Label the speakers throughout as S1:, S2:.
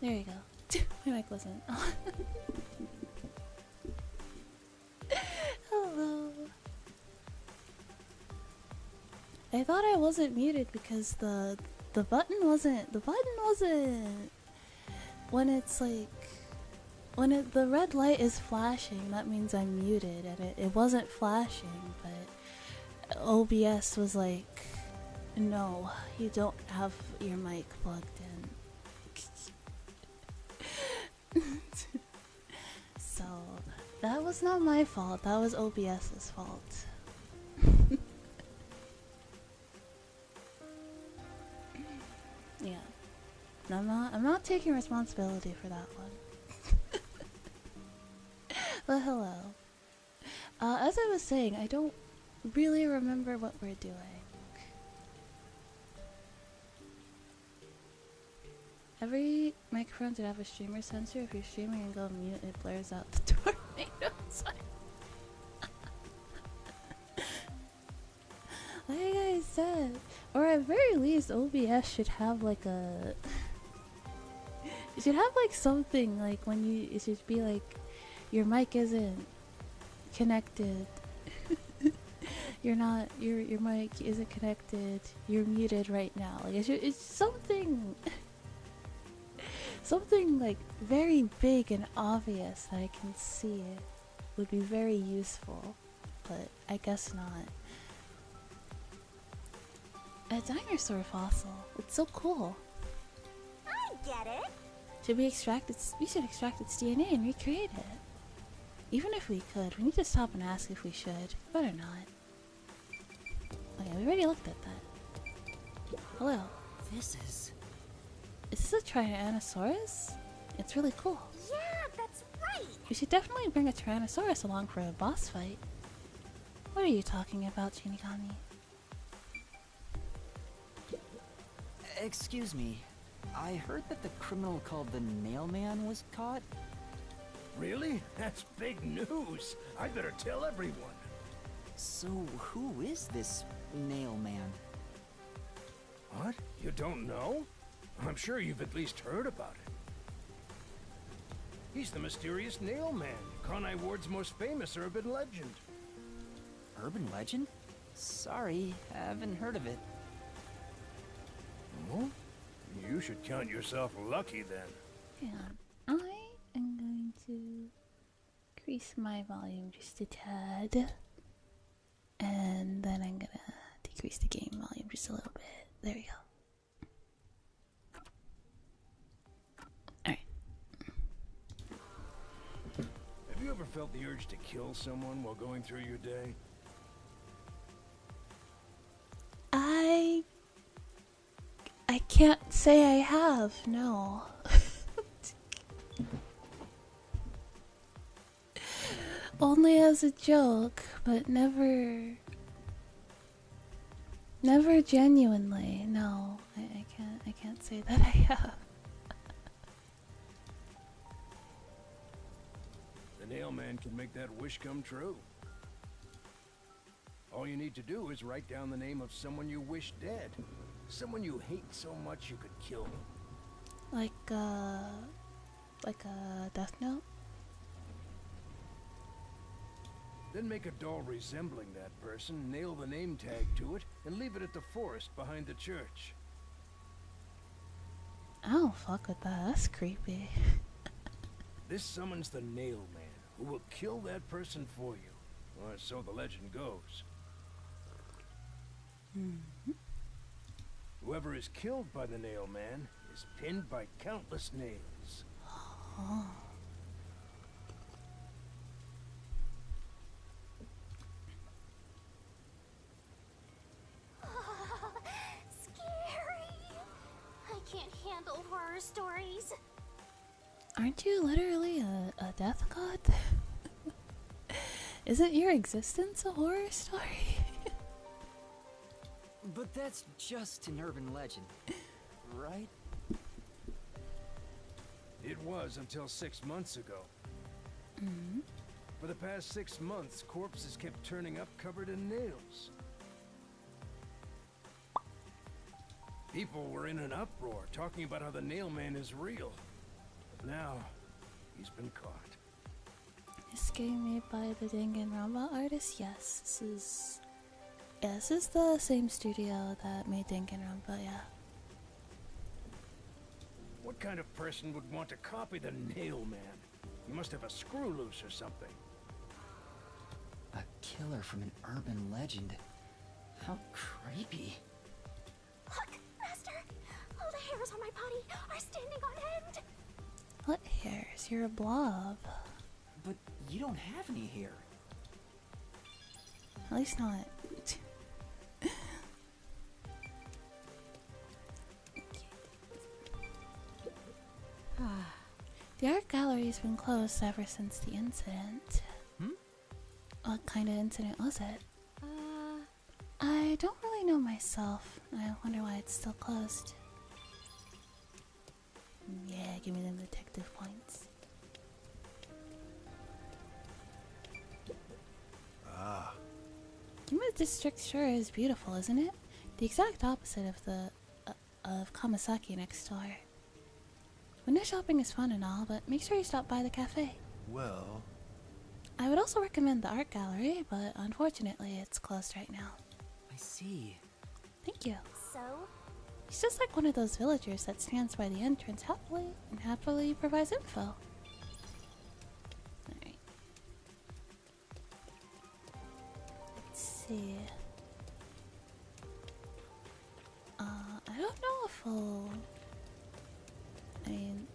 S1: There you go. My mic wasn't on. Hello. I thought I wasn't muted because the button wasn't when it's like when the red light is flashing, that means I'm muted, and it wasn't flashing, but OBS was like, no, you don't have your mic plugged in. So that was not my fault, that was OBS's fault. Yeah. I'm not taking responsibility for that one. Well, hello. As I was saying, I don't really remember what we're doing. Every microphone should have a streamer sensor. If you're streaming and go mute, it blurs out the tornadoes. Like I said, or at very least, OBS should have like a. It should have like something like when you. It should be like, your mic isn't connected. Your mic isn't connected. You're muted right now. Like it's something. Something like very big and obvious that I can see it would be very useful, but I guess not. A dinosaur fossil. It's so cool.
S2: I get it.
S1: We should extract its DNA and recreate it. Even if we could, we need to stop and ask if we should. Better not. Okay, we already looked at that. Hello.
S3: This is
S1: this a Tyrannosaurus? It's really cool.
S2: Yeah, that's right.
S1: We should definitely bring a Tyrannosaurus along for a boss fight. What are you talking about, Shinigami?
S3: Excuse me. I heard that the criminal called the Nailman was caught.
S4: Really? That's big news. I better tell everyone.
S3: So who is this Nailman?
S4: What? You don't know? I'm sure you've at least heard about it. He's the mysterious Nailman, Conai Ward's most famous urban legend.
S3: Urban legend? Sorry, haven't heard of it.
S4: Oh? You should count yourself lucky then.
S1: Hang on. I am going to increase my volume just a tad. And then I'm gonna decrease the game volume just a little bit. There we go. Alright.
S4: Have you ever felt the urge to kill someone while going through your day?
S1: I can't say I have, no. Only as a joke, but never genuinely. No, I can't say that I have.
S4: The Nailman can make that wish come true. All you need to do is write down the name of someone you wish dead. Someone you hate so much you could kill them.
S1: Like a Death Note?
S4: Then make a doll resembling that person, nail the name tag to it, and leave it at the forest behind the church.
S1: I don't fuck with that, that's creepy.
S4: This summons the Nailman, who will kill that person for you. Or so the legend goes.
S1: Mm-hmm.
S4: Whoever is killed by the Nailman is pinned by countless nails.
S1: Oh.
S2: Scary. I can't handle horror stories.
S1: Aren't you literally a death god? Isn't your existence a horror story?
S3: But that's just an urban legend, right?
S4: It was until 6 months ago.
S1: Mm-hmm.
S4: For the past 6 months, corpses kept turning up covered in nails. People were in an uproar, talking about how the Nailman is real. Now, he's been caught.
S1: This game made by the Danganronpa artist? Yes, this is... Yeah, this is the same studio that made Danganronpa, yeah.
S4: What kind of person would want to copy the Nail Man? He must have a screw loose or something.
S3: A killer from an urban legend. How creepy.
S2: Look, Master! All the hairs on my body are standing on end!
S1: What hairs? You're a blob.
S3: But you don't have any hair.
S1: At least not. The art gallery's been closed ever since the incident. What kind of incident was it? I don't really know myself. I wonder why it's still closed. Yeah, give me them detective points. Konyume District sure is beautiful, isn't it? The exact opposite of the of Kamasaki next door. Window shopping is fun and all, but make sure you stop by the cafe.
S5: Well,
S1: I would also recommend the art gallery, but unfortunately it's closed right now.
S3: I see.
S1: Thank you.
S2: So,
S1: He's just like one of those villagers that stands by the entrance happily provides info. Alright. Let's see. I don't know if we'll... I mean,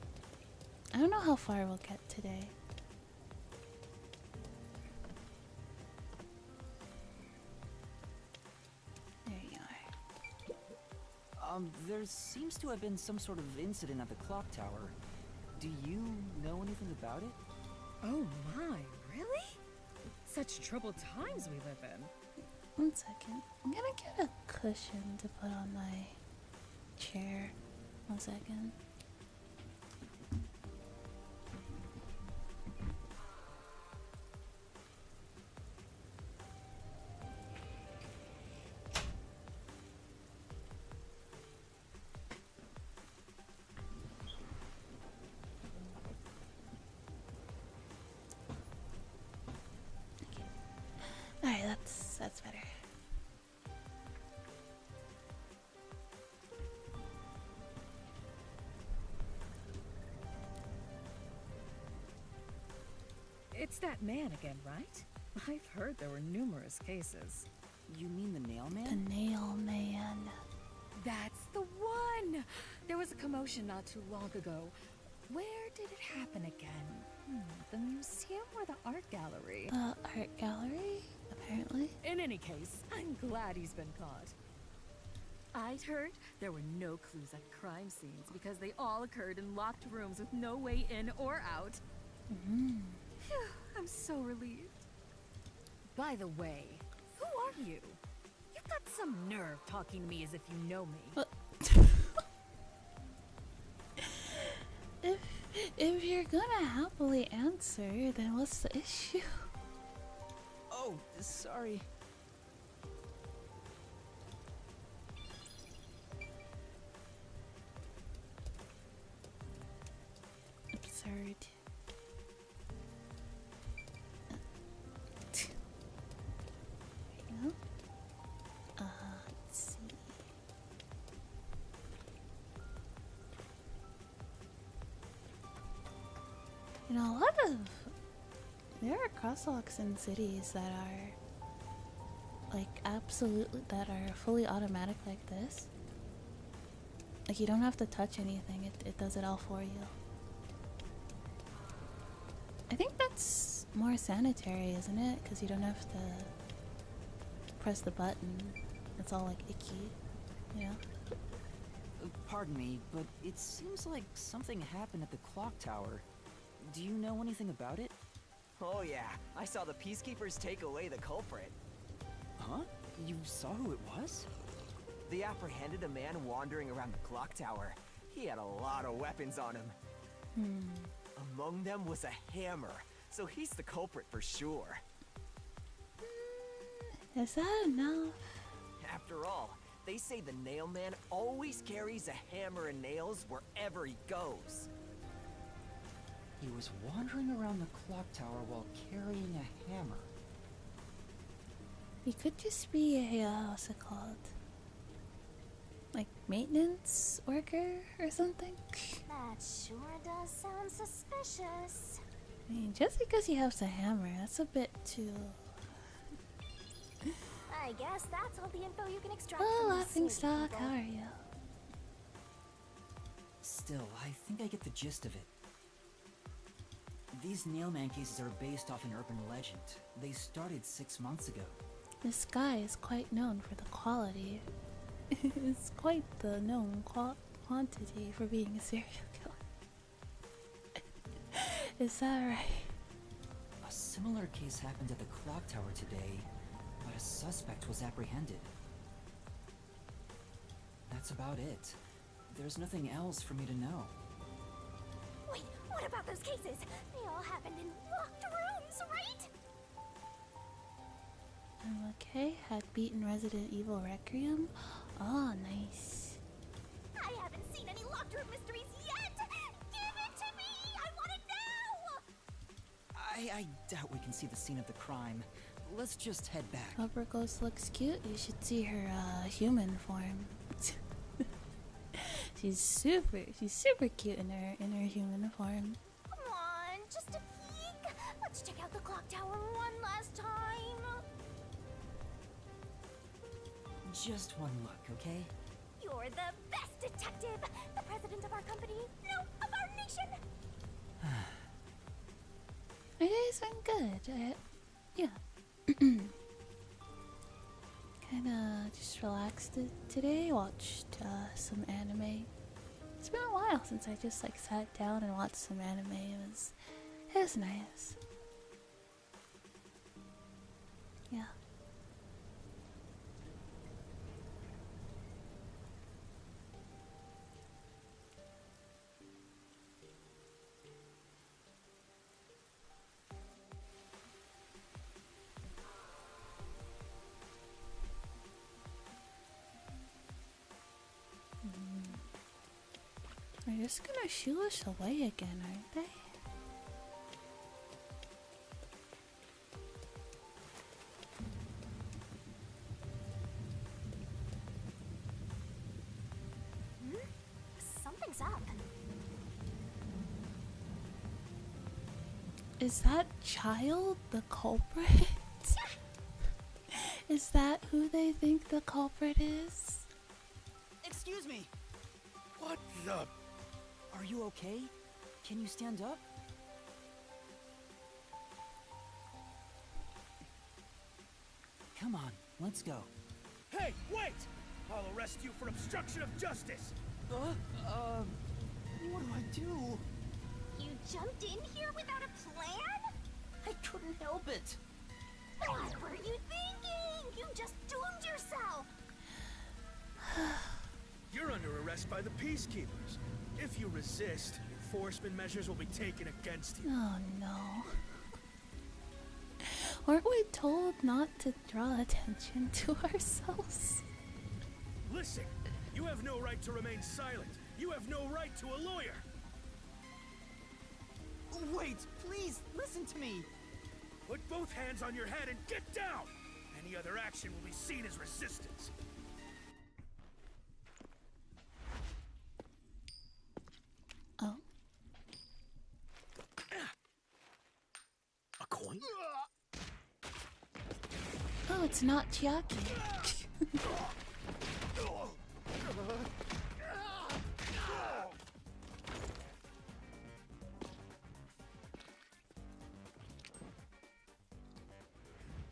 S1: I don't know how far we'll get today. There you are.
S3: There seems to have been some sort of incident at the clock tower. Do you know anything about it?
S6: Oh my, really? Such troubled times we live in.
S1: One second. I'm gonna get a cushion to put on my chair. 1 second. Alright, that's better.
S6: It's that man again, right? I've heard there were numerous cases.
S3: You mean the nail
S1: The
S3: man?
S1: nail man.
S6: That's the one! There was a commotion not too long ago. Where did it happen again? The museum or the art gallery?
S1: The art gallery, apparently.
S6: In any case, I'm glad he's been caught. I'd heard there were no clues at crime scenes because they all occurred in locked rooms with no way in or out. Phew, I'm so relieved. By the way, who are you? You've got some nerve talking to me as if you know me.
S1: If you're gonna happily answer, then what's the issue?
S3: Oh, sorry.
S1: Absurd. There you go. Let's see. You know, there are crosswalks in cities that are like absolutely, that are fully automatic like this. Like you don't have to touch anything, it does it all for you. I think that's more sanitary, isn't it? Because you don't have to press the button. It's all like icky, you know?
S3: Pardon me, but it seems like something happened at the clock tower. Do you know anything about it?
S7: Oh yeah, I saw the peacekeepers take away the culprit.
S3: Huh? You saw who it was?
S7: They apprehended a man wandering around the clock tower. He had a lot of weapons on him. Among them was a hammer, so he's the culprit for sure.
S1: Is that enough?
S7: After all, they say the nailman always carries a hammer and nails wherever he goes.
S3: He was wandering around the clock tower while carrying a hammer.
S1: He could just be a, what's it called? Like, maintenance worker or something?
S2: That sure does sound suspicious.
S1: I mean, just because he has a hammer, that's a bit too...
S2: I guess that's all the info you can extract
S1: Oh,
S2: from
S1: laughing
S2: these snake
S1: stock,
S2: people.
S1: how are you?
S3: Still, I think I get the gist of it. These nailman cases are based off an urban legend. They started 6 months ago.
S1: This guy is quite known for the quality. It's quite the known quantity for being a serial killer. Is that right?
S3: A similar case happened at the clock tower today, but a suspect was apprehended. That's about it. There's nothing else for me to know.
S2: Wait, what about those cases? They all happened in locked rooms, right?
S1: I'm okay. Had beaten Resident Evil Requiem. Oh, nice.
S2: I haven't seen any locked room mysteries yet! Give it to me! I want it now!
S3: I doubt we can see the scene of the crime. Let's just head back.
S1: Cobra Ghost looks cute. You should see her human form. She's super cute in her human form.
S2: Come on, just a peek. Let's check out the clock tower one last time.
S3: Just one look, okay?
S2: You're the best detective! The president of our company, no, of our nation!
S1: My day's been good. Yeah. Kinda just relaxed today. Watched some anime. It's been a while since I just like sat down and watched some anime. It was nice. Yeah. They're just gonna shoo us away again, aren't they?
S2: Something's up.
S1: Is that child the culprit? Is that who they think the culprit is?
S3: Excuse me!
S4: What the?
S3: Are you okay? Can you stand up? Come on, let's go.
S4: Hey, wait! I'll arrest you for obstruction of justice!
S3: What do I do?
S2: You jumped in here without a plan?
S3: I couldn't help it.
S2: What were you thinking? You just doomed yourself!
S4: You're under arrest by the Peacekeepers. If you resist, enforcement measures will be taken against you.
S1: Oh no. Weren't we told not to draw attention to ourselves?
S4: Listen, you have no right to remain silent. You have no right to a lawyer.
S3: Wait, please, listen to me.
S4: Put both hands on your head and get down! Any other action will be seen as resistance.
S1: Oh.
S4: A coin?
S1: Oh, it's not Chiaki.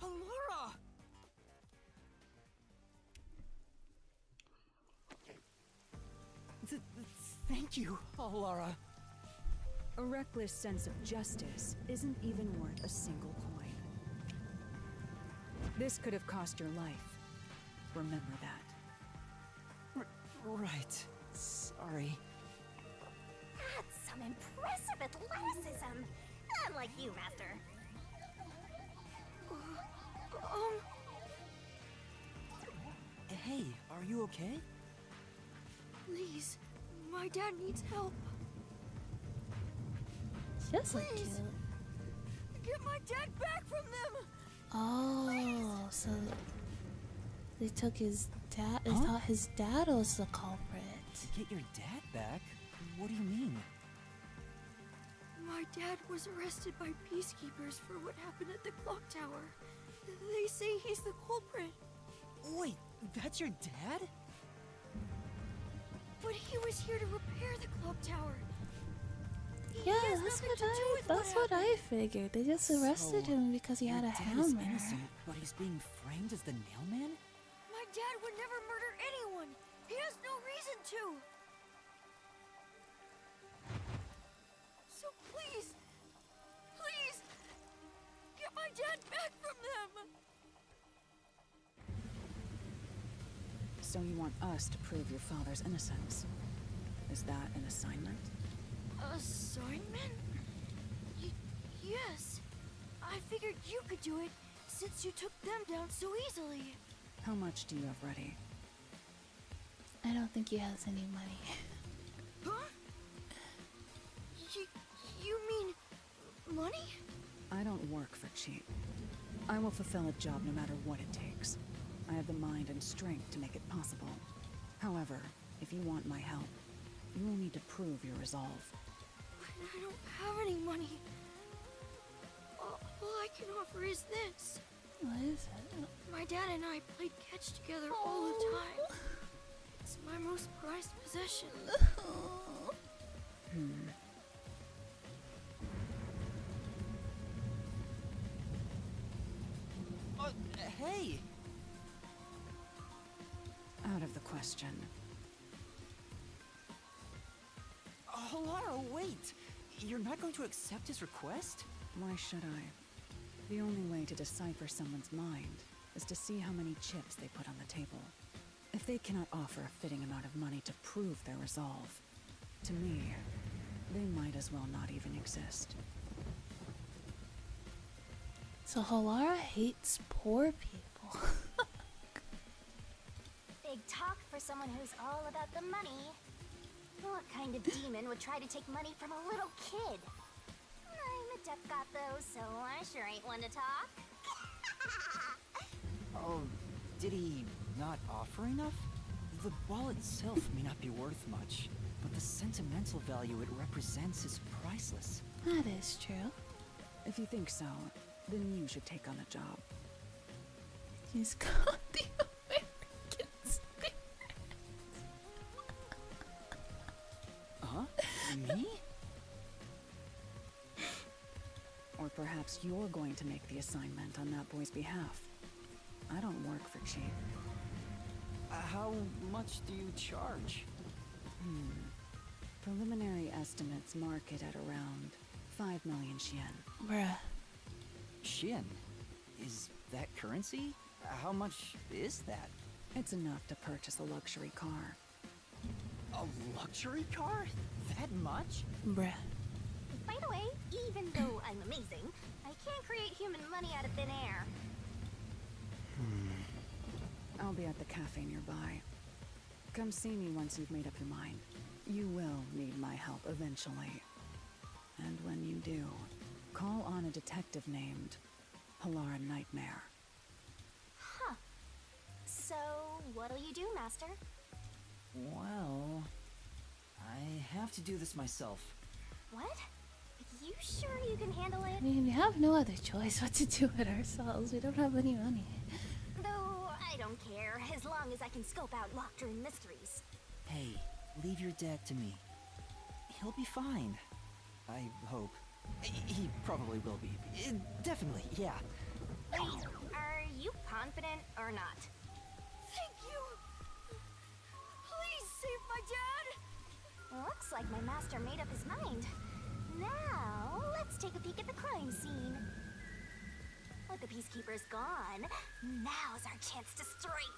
S3: Laura! Thank you, Laura.
S6: A reckless sense of justice isn't even worth a single coin. This could have cost your life. Remember that.
S3: Right. Sorry.
S2: That's some impressive athleticism. Unlike you, Master.
S3: Hey, are you okay?
S2: Please, my dad needs help.
S1: does look
S6: Please.
S1: cute.
S6: Get my dad back from them!
S1: Oh, so they took his dad. They
S3: Huh?
S1: thought his dad was the culprit.
S3: Get your dad back? What do you mean?
S6: My dad was arrested by peacekeepers for what happened at the clock tower. They say he's the culprit.
S3: Wait, that's your dad?
S6: But he was here to repair the clock tower. He
S1: Yeah,
S6: has
S1: that's
S6: nothing
S1: what
S6: to do with
S1: that's what I figured. They just arrested
S3: So,
S1: him because he
S3: Your
S1: had a
S3: dad is
S1: hammer.
S3: innocent, but he's being framed as the nailman?
S6: My dad would never murder anyone. He has no reason to. So please, please, get my dad back from them.
S5: So you want us to prove your father's innocence? Is that an assignment?
S6: Assignment? Yes. I figured you could do it since you took them down so easily.
S5: How much do you have ready?
S1: I don't think he has any money.
S6: Huh? You mean money?
S5: I don't work for cheap. I will fulfill a job no matter what it takes. I have the mind and strength to make it possible. However, if you want my help, you will need to prove your resolve.
S6: I don't have any money. All I can offer is this.
S1: What is it?
S6: My dad and I played catch together all the time. It's my most prized possession.
S3: Hey!
S5: Out of the question.
S3: Lara, wait! You're not going to accept his request?
S5: Why should I? The only way to decipher someone's mind is to see how many chips they put on the table. If they cannot offer a fitting amount of money to prove their resolve, to me, they might as well not even exist.
S1: So Halara hates poor people.
S2: Big talk for someone who's all about the money. What kind of demon would try to take money from a little kid? I'm a deaf got though, so I sure ain't one to talk.
S3: Oh, did he not offer enough? The ball itself may not be worth much, but the sentimental value it represents is priceless.
S1: That is true.
S5: If you think so, then you should take on the job.
S1: He's got the American spirit.
S3: Huh? Me?
S5: Or perhaps you're going to make the assignment on that boy's behalf. I don't work for cheap.
S3: How much do you charge?
S5: Preliminary estimates mark it at around 5 million yen.
S1: Bruh.
S3: Shin? Is that currency? How much is that?
S5: It's enough to purchase a luxury car.
S3: A luxury car? That much?
S1: Bruh.
S2: By the way, even though I'm amazing, I can't create human money out of thin air.
S5: I'll be at the cafe nearby. Come see me once you've made up your mind. You will need my help eventually. And when you do, call on a detective named Halara Nightmare.
S2: Huh. So, what'll you do, Master?
S3: Well, I have to do this myself.
S2: What? You sure you can handle it?
S1: I mean, we have no other choice but to do it ourselves. We don't have any money.
S2: Though, I don't care, as long as I can scope out locked-room mysteries.
S3: Hey, leave your dad to me. He'll be fine. I hope. He probably will be. Definitely, yeah.
S2: Wait, are you confident or not?
S6: Thank you. Please save my dad.
S2: Looks like my master made up his mind. Now, let's take a peek at the crime scene. With the peacekeepers gone, now's our chance to strike.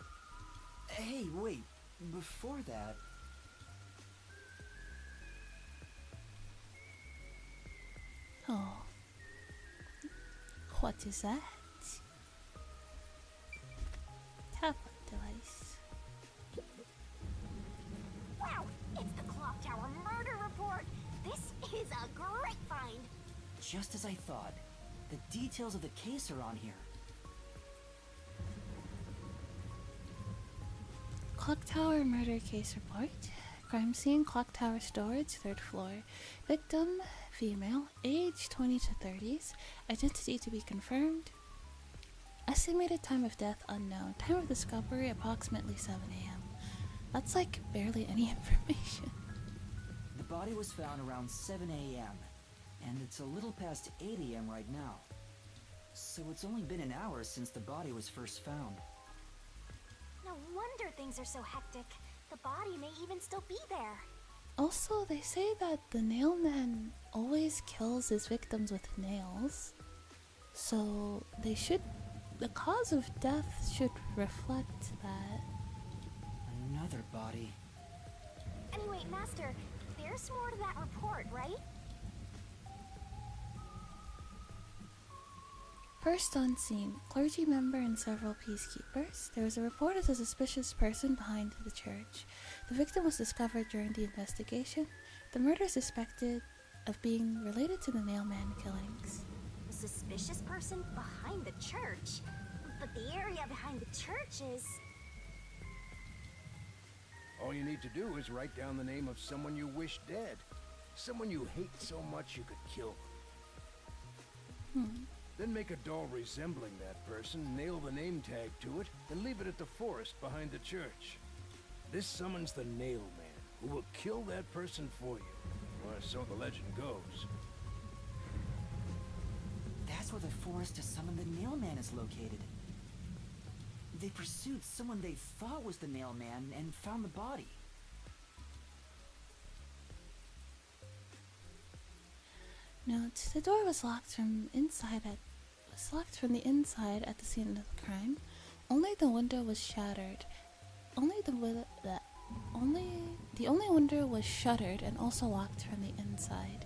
S3: Hey, wait. Before that...
S1: Oh. What is that? Tablet device.
S2: Wow, it's the clock tower murder report. This is a great find.
S3: Just as I thought. The details of the case are on here.
S1: Clock Tower murder case report. Crime scene, clock tower storage, 3rd floor. Victim, female, age 20 to 30s. Identity to be confirmed. Estimated time of death unknown. Time of discovery approximately 7 a.m. That's like barely any information.
S3: The body was found around 7 a.m. and it's a little past 8 a.m. right now. So it's only been an hour since the body was first found.
S2: No wonder things are so hectic. The body may even still be there.
S1: Also, they say that the nail man always kills his victims with nails. So the cause of death should reflect that.
S3: Another body.
S2: Anyway, Master, there's more to that report, right?
S1: First on scene, clergy member and several peacekeepers. There was a report of a suspicious person behind the church. The victim was discovered during the investigation. The murder is suspected of being related to the nailman killings.
S2: A suspicious person behind the church? But the area behind the church is...
S4: All you need to do is write down the name of someone you wish dead. Someone you hate so much you could kill them. Then make a doll resembling that person, nail the name tag to it, and leave it at the forest behind the church. This summons the Nail Man, who will kill that person for you. Or so the legend goes.
S3: That's where the forest to summon the Nail Man is located. They pursued someone they thought was the Nail Man and found the body.
S1: Note: the door was locked from the inside at the scene of the crime. Only the window was shattered. The only window was shuttered and also locked from the inside.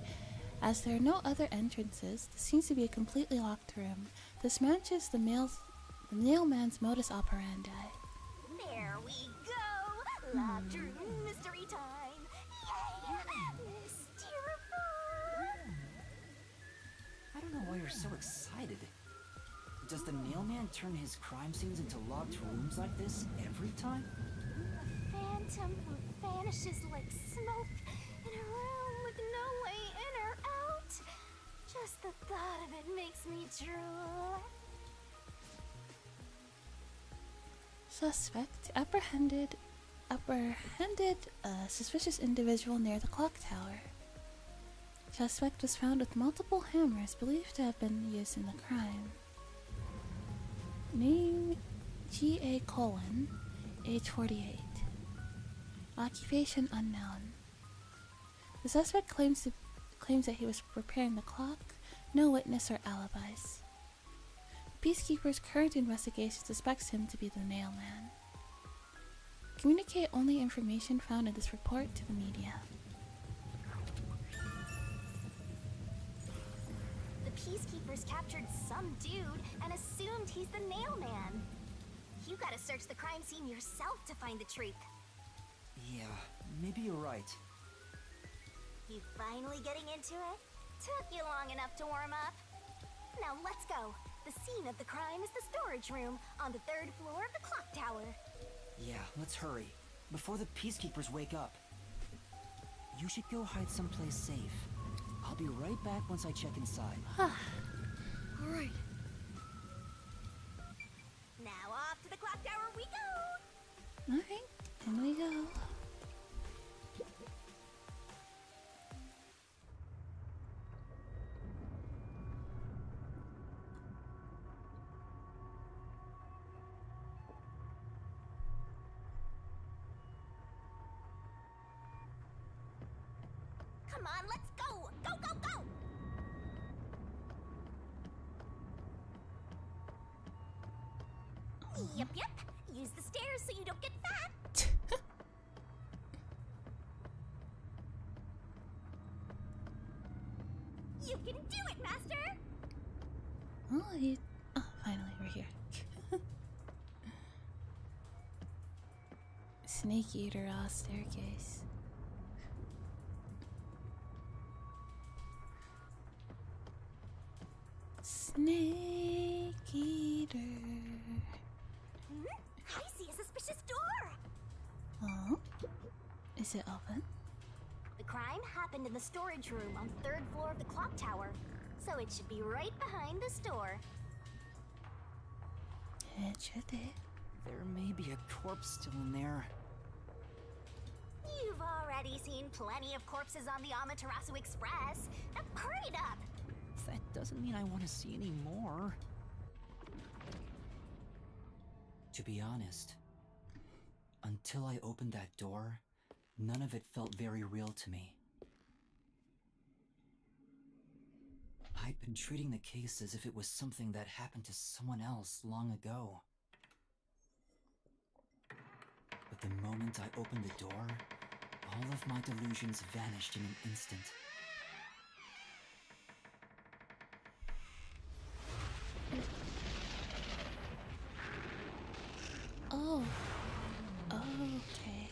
S1: As there are no other entrances, this seems to be a completely locked room. This matches the nail man's modus operandi.
S2: There we go! Locked room mystery time! Yay! Mystery!
S3: I don't know why you're so excited. Does the Nail Man turn his crime scenes into locked rooms like this every time?
S2: A phantom who vanishes like smoke in a room with no way in or out. Just the thought of it makes me drool.
S1: Suspect apprehended a suspicious individual near the clock tower. Suspect was found with multiple hammers believed to have been used in the crime. Name G.A. Colon, age 48. Occupation unknown. The suspect claims that he was repairing the clock. No witness or alibis. Peacekeeper's current investigation suspects him to be the Nail Man. Communicate only information found in this report to the media.
S2: The peacekeepers captured some dude and assumed he's the Nail Man. You gotta search the crime scene yourself to find the truth.
S3: Yeah, maybe you're right.
S2: You finally getting into it? Took you long enough to warm up. Now let's go. The scene of the crime is the storage room on the 3rd floor of the clock tower.
S3: Yeah, let's hurry, before the peacekeepers wake up. You should go hide someplace safe. I'll be right back once I check inside.
S1: Alright.
S2: Now off to the clock tower we go!
S1: Alright, in we go.
S2: Come on, let's go! Go, go, go! Yep. Use the stairs so you don't get fat. You can do it, Master!
S1: Oh, finally, we're here. Snake Eater staircase. Snake eater.
S2: I see a suspicious door.
S1: Oh, is it open?
S2: The crime happened in the storage room on the 3rd floor of the clock tower, so it should be right behind the store.
S1: It should be.
S3: There may be a corpse still in there.
S2: You've already seen plenty of corpses on the Amaterasu Express. Now hurry it up.
S3: That doesn't mean I want to see any more. To be honest, until I opened that door, none of it felt very real to me. I'd been treating the case as if it was something that happened to someone else long ago. But the moment I opened the door, all of my delusions vanished in an instant.
S1: Oh. Okay.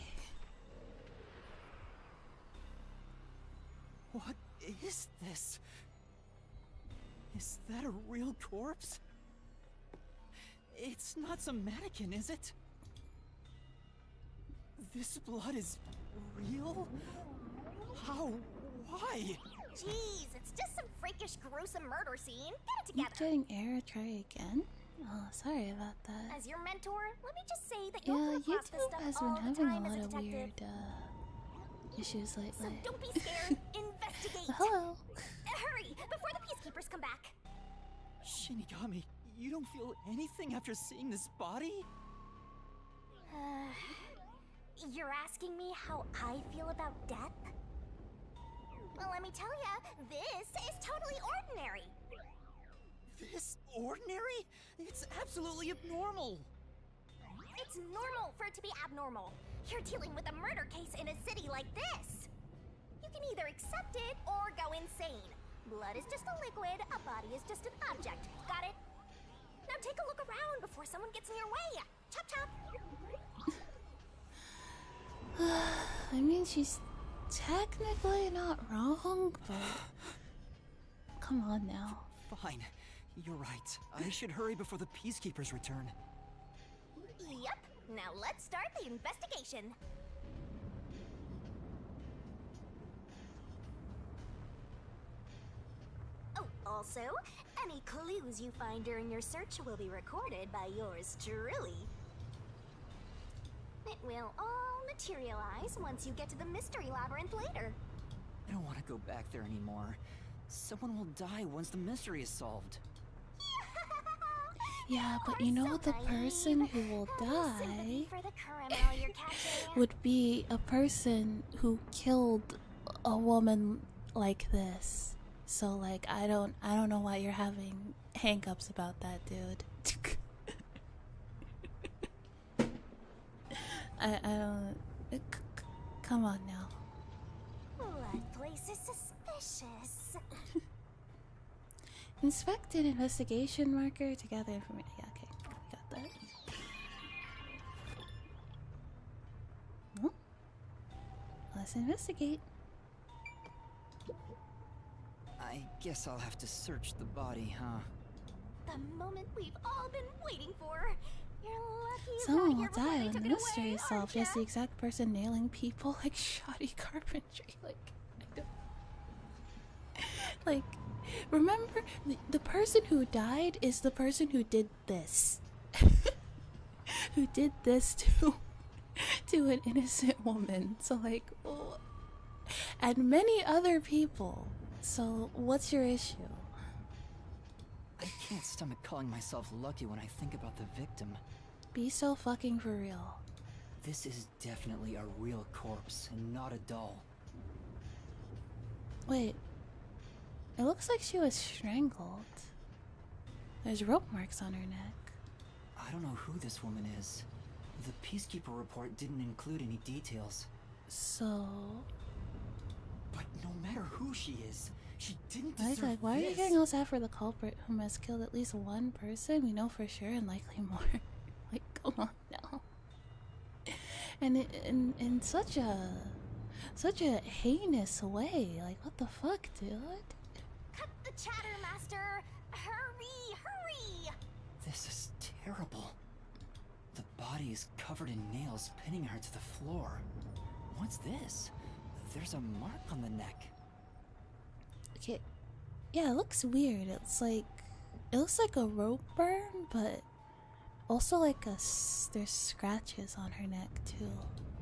S3: What is this? Is that a real corpse? It's not some mannequin, is it? This blood is real? How? Why?
S2: Jeez, it's just some freakish, gruesome murder scene. Get it
S1: I'm
S2: together.
S1: getting error. Try again. Oh, sorry about that.
S2: As your mentor, let me just say that you'll
S1: Yeah,
S2: come across this
S1: YouTube
S2: stuff
S1: has
S2: all
S1: been
S2: the
S1: having
S2: time
S1: a
S2: as
S1: lot of
S2: detective.
S1: weird issues
S2: So
S1: lately.
S2: don't be scared. Investigate.
S1: Hello.
S2: Hurry, before the peacekeepers come back.
S3: Shinigami, you don't feel anything after seeing this body?
S2: You're asking me how I feel about death? Well, let me tell ya, this is totally ordinary.
S3: This ordinary? It's absolutely abnormal.
S2: It's normal for it to be abnormal. You're dealing with a murder case in a city like this. You can either accept it or go insane. Blood is just a liquid, a body is just an object. Got it? Now take a look around before someone gets in your way. Chop chop.
S1: I mean, she's technically not wrong, but come on now.
S3: Fine, you're right. I should hurry before the peacekeepers return.
S2: Yep. Now let's start the investigation. Oh, also, any clues you find during your search will be recorded by yours truly. It will all materialize once you get to the mystery labyrinth later.
S3: I don't want to go back there anymore. Someone will die once the mystery is solved.
S1: Yeah, but you know the person who will die
S2: For the caramel you're catching.
S1: would be a person who killed a woman like this. So like I don't know why you're having hang-ups about that, dude. I don't come on now.
S2: That place is suspicious.
S1: Inspect an investigation marker to gather information. Yeah, okay, we got that. Well, let's investigate.
S3: I guess I'll have to search the body, huh?
S2: The moment we've all been waiting for. You're lucky you
S1: Someone
S2: got
S1: will
S2: here before
S1: die
S2: they
S1: when
S2: took
S1: the
S2: it
S1: mystery
S2: away,
S1: is solved.
S2: aren't
S1: Just the
S2: ya?
S1: exact person nailing people like shoddy carpentry. Like, remember, the person who died is the person who did this. Who did this to an innocent woman. So like, oh, and many other people. So what's your issue?
S3: I can't stomach calling myself lucky when I think about the victim.
S1: Be so fucking for real.
S3: This is definitely a real corpse and not a doll.
S1: Wait. It looks like she was strangled. There's rope marks on her neck.
S3: I don't know who this woman is. The Peacekeeper report didn't include any details.
S1: So...
S3: But no matter who she is, she didn't
S1: Like,
S3: deserve
S1: why are you
S3: this.
S1: getting us after the culprit who has killed at least one person? We know for sure and likely more. Like, come on now. And in such a heinous way. Like, what the fuck, dude?
S2: Cut the chatter, Master. Hurry
S3: This is terrible. The body is covered in nails pinning her to the floor. What's this? There's a mark on the neck.
S1: Okay. Yeah, it looks weird. It looks like a rope burn, but also like there's scratches on her neck too.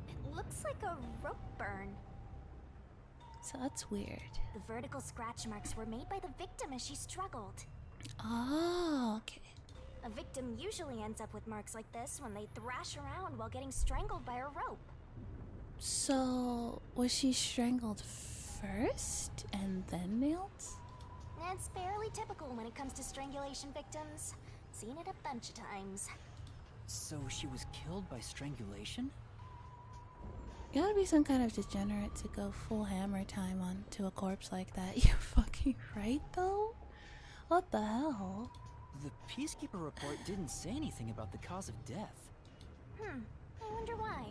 S2: It looks like a rope burn.
S1: So that's weird.
S2: The vertical scratch marks were made by the victim as she struggled.
S1: Oh, okay.
S2: A victim usually ends up with marks like this when they thrash around while getting strangled by a rope.
S1: So, was she strangled first and then nailed?
S2: It's fairly typical when it comes to strangulation victims. Seen it a bunch of times.
S3: So she was killed by strangulation?
S1: You gotta be some kind of degenerate to go full hammer time onto a corpse like that. You're fucking right, though? What the hell?
S3: The Peacekeeper report didn't say anything about the cause of death.
S2: I wonder why.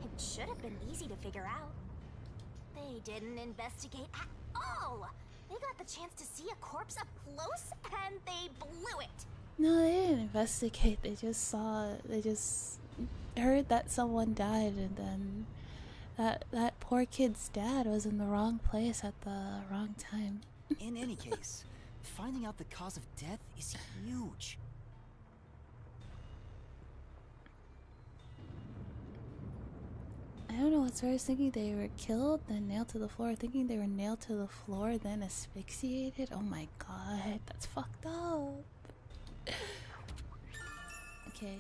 S2: It should have been easy to figure out. They didn't investigate at all! They got the chance to see a corpse up close, and they blew it!
S1: No, they didn't investigate. They just heard that someone died, and then that poor kid's dad was in the wrong place at the wrong time.
S3: In any case, finding out the cause of death is huge.
S1: I don't know what's worse, thinking they were killed, then nailed to the floor, thinking they were nailed to the floor, then asphyxiated. Oh my god, that's fucked up. Okay.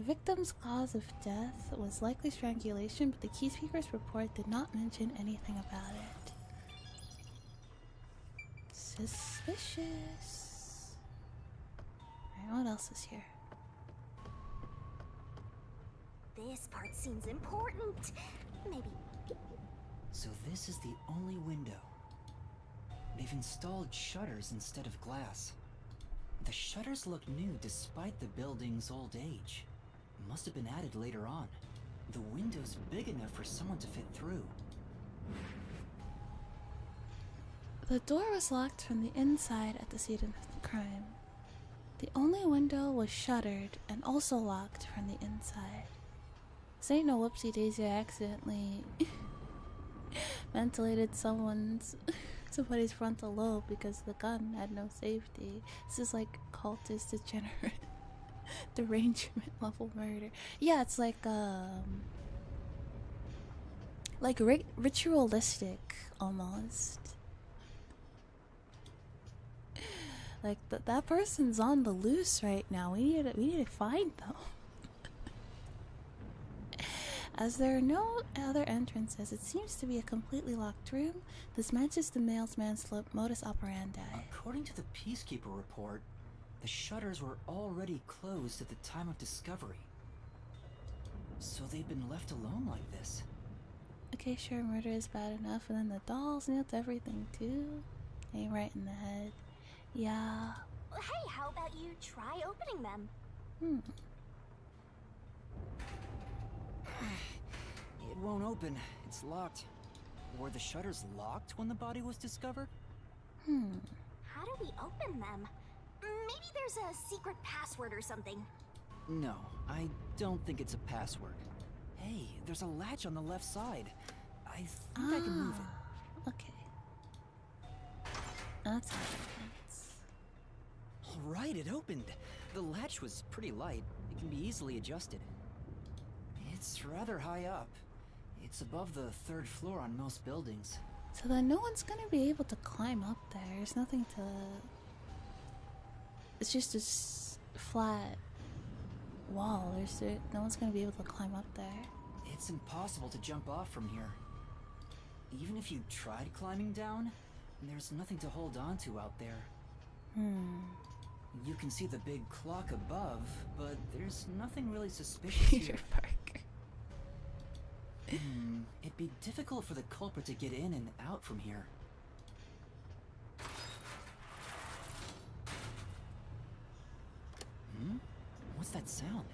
S1: Victim's cause of death was likely strangulation, but the Keyspeaker's report did not mention anything about it. Suspicious. Alright, what else is here?
S2: This part seems important. Maybe.
S3: So this is the only window. They've installed shutters instead of glass. The shutters look new despite the building's old age. Must have been added later on. The window's big enough for someone to fit through.
S1: The door was locked from the inside at the scene of the crime. The only window was shuttered and also locked from the inside. This ain't no whoopsie daisy, I accidentally ventilated somebody's frontal lobe because the gun had no safety. This is like cultist degenerate derangement level murder. Yeah, it's like ritualistic almost. Like that person's on the loose right now. We need to find them. As there are no other entrances, it seems to be a completely locked room. This matches the mailman's modus operandi.
S3: According to the Peacekeeper report, the shutters were already closed at the time of discovery. So they've been left alone like this.
S1: Okay, sure, murder is bad enough, and then the dolls nailed everything too. Ain't right in the head. Yeah.
S2: Hey, how about you try opening them?
S3: It won't open. It's locked. Were the shutters locked when the body was discovered?
S2: How do we open them? Maybe there's a secret password or something.
S3: No, I don't think it's a password. Hey, there's a latch on the left side. I think I can move it.
S1: Okay. That's how it opens.
S3: Alright, it opened. The latch was pretty light. It can be easily adjusted. It's rather high up. It's above the 3rd floor on most buildings.
S1: So then no one's gonna be able to climb up there. There's nothing to... It's just a flat wall. No one's gonna be able to climb up there.
S3: It's impossible to jump off from here. Even if you tried climbing down, there's nothing to hold on to out there. You can see the big clock above, but there's nothing really suspicious here.
S1: Park.
S3: It'd be difficult for the culprit to get in and out from here. What's that sound?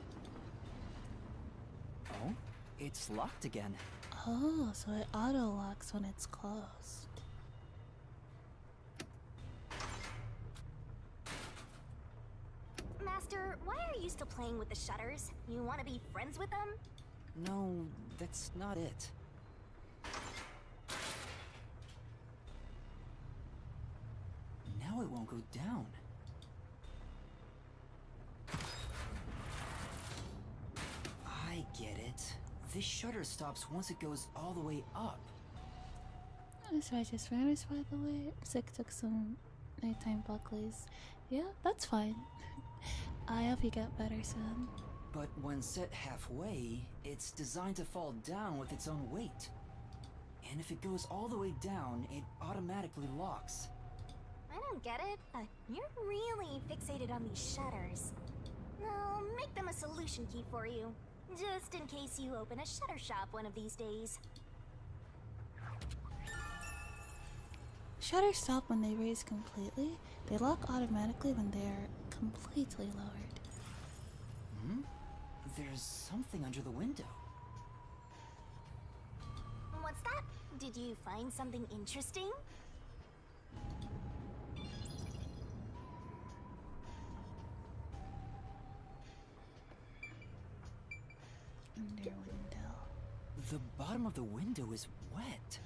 S3: Oh, it's locked again.
S1: Oh, so it auto-locks when it's closed.
S2: Master, used to playing with the shutters? You want to be friends with them?
S3: No, that's not it. Now it won't go down. I get it. This shutter stops once it goes all the way up.
S1: So I just vanished, by the way. Sick took some nighttime bucklies. Yeah, that's fine. I hope you get better soon.
S3: But when set halfway, it's designed to fall down with its own weight. And if it goes all the way down, it automatically locks.
S2: I don't get it, but you're really fixated on these shutters. I'll make them a solution key for you, just in case you open a shutter shop one of these days.
S1: Shutters stop when they raise completely. They lock automatically when they are completely lowered.
S3: Hmm? There's something under the window.
S2: What's that? Did you find something interesting?
S1: Under window.
S3: The bottom of the window is wet.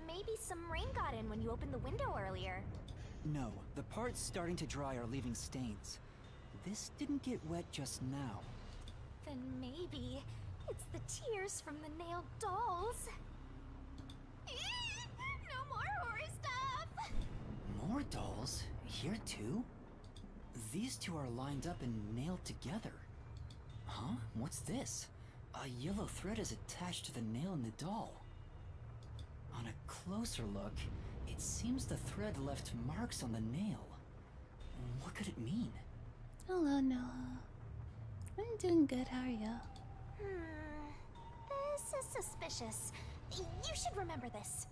S2: Maybe some rain got in when you opened the window earlier.
S3: No, the parts starting to dry are leaving stains. This didn't get wet just now.
S2: Then maybe it's the tears from the nailed dolls. No more horror stuff!
S3: More dolls? Here too? These two are lined up and nailed together. Huh? What's this? A yellow thread is attached to the nail in the doll. On a closer look, it seems the thread left marks on the nail. What could it mean?
S1: Hello, Noah. I'm doing good, how are you?
S2: This is suspicious. You should remember this.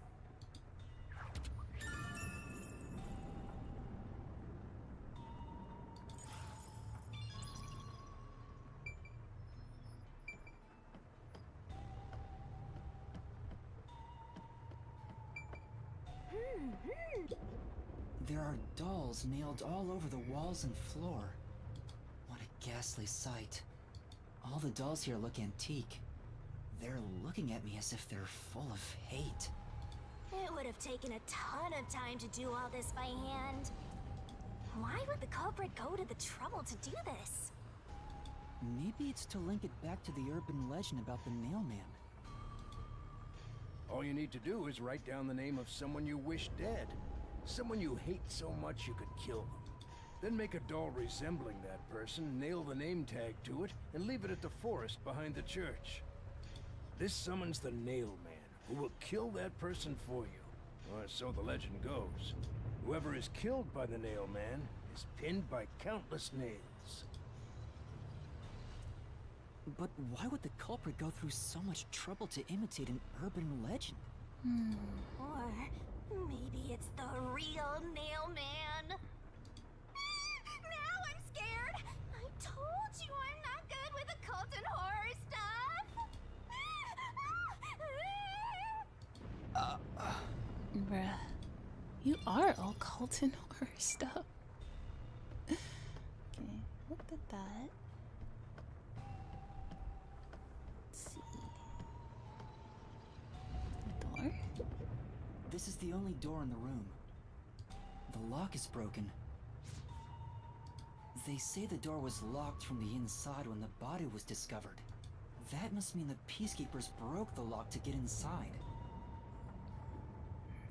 S3: There are dolls nailed all over the walls and floor. What a ghastly sight. All the dolls here look antique. They're looking at me as if they're full of hate.
S2: It would have taken a ton of time to do all this by hand. Why would the culprit go to the trouble to do this?
S3: Maybe it's to link it back to the urban legend about the mailman.
S4: All you need to do is write down the name of someone you wish dead. Someone you hate so much you could kill them. Then make a doll resembling that person, nail the name tag to it, and leave it at the forest behind the church. This summons the Nail Man, who will kill that person for you. Or so the legend goes. Whoever is killed by the Nail Man is pinned by countless nails.
S3: But why would the culprit go through so much trouble to imitate an urban legend?
S2: Or maybe it's the real Nail Man. Now I'm scared. I told you I'm not good with occult and horror stuff.
S1: Bruh. You are all cult and horror stuff. Okay, looked at that. Let's see. The door?
S3: This is the only door in the room. The lock is broken. They say the door was locked from the inside when the body was discovered. That must mean the peacekeepers broke the lock to get inside.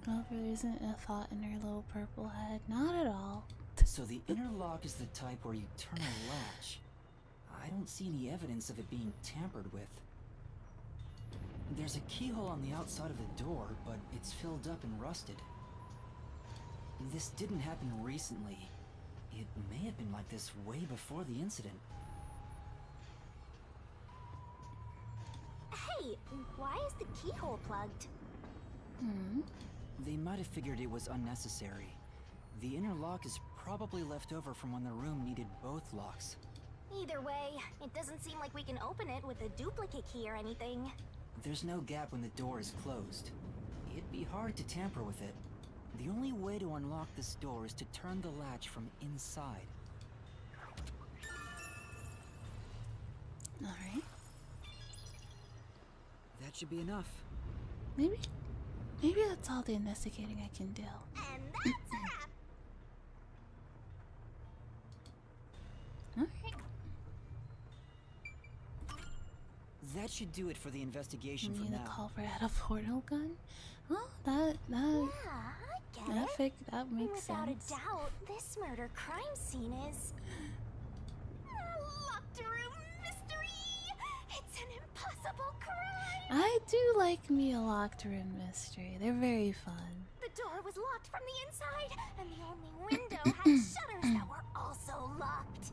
S1: Oh, there isn't a thought in her little purple head. Not at all.
S3: So the inner lock is the type where you turn a latch. I don't see any evidence of it being tampered with. There's a keyhole on the outside of the door, but it's filled up and rusted. This didn't happen recently. It may have been like this way before the incident.
S2: Hey, why is the keyhole plugged?
S3: They might have figured it was unnecessary. The inner lock is probably left over from when the room needed both locks.
S2: Either way, it doesn't seem like we can open it with a duplicate key or anything.
S3: There's no gap when the door is closed. It'd be hard to tamper with it. The only way to unlock this door is to turn the latch from inside.
S1: Alright.
S3: That should be enough.
S1: Maybe that's all the investigating I can do.
S2: And that's a wrap.
S1: Alright.
S3: That should do it for the investigation for
S1: Need
S3: now.
S1: a culprit at a portal gun? Well, that
S2: Yeah, I get it.
S1: that makes
S2: Without
S1: sense.
S2: a doubt, this murder crime scene is a locked room mystery. It's an impossible crime.
S1: I do like me a locked room mystery. They're very fun.
S2: The door was locked from the inside, and the only window had shutters that were also locked.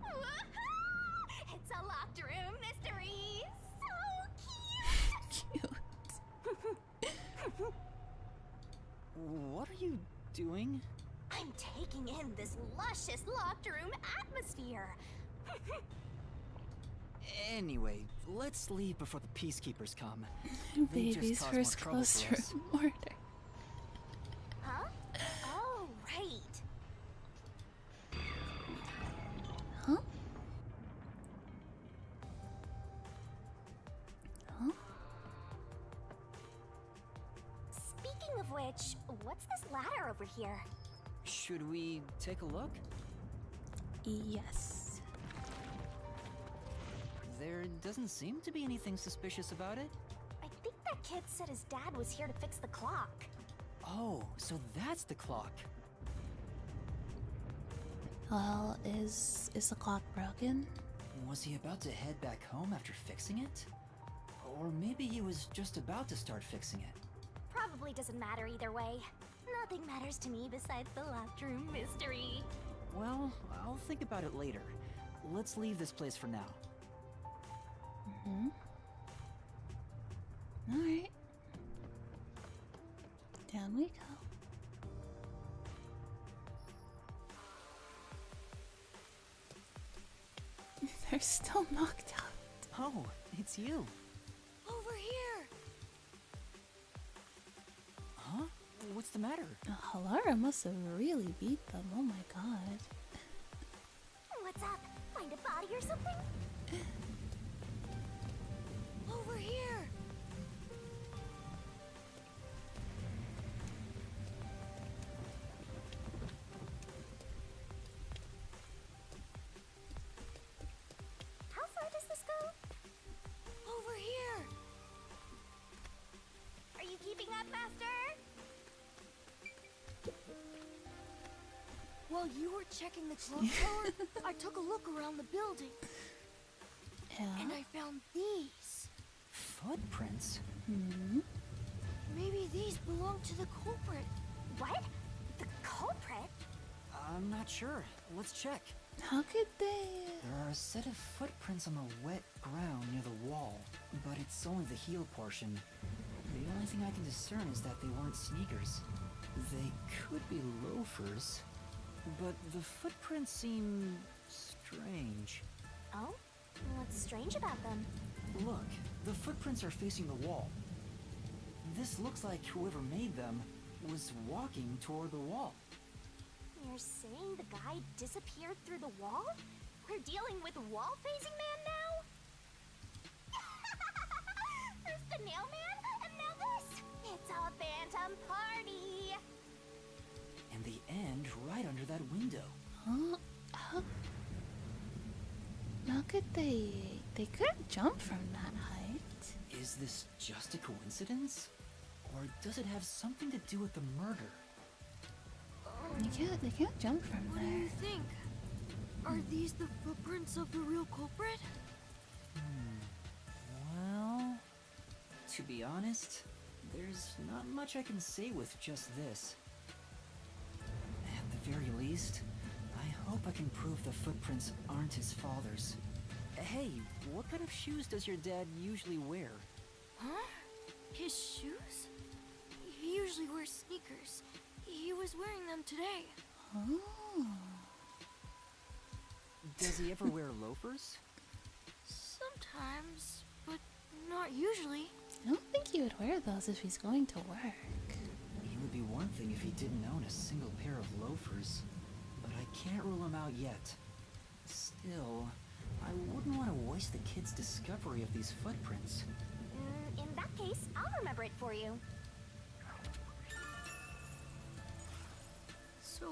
S2: Woohoo! It's a locked room mystery. So cute.
S1: Cute.
S3: What are you doing?
S2: I'm taking in this luscious locked room atmosphere.
S3: Anyway, let's leave before the peacekeepers come. They just
S1: Baby's
S3: cause more
S1: first
S3: trouble
S1: close
S3: for us.
S1: room murder.
S2: Huh? Oh, right.
S1: Huh? Huh?
S2: Speaking of which, what's this ladder over here?
S3: Should we take a look?
S1: Yes.
S3: There doesn't seem to be anything suspicious about it.
S2: I think that kid said his dad was here to fix the clock.
S3: Oh, so that's the clock.
S1: Well, is the clock broken?
S3: Was he about to head back home after fixing it? Or maybe he was just about to start fixing it.
S2: Probably doesn't matter either way. Nothing matters to me besides the locked room mystery.
S3: Well, I'll think about it later. Let's leave this place for now.
S1: Mm-hmm. Alright. Down we go. They're still knocked out.
S3: Oh, it's you.
S2: Over here!
S3: Huh? What's the matter?
S1: Halara must have really beat them. Oh my god.
S2: What's up? Find a body or something? Over here! How far does this go? Over here! Are you keeping up, Master?
S8: While you were checking the clock tower, I took a look around the building,
S1: Yeah.
S8: and I found these.
S3: Footprints?
S1: Hmm.
S8: Maybe these belong to the culprit.
S2: What? The culprit?
S3: I'm not sure. Let's check.
S1: How could they?
S3: There are a set of footprints on the wet ground near the wall, but it's only the heel portion. The only thing I can discern is that they weren't sneakers. They could be loafers, but the footprints seem strange.
S2: Oh? What's strange about them?
S3: Look, the footprints are facing the wall. This looks like whoever made them was walking toward the wall.
S2: You're saying the guy disappeared through the wall? We're dealing with wall-facing man now? First the nail man, and now this! It's a phantom party!
S3: And the end right under that window.
S1: Huh? How could they? They couldn't jump from that height.
S3: Is this just a coincidence? Or does it have something to do with the murder?
S1: They can't jump from
S8: What do
S1: there.
S8: you think? Are these the footprints of the real culprit?
S3: Well, to be honest, there's not much I can say with just this. At the very least, I hope I can prove the footprints aren't his father's. Hey, what kind of shoes does your dad usually wear?
S8: Huh? His shoes? He usually wears sneakers. He was wearing them today.
S1: Oh.
S3: Does he ever wear loafers?
S8: Sometimes, but not usually.
S1: I don't think he would wear those if he's going to work.
S3: It would be one thing if he didn't own a single pair of loafers, but I can't rule him out yet. Still, I voice the kid's discovery of these footprints.
S2: In that case, I'll remember it for you.
S8: So,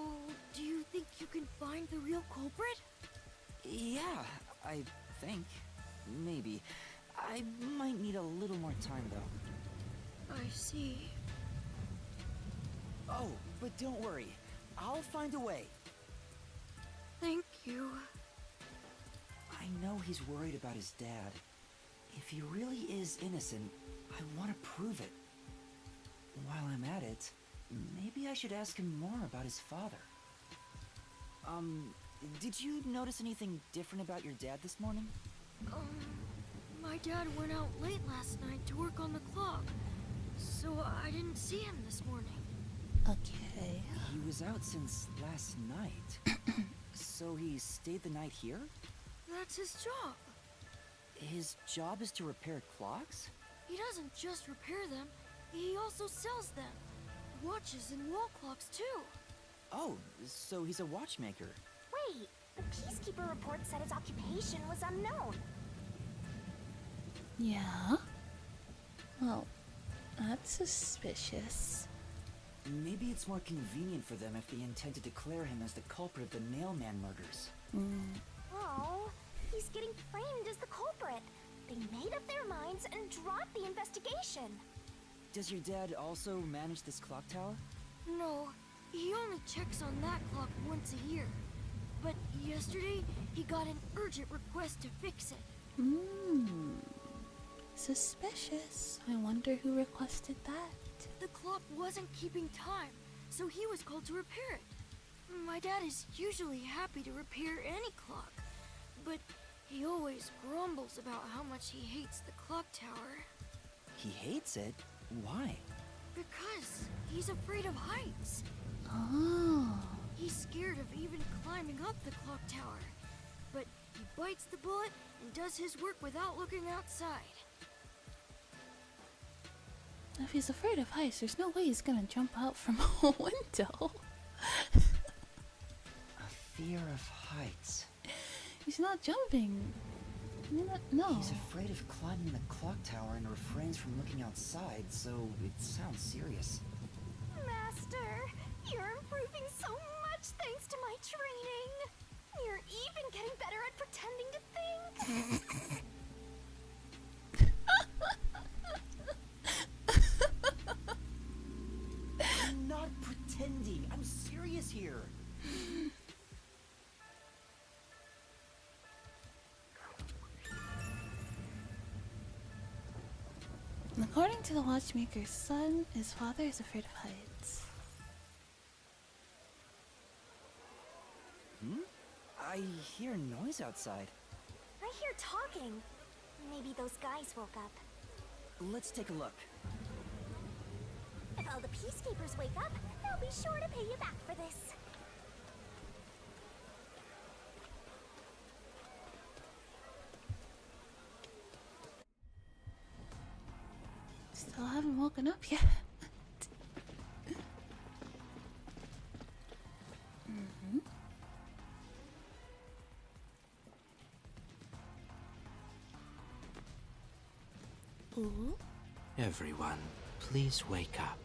S8: do you think you can find the real culprit?
S3: Yeah, I think. Maybe. I might need a little more time, though.
S8: I see.
S3: Oh, but don't worry. I'll find a way.
S8: Thank you.
S3: I know he's worried about his dad. If he really is innocent, I want to prove it. While I'm at it, maybe I should ask him more about his father. Did you notice anything different about your dad this morning?
S8: My dad went out late last night to work on the clock, so I didn't see him this morning.
S1: Okay.
S3: He was out since last night. So he stayed the night here?
S8: That's his job.
S3: His job is to repair clocks?
S8: He doesn't just repair them, he also sells them. Watches and wall clocks, too.
S3: Oh, so he's a watchmaker.
S2: Wait, the Peacekeeper report said his occupation was unknown.
S1: Yeah? Well, that's suspicious.
S3: Maybe it's more convenient for them if they intend to declare him as the culprit of the Nailman murders.
S2: Oh, he's getting framed as the culprit. They made up their minds and dropped the investigation.
S3: Does your dad also manage this clock tower?
S8: No, he only checks on that clock once a year. But yesterday, he got an urgent request to fix it.
S1: Suspicious. I wonder who requested that.
S8: The clock wasn't keeping time, so he was called to repair it. My dad is usually happy to repair any clock, but he always grumbles about how much he hates the clock tower.
S3: He hates it? Why?
S8: Because he's afraid of heights.
S1: Oh.
S8: He's scared of even climbing up the clock tower. But he bites the bullet and does his work without looking outside.
S1: If he's afraid of heights, there's no way he's gonna jump out from a window.
S3: A fear of heights.
S1: He's not jumping. No.
S3: He's afraid of climbing the clock tower and refrains from looking outside, so it sounds serious.
S2: Master, you're improving so much thanks to my training. You're even getting better at pretending to think.
S3: I'm not pretending. I'm serious here.
S1: According to the watchmaker's son, his father is afraid of heights.
S3: I hear noise outside.
S2: I hear talking. Maybe those guys woke up.
S3: Let's take a look.
S2: If all the Peacekeepers wake up, they'll be sure to pay you back for this.
S1: Still haven't woken up yet. Ooh.
S9: Everyone, please wake up.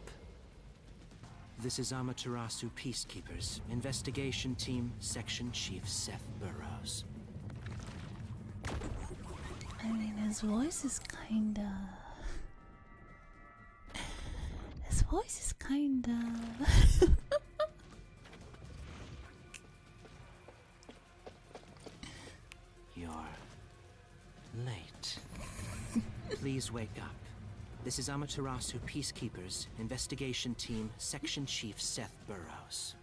S9: This is Amaterasu Peacekeepers, Investigation Team, Section Chief Seth Burrows.
S1: I mean, his voice is kinda... His voice is kinda...
S9: You're late. Please wake up. This is Amaterasu Peacekeepers, Investigation Team, Section Chief Seth Burrows.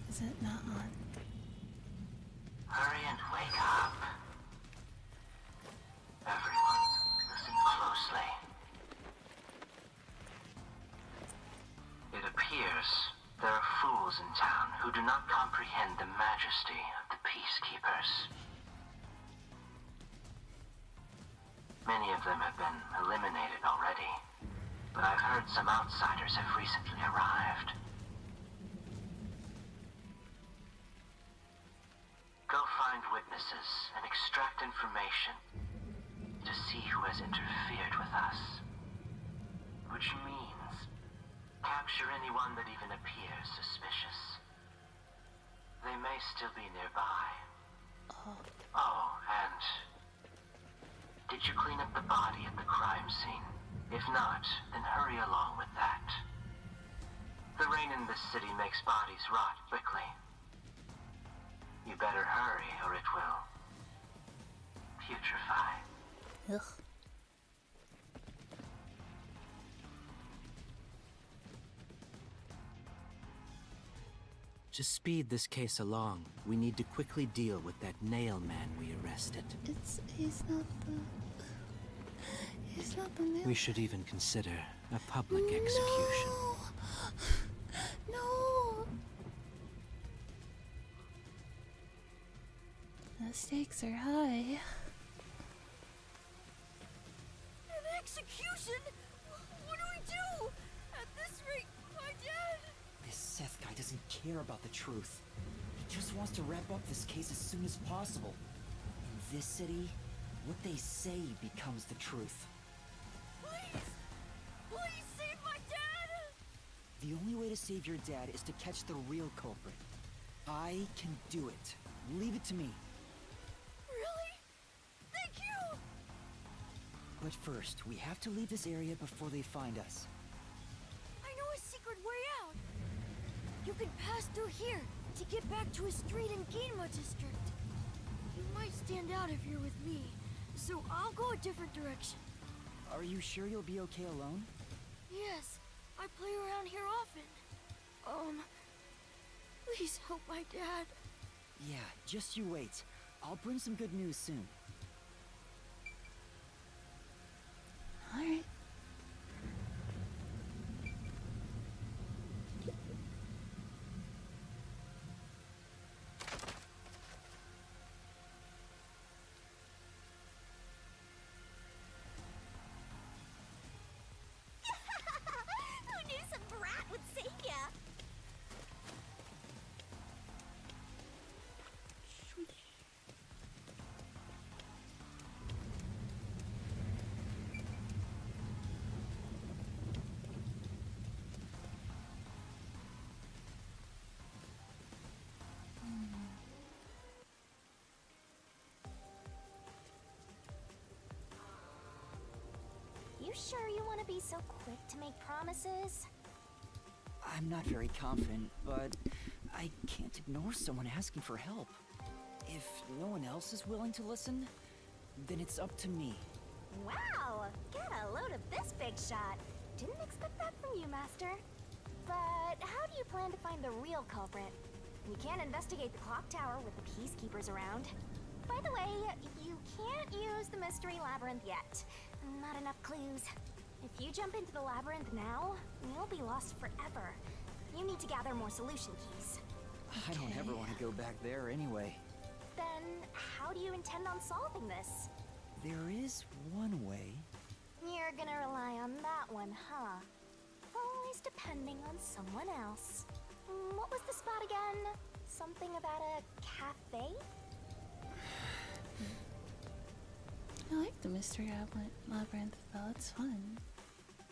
S1: Is it not on?
S10: Hurry and wake up. Everyone, listen closely. It appears there are fools in town who do not comprehend the majesty of the Peacekeepers. Many of them have been eliminated already, but I've heard some outsiders have recently arrived. witnesses and extract information to see who has interfered with us. Which means capture anyone that even appears suspicious. They may still be nearby. Oh, and did you clean up the body at the crime scene? If not, then hurry along with that. The rain in this city makes bodies rot quickly. You better hurry or it will putrefy.
S1: Ugh.
S9: To speed this case along, we need to quickly deal with that nail man we arrested.
S1: He's not the nail.
S9: We should even consider a public execution.
S1: No. The stakes are high.
S8: An execution? What do we do? At this rate, my dad...
S7: This Seth guy doesn't care about the truth. He just wants to wrap up this case as soon as possible. In this city, what they say becomes the truth.
S8: Please! Please save my dad!
S7: The only way to save your dad is to catch the real culprit. I can do it. Leave it to me.
S8: Really? Thank you!
S7: But first, we have to leave this area before they find us.
S8: I know a secret way out. You can pass through here to get back to a street in Ginma district. You might stand out if you're with me, so I'll go a different direction.
S7: Are you sure you'll be okay alone?
S8: Yes, I play around here often. Please help my dad.
S7: Yeah, just you wait. I'll bring some good news soon.
S1: Alright.
S2: Who knew some brat would save ya? You sure you want to be so quick to make promises?
S7: I'm not very confident, but I can't ignore someone asking for help. If no one else is willing to listen, then it's up to me.
S2: Wow! Get a load of this big shot. Didn't expect that from you, Master. But how do you plan to find the real culprit? We can't investigate the clock tower with the peacekeepers around. By the way, you can't use the mystery labyrinth yet. Not enough clues. If you jump into the labyrinth now, you'll be lost forever. You need to gather more solution keys.
S7: I don't ever want to go back there anyway.
S2: Then, how do you intend on solving this?
S7: There is one way.
S2: You're gonna rely on that one, huh? Always depending on someone else. What was the spot again? Something about a cafe?
S1: I like the mystery labyrinth though, it's fun.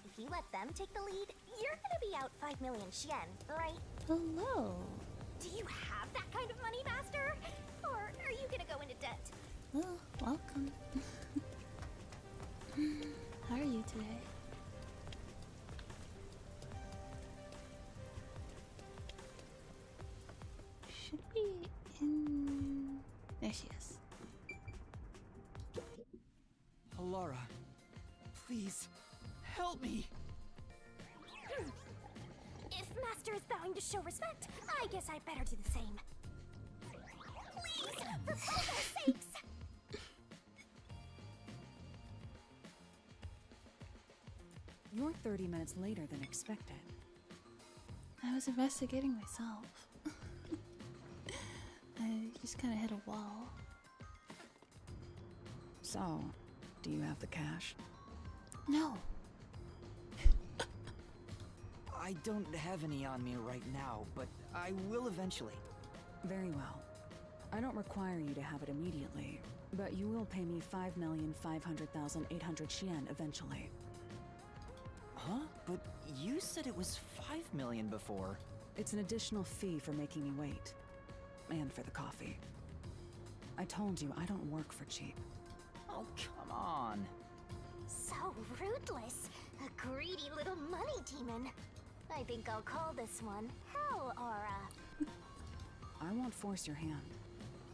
S2: If you let them take the lead, you're gonna be out 5 million yen, right?
S1: Hello.
S2: Do you have that kind of money, Master? Or are you gonna go into debt?
S1: Well, welcome. How are you today? Should be in... There she is.
S7: Alara, please, help me!
S2: If Master is vowing to show respect, I guess I better do the same. Please, for both our sakes!
S5: You're 30 minutes later than expected.
S1: I was investigating myself. I just kind of hit a wall.
S5: So, do you have the cash?
S1: No.
S7: I don't have any on me right now, but I will eventually.
S5: Very well. I don't require you to have it immediately, but you will pay me 5,500,800 Yen eventually.
S7: Huh? But you said it was 5 million before.
S5: It's an additional fee for making me wait. And for the coffee. I told you, I don't work for cheap.
S7: Oh, come on.
S2: So rootless. A greedy little money demon. I think I'll call this one Hell Aura.
S5: I won't force your hand.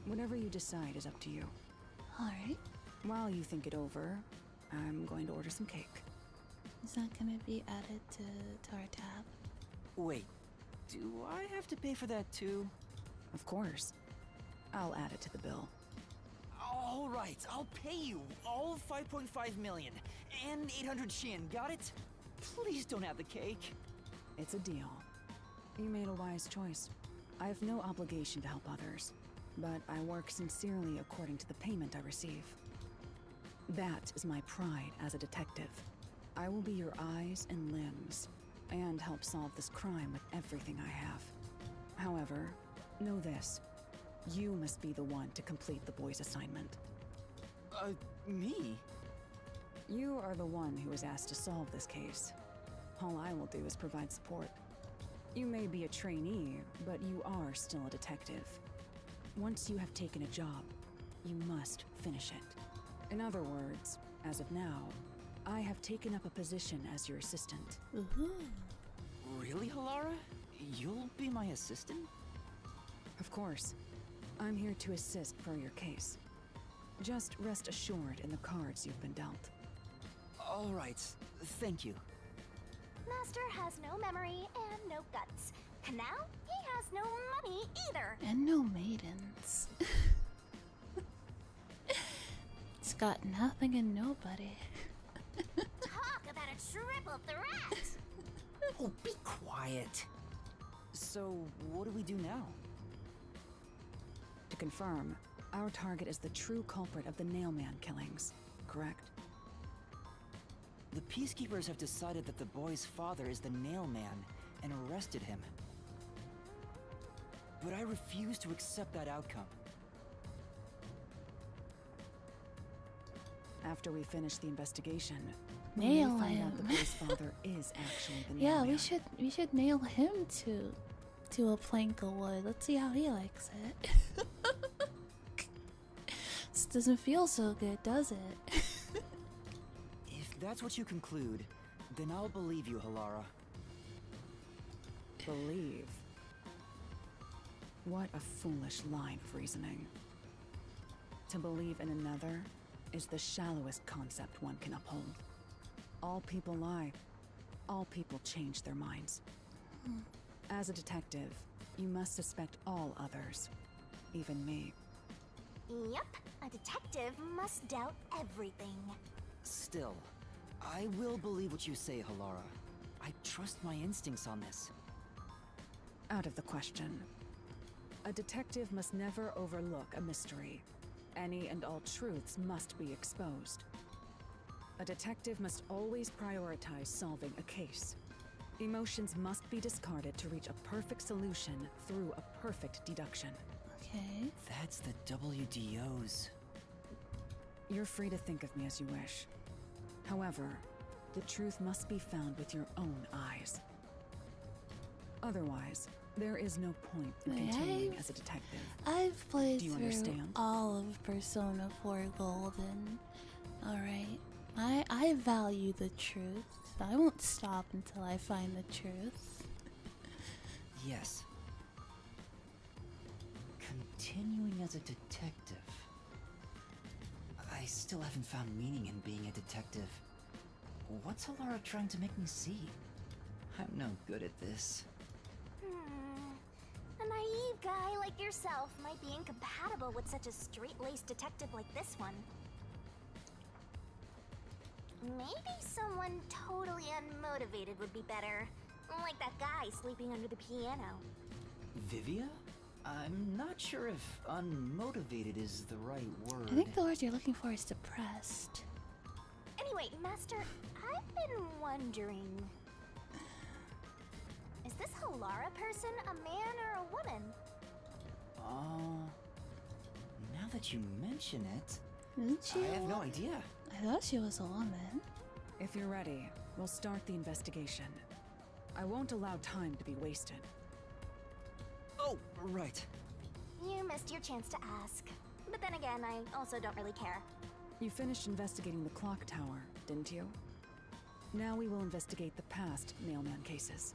S5: Whatever you decide is up to you.
S1: Alright.
S5: While you think it over, I'm going to order some cake.
S1: Is that gonna be added to our tab?
S7: Wait, do I have to pay for that too?
S5: Of course. I'll add it to the bill.
S7: All right, I'll pay you all 5.5 million and 800 Shin, got it? Please don't have the cake.
S5: It's a deal. You made a wise choice. I have no obligation to help others, but I work sincerely according to the payment I receive. That is my pride as a detective. I will be your eyes and limbs, and help solve this crime with everything I have. However, know this. You must be the one to complete the boy's assignment.
S7: Me?
S5: You are the one who was asked to solve this case. All I will do is provide support. You may be a trainee, but you are still a detective. Once you have taken a job, you must finish it. In other words, as of now, I have taken up a position as your assistant.
S7: Really, Halara? You'll be my assistant?
S5: Of course. I'm here to assist per your case. Just rest assured in the cards you've been dealt.
S7: All right, thank you.
S2: Master has no memory and no guts. And now he has no money either.
S1: And no maidens. It's got nothing and nobody.
S2: Talk about a triple threat.
S7: Oh, be quiet. So, what do we do now?
S5: To confirm, our target is the true culprit of the Nailman killings, correct?
S7: The peacekeepers have decided that the boy's father is the Nailman and arrested him. But I refuse to accept that outcome.
S5: After we finish the investigation,
S1: Nail
S5: we find
S1: him.
S5: out the boy's father is actually the
S1: Yeah,
S5: Nailman.
S1: we should nail him to a plank of wood. Let's see how he likes it. This doesn't feel so good, does it?
S7: If that's what you conclude, then I'll believe you, Halara.
S5: Believe. What a foolish line of reasoning. To believe in another is the shallowest concept one can uphold. All people lie. All people change their minds. As a detective, you must suspect all others, even me.
S2: Yep, a detective must doubt everything.
S7: Still, I will believe what you say, Halara. I trust my instincts on this.
S5: Out of the question. A detective must never overlook a mystery. Any and all truths must be exposed. A detective must always prioritize solving a case. Emotions must be discarded to reach a perfect solution through a perfect deduction.
S1: Okay.
S7: That's the WDOs.
S5: You're free to think of me as you wish. However, the truth must be found with your own eyes. Otherwise, there is no point in continuing as a detective.
S1: I've played
S5: Do you
S1: through
S5: understand?
S1: all of Persona 4 Golden. Alright. I value the truth. I won't stop until I find the truth.
S7: Yes. Continuing as a detective. I still haven't found meaning in being a detective. What's Halara trying to make me see? I'm no good at this.
S2: A naive guy like yourself might be incompatible with such a straight-laced detective like this one. Maybe someone totally unmotivated would be better. Like that guy sleeping under the piano.
S7: Vivia? I'm not sure if unmotivated is the right word.
S1: I think the word you're looking for is depressed.
S2: Anyway, Master, I've been wondering... Is this Halara person a man or a woman?
S3: that you mention it,
S1: Isn't she?
S3: I have no idea.
S1: I thought she was a woman.
S5: If you're ready, we'll start the investigation. I won't allow time to be wasted.
S3: Oh, right.
S2: You missed your chance to ask. But then again, I also don't really care.
S5: You finished investigating the clock tower, didn't you? Now we will investigate the past mailman cases.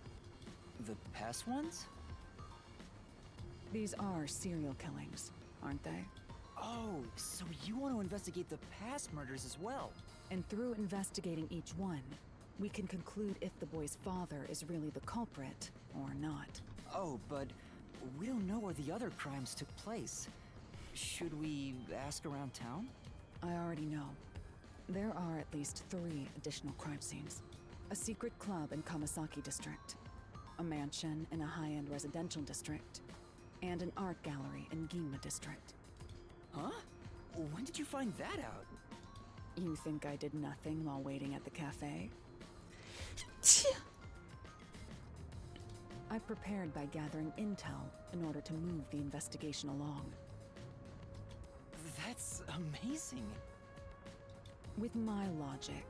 S3: The past ones?
S5: These are serial killings, aren't they?
S3: Oh, so you want to investigate the past murders as well?
S5: And through investigating each one, we can conclude if the boy's father is really the culprit or not.
S3: Oh, but we don't know where the other crimes took place. Should we ask around town?
S5: I already know. There are at least 3 additional crime scenes. A secret club in Kamasaki district, a mansion in a high-end residential district, and an art gallery in Ginma district.
S3: Huh? When did you find that out?
S5: You think I did nothing while waiting at the cafe? I prepared by gathering intel in order to move the investigation along.
S3: That's amazing.
S5: With my logic,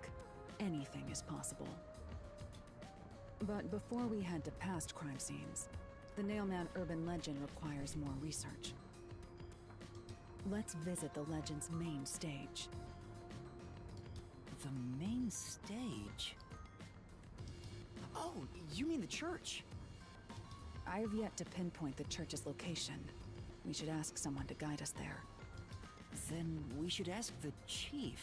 S5: anything is possible. But before we head to past crime scenes, the Nailman urban legend requires more research. Let's visit the legend's main stage.
S3: The main stage? Oh, you mean the church?
S5: I have yet to pinpoint the church's location. We should ask someone to guide us there.
S3: Then we should ask the chief.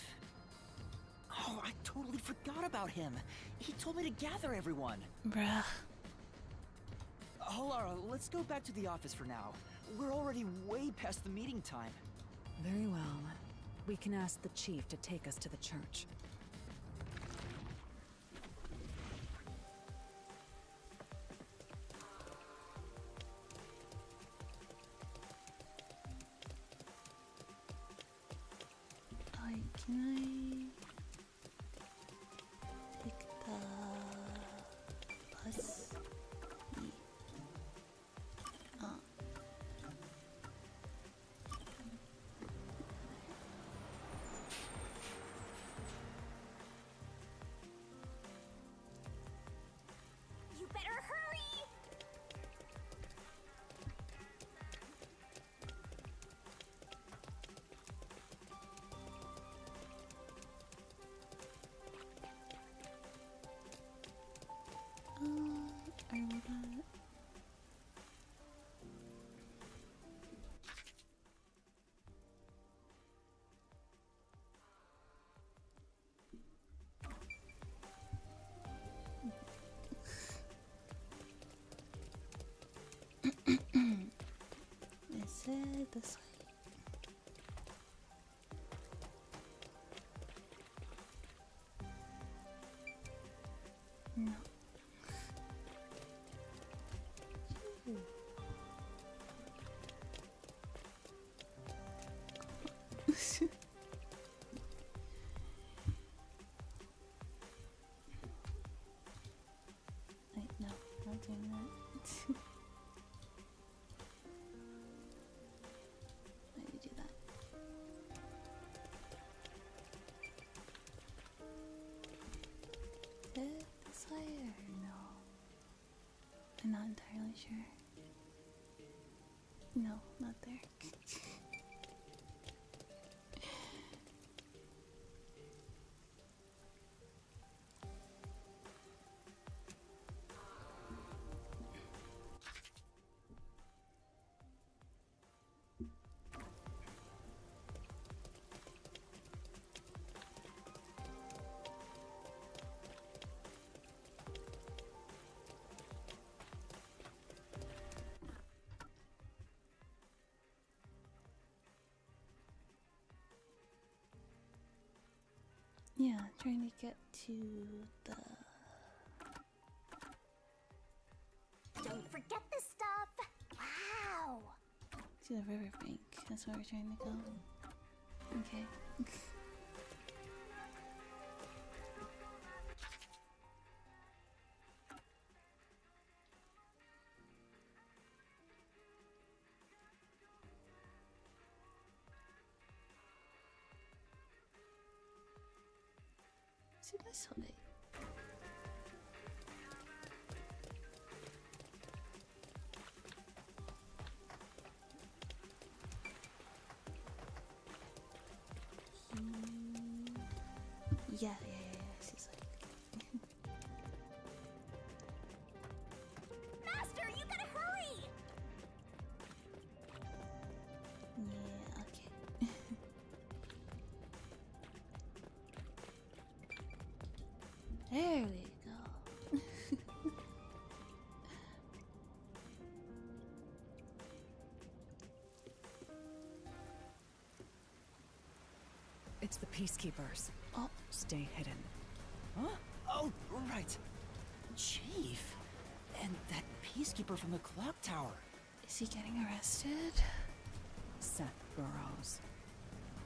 S3: Oh, I totally forgot about him. He told me to gather everyone.
S1: Bruh.
S3: Oh, Lara, let's go back to the office for now. We're already way past the meeting time.
S5: Very well. We can ask the chief to take us to the church.
S1: Can I take the bus?
S2: You better hurry!
S1: I wanna... Is it this way? No. Wait, no, not doing that. Why did you do that? Is it this way or no? I'm not entirely sure. No, not there. Yeah, trying to get to the...
S2: Don't forget this stuff! Wow!
S1: to the riverbank. That's where we're trying to go. Okay. See this way. Yeah. She's like.
S2: Master, you gotta hurry!
S1: Yeah, okay. There we go.
S5: It's the peacekeepers.
S1: Oh,
S5: Stay hidden.
S3: Huh? Oh, right. Chief. And that peacekeeper from the clock tower.
S1: is he getting arrested?
S5: Seth Burrows.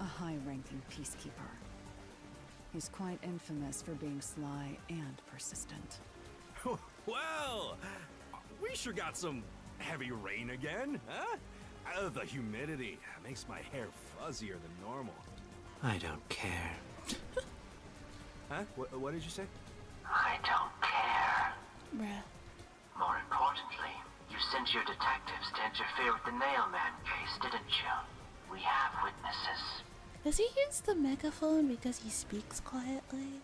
S5: A high-ranking peacekeeper. He's quite infamous for being sly and persistent.
S11: Well, we sure got some heavy rain again, huh? The humidity makes my hair fuzzier than normal.
S9: I don't care.
S11: Huh? What did you say?
S10: I don't care.
S1: Bruh.
S10: More importantly, you sent your detectives to interfere with the Nailman case, didn't you? We have witnesses.
S1: Does he use the megaphone because he speaks quietly?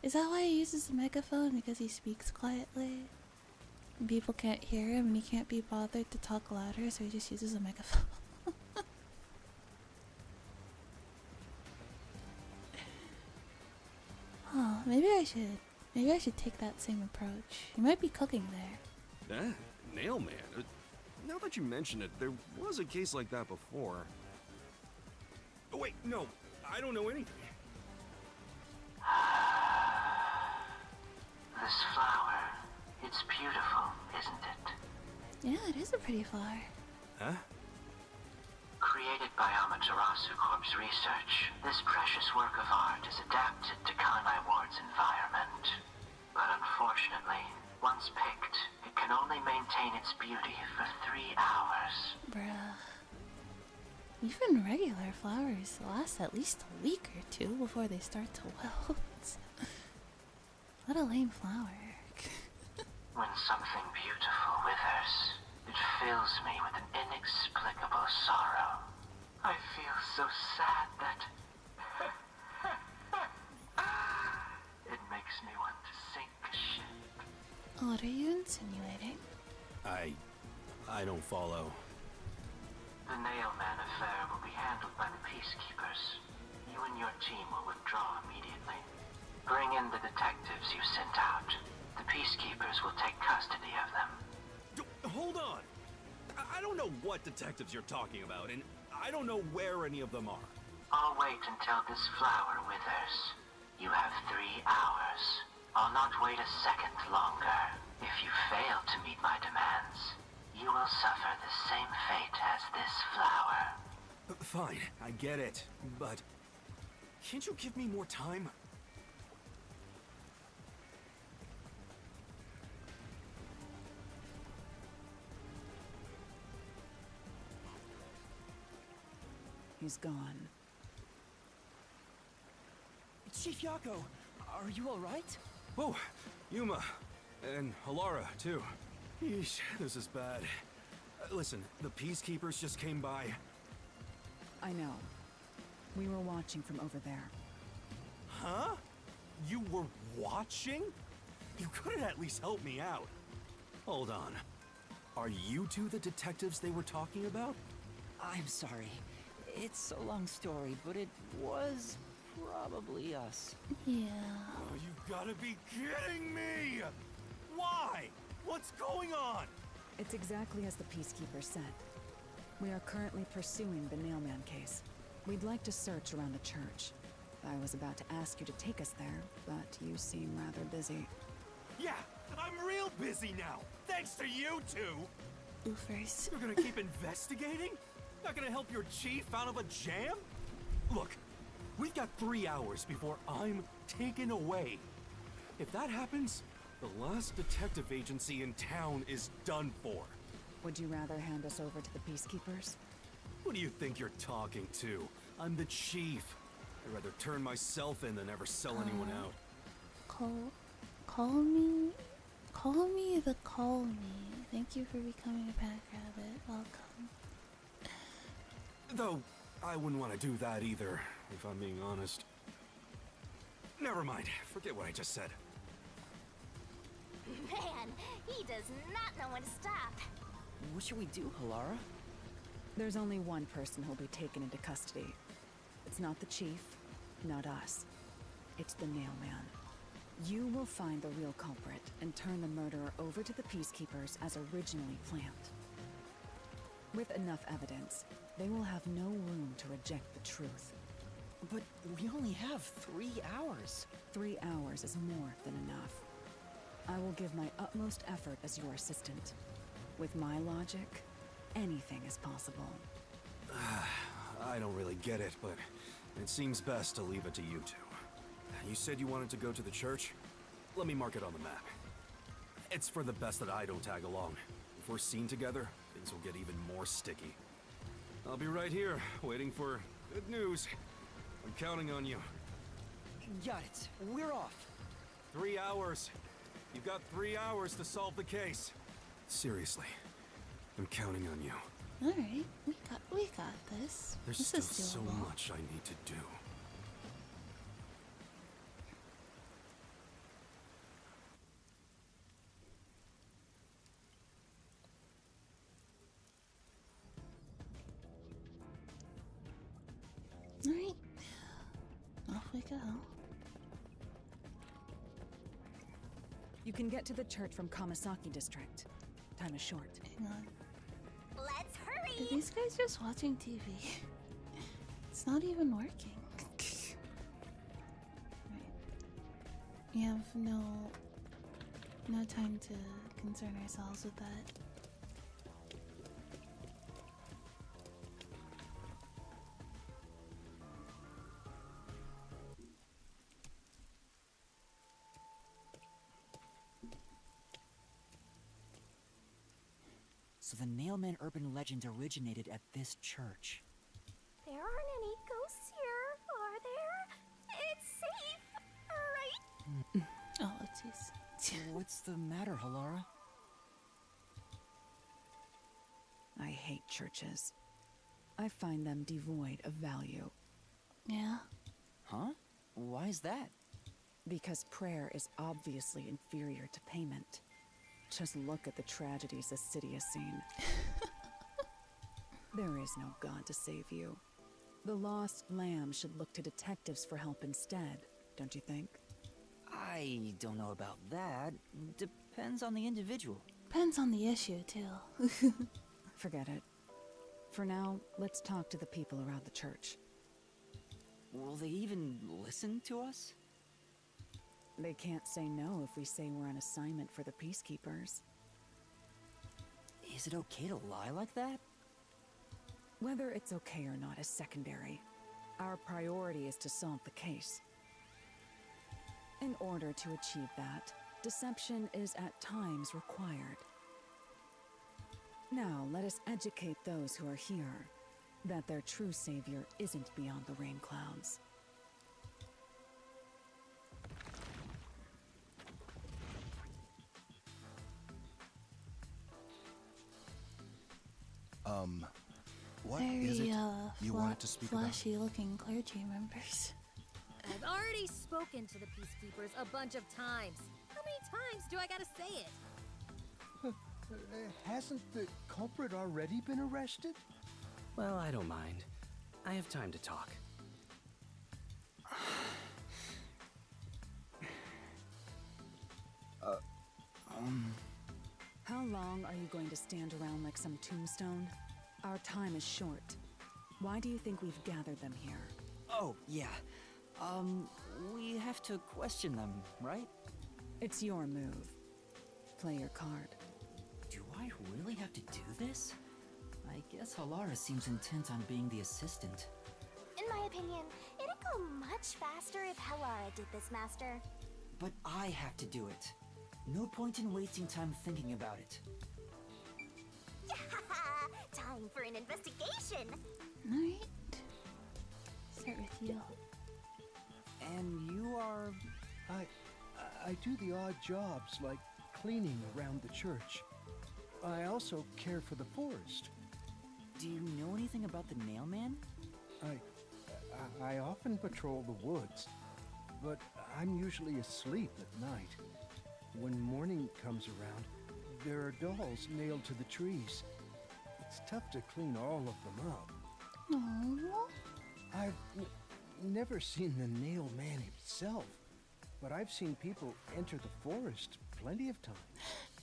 S1: Is that why he uses the megaphone? Because he speaks quietly? And people can't hear him and he can't be bothered to talk louder, so he just uses a megaphone. Oh, maybe I should take that same approach. He might be cooking there.
S11: Nailman. Now that you mention it, there was a case like that before. Oh, wait, no. I don't know anything.
S10: This flower, it's beautiful, isn't it?
S1: Yeah, it is a pretty flower.
S11: Huh?
S10: Created by Amaterasu Corp's research, this precious work of art is adapted to Kanai Ward's environment. But unfortunately, once picked, it can only maintain its beauty for 3 hours.
S1: Bruh. Even regular flowers last at least a week or two before they start to wilt. What a lame flower.
S10: When something beautiful withers, it fills me with an inexplicable sorrow. I feel so sad that... it makes me want to sink a ship.
S1: What are you insinuating?
S11: I don't follow.
S10: The Nailman affair will be handled by the peacekeepers. You and your team will withdraw immediately. Bring in the detectives you sent out. The peacekeepers will take custody of them.
S11: Hold on! I don't know what detectives you're talking about, and I don't know where any of them are.
S10: I'll wait until this flower withers. You have 3 hours. I'll not wait a second longer. If you fail to meet my demands, you will suffer the same fate as this flower.
S11: Fine, I get it, but can't you give me more time?
S5: He's gone.
S3: Chief Yako, are you alright?
S11: Oh, Yuma. And Halara, too. Yeesh, this is bad. Listen, the peacekeepers just came by.
S5: I know. We were watching from over there.
S11: Huh? You were watching? You couldn't at least help me out. Hold on. Are you two the detectives they were talking about?
S3: I'm sorry. It's a long story, but it was probably us.
S1: Yeah.
S11: Oh, you gotta be kidding me! Why? What's going on?
S5: It's exactly as the peacekeeper said. We are currently pursuing the Nailman case. We'd like to search around the church. I was about to ask you to take us there, but you seem rather busy.
S11: Yeah, I'm real busy now, thanks to you two!
S1: Oofers.
S11: You're gonna keep investigating? Not gonna help your chief out of a jam? Look, we've got 3 hours before I'm taken away. If that happens, the last detective agency in town is done for.
S5: Would you rather hand us over to the peacekeepers?
S11: Who do you think you're talking to? I'm the chief. I'd rather turn myself in than ever sell anyone out.
S1: Call me the call me. Thank you for becoming a pack rabbit. Welcome.
S11: Though, I wouldn't want to do that either, if I'm being honest. Never mind. Forget what I just said.
S2: Man, he does not know when to stop.
S7: What should we do, Halara?
S5: There's only one person who'll be taken into custody. It's not the chief, not us. It's the Nailman. You will find the real culprit and turn the murderer over to the Peacekeepers as originally planned. With enough evidence, they will have no room to reject the truth.
S7: But we only have 3 hours.
S5: 3 hours is more than enough. I will give my utmost effort as your assistant. With my logic, anything is possible.
S11: I don't really get it, but it seems best to leave it to you two. You said you wanted to go to the church? Let me mark it on the map. It's for the best that I don't tag along. If we're seen together, things will get even more sticky. I'll be right here, waiting for good news. I'm counting on you.
S7: Got it. We're off.
S11: 3 hours. You've got 3 hours to solve the case. Seriously, I'm counting on you.
S1: Alright, we got this.
S11: There's
S1: This
S11: still
S1: is
S11: so
S1: doable.
S11: much I need to do.
S1: Alright. Off we go.
S5: You can get to the church from Kamasaki District. Time is short.
S1: Hang on.
S2: Let's
S1: Are
S2: hurry!
S1: these guys just watching TV? It's not even working. Right. We have no time to concern ourselves with that.
S7: So the Nailman urban legend originated at this church.
S2: There aren't any ghosts here, are there? It's safe, right?
S1: Oh, jeez.
S7: What's the matter, Halara?
S5: I hate churches. I find them devoid of value.
S1: Yeah.
S7: Huh? Why is that?
S5: Because prayer is obviously inferior to payment. Just look at the tragedies the city has seen. There is no God to save you. The lost lamb should look to detectives for help instead, don't you think?
S7: I don't know about that. Depends on the individual.
S1: Depends on the issue, too.
S5: Forget it. For now, let's talk to the people around the church.
S7: Will they even listen to us?
S5: They can't say no if we say we're on assignment for the Peacekeepers.
S7: Is it okay to lie like that?
S5: Whether it's okay or not is secondary. Our priority is to solve the case. In order to achieve that, deception is at times required. Now, let us educate those who are here that their true savior isn't beyond the rain clouds.
S12: What
S1: Very,
S12: is it you wanted to speak about?
S1: flashy-looking clergy members.
S6: I've already spoken to the Peacekeepers a bunch of times. How many times do I gotta say it?
S4: Hasn't the culprit already been arrested?
S9: Well, I don't mind. I have time to talk.
S5: How long are you going to stand around like some tombstone? Our time is short. Why do you think we've gathered them here?
S7: Oh, yeah. We have to question them, right?
S5: It's your move. Play your card.
S7: Do I really have to do this? I guess Halara seems intent on being the assistant.
S2: In my opinion, it'd go much faster if Halara did this, Master.
S7: But I have to do it. No point in wasting time thinking about it.
S2: Time for an investigation.
S1: Alright. Start with you.
S7: And you are...
S4: I do the odd jobs like cleaning around the church. I also care for the forest.
S7: Do you know anything about the Nail Man?
S4: I often patrol the woods, but I'm usually asleep at night. When morning comes around, there are dolls nailed to the trees. It's tough to clean all of them up.
S1: Aww.
S4: I've never seen the Nail Man himself, but I've seen people enter the forest plenty of times.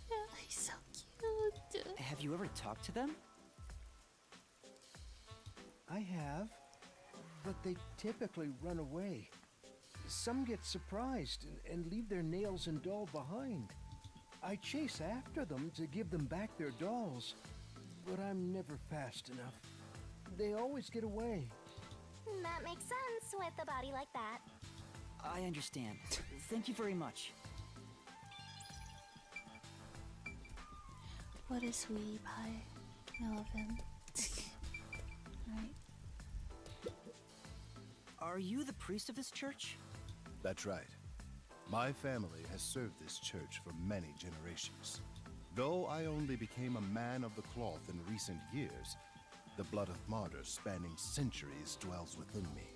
S1: Yeah, he's so cute.
S7: Have you ever talked to them?
S4: I have, but they typically run away. Some get surprised and leave their nails and doll behind. I chase after them to give them back their dolls, but I'm never fast enough. They always get away.
S2: That makes sense with a body like that.
S7: I understand. Thank you very much.
S1: What a sweetie pie. I love him. Right.
S7: Are you the priest of this church?
S12: That's right. My family has served this church for many generations. Though I only became a man of the cloth in recent years, the blood of martyrs spanning centuries dwells within me.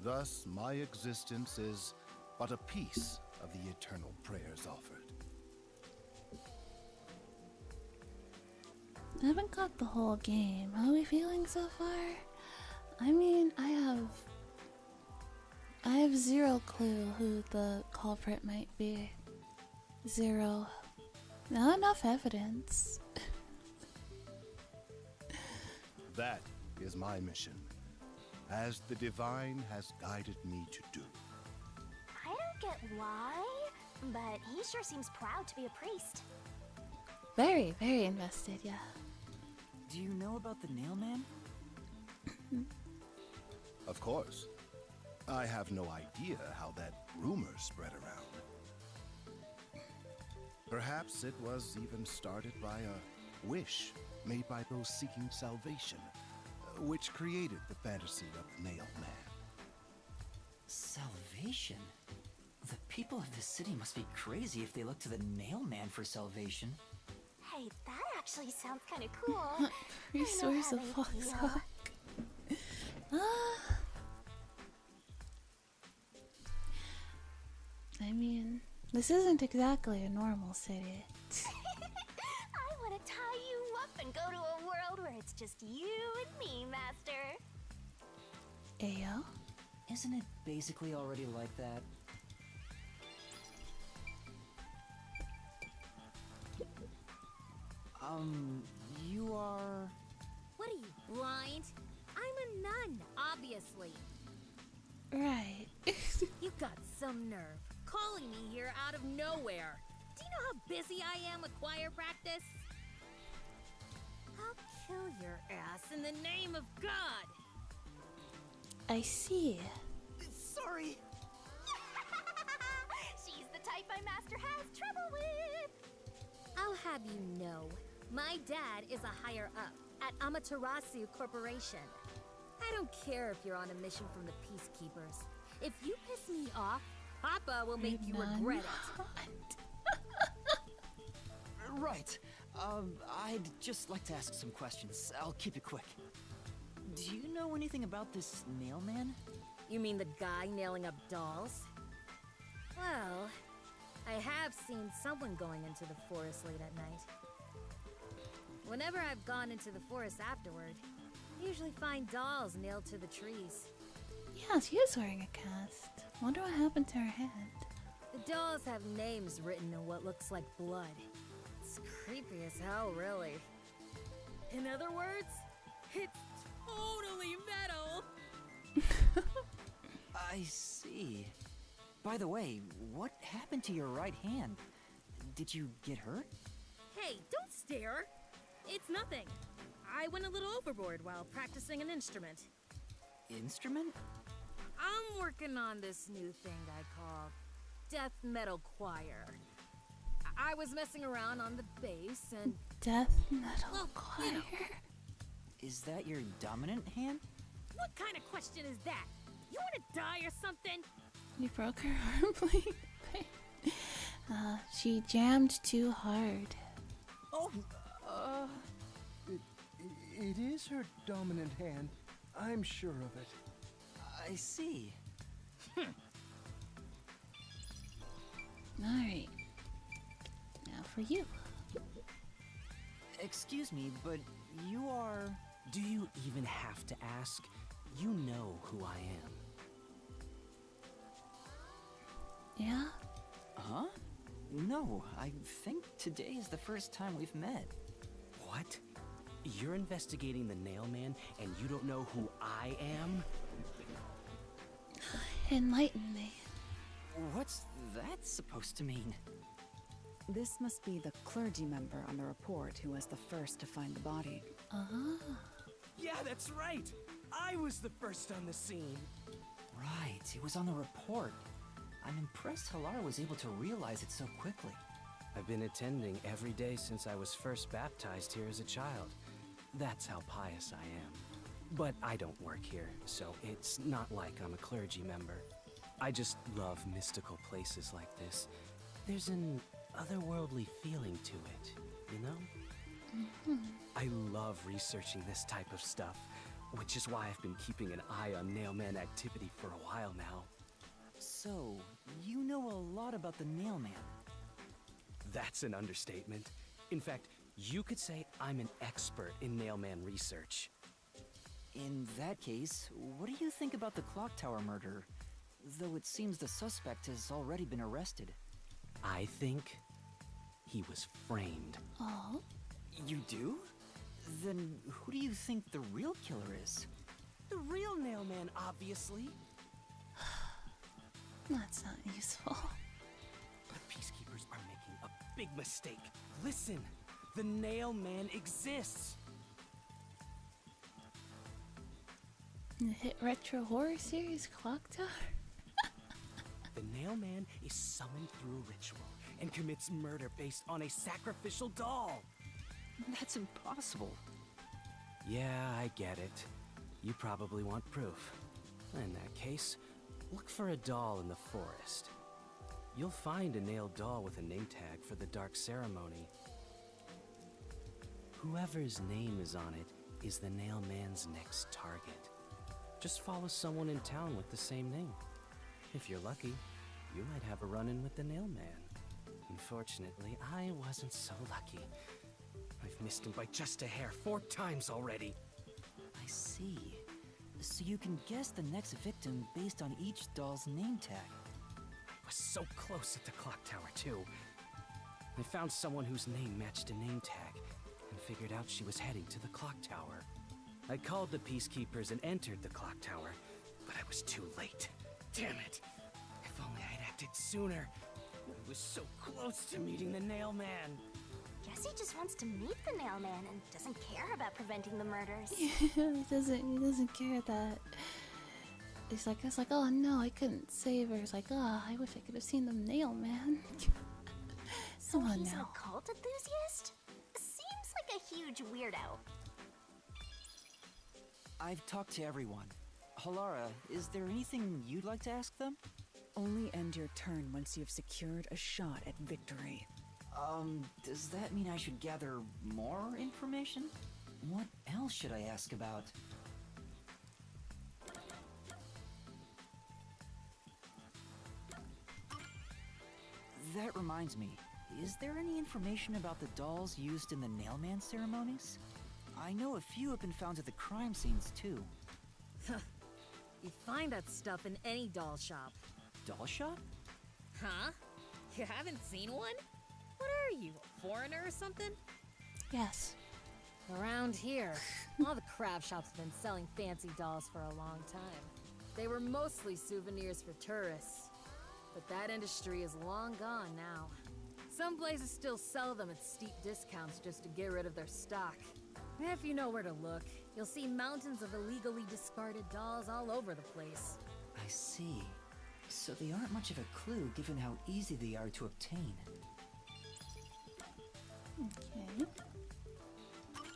S12: Thus, my existence is but a piece of the eternal prayers offered.
S1: I haven't got the whole game. How are we feeling so far? I mean, I have zero clue who the culprit might be. Zero. Not enough evidence.
S12: That is my mission, as the divine has guided me to do.
S2: I don't get why, but he sure seems proud to be a priest.
S1: Very, very invested, yeah.
S7: Do you know about the Nail Man?
S12: Of course. I have no idea how that rumor spread around. Perhaps it was even started by a wish made by those seeking salvation, which created the fantasy of the Nail Man.
S7: Salvation? The people of this city must be crazy if they look to the Nail Man for salvation.
S2: Hey, that actually sounds kind of cool.
S1: Resource of Foxhawk. I mean, this isn't exactly a normal city.
S2: I want to tie you up and go to a world where it's just you and me, Master.
S1: Ayo?
S7: Isn't it basically already like that? You are...
S6: What are you, blind? I'm a nun, obviously.
S1: Right.
S6: You got some nerve, calling me here out of nowhere. Do you know how busy I am with choir practice? I'll kill your ass in the name of God.
S1: I see.
S7: Sorry.
S2: She's the type my master has trouble with.
S6: I'll have you know, my dad is a higher up at Amaterasu Corporation. I don't care if you're on a mission from the Peacekeepers. If you piss me off, Papa will make you regret it.
S7: Right. I'd just like to ask some questions. I'll keep it quick. Do you know anything about this Nail Man?
S6: You mean the guy nailing up dolls? Well, I have seen someone going into the forest late at night. Whenever I've gone into the forest afterward, I usually find dolls nailed to the trees.
S1: Yeah, she is wearing a cast. Wonder what happened to her head.
S6: The dolls have names written in what looks like blood. It's creepy as hell, really. In other words, it's totally metal!
S7: I see. By the way, what happened to your right hand? Did you get hurt?
S6: Hey, don't stare! It's nothing. I went a little overboard while practicing an instrument.
S7: Instrument?
S6: I'm working on this new thing I call death metal choir. I was messing around on the bass and...
S1: Death metal choir?
S6: You know.
S7: Is that your dominant hand?
S6: What kind of question is that? You wanna die or something?
S1: You broke her arm playing. She jammed too hard.
S4: Oh, it is her dominant hand. I'm sure of it.
S3: I see.
S1: Alright. Now for you.
S3: Excuse me, but you are...
S9: Do you even have to ask? You know who I am.
S1: Yeah?
S3: Huh? No, I think today is the first time we've met.
S9: What? You're investigating the nail man and you don't know who I am?
S1: Enlighten me.
S3: What's that supposed to mean?
S5: This must be the clergy member on the report who was the first to find the body.
S9: Yeah, that's right! I was the first on the scene!
S3: Right, it was on the report. I'm impressed Halara was able to realize it so quickly.
S9: I've been attending every day since I was first baptized here as a child. That's how pious I am. But I don't work here, so it's not like I'm a clergy member. I just love mystical places like this. There's an otherworldly feeling to it, you know? I love researching this type of stuff, which is why I've been keeping an eye on Nailman activity for a while now.
S3: So, you know a lot about the Nailman.
S9: That's an understatement. In fact, you could say I'm an expert in Nailman research.
S3: In that case, what do you think about the clock tower murder? Though it seems the suspect has already been arrested.
S9: I think he was framed.
S1: Oh?
S3: You do? Then who do you think the real killer is?
S9: The real Nailman, obviously.
S1: That's not useful.
S9: The Peacekeepers are making a big mistake. Listen, the Nailman exists.
S1: The hit retro horror series Clock Tower?
S9: The Nailman is summoned through ritual and commits murder based on a sacrificial doll.
S3: That's impossible.
S9: Yeah, I get it. You probably want proof. In that case, look for a doll in the forest. You'll find a nailed doll with a name tag for the Dark Ceremony. Whoever's name is on it is the Nailman's next target. Just follow someone in town with the same name. If you're lucky, you might have a run-in with the Nailman. Unfortunately, I wasn't so lucky. I've missed him by just a hair 4 times already.
S3: I see. So you can guess the next victim based on each doll's name tag.
S9: I was so close at the clock tower, too. I found someone whose name matched a name tag and figured out she was heading to the clock tower. I called the Peacekeepers and entered the clock tower, but I was too late. Damn it! If only I'd acted sooner. I was so close to meeting the Nailman.
S2: Guess he just wants to meet the Nailman and doesn't care about preventing the murders.
S1: He doesn't care that. It's like, oh no, I couldn't save her. It's like, oh, I wish I could have seen the Nailman.
S2: So
S1: Come on
S2: he's an
S1: now.
S2: occult enthusiast? Seems like a huge weirdo.
S3: I've talked to everyone. Halara, is there anything you'd like to ask them?
S5: Only end your turn once you've secured a shot at victory.
S3: Does that mean I should gather more information? What else should I ask about? That reminds me, is there any information about the dolls used in the Nailman ceremonies? I know a few have been found at the crime scenes, too.
S6: You'd find that stuff in any doll shop.
S3: Doll shop?
S6: Huh? You haven't seen one? What are you, a foreigner or something?
S1: Yes.
S6: Around here, all the crab shops have been selling fancy dolls for a long time. They were mostly souvenirs for tourists. But that industry is long gone now. Some places still sell them at steep discounts just to get rid of their stock. If you know where to look, you'll see mountains of illegally discarded dolls all over the place.
S3: I see. So they aren't much of a clue given how easy they are to obtain.
S1: Okay.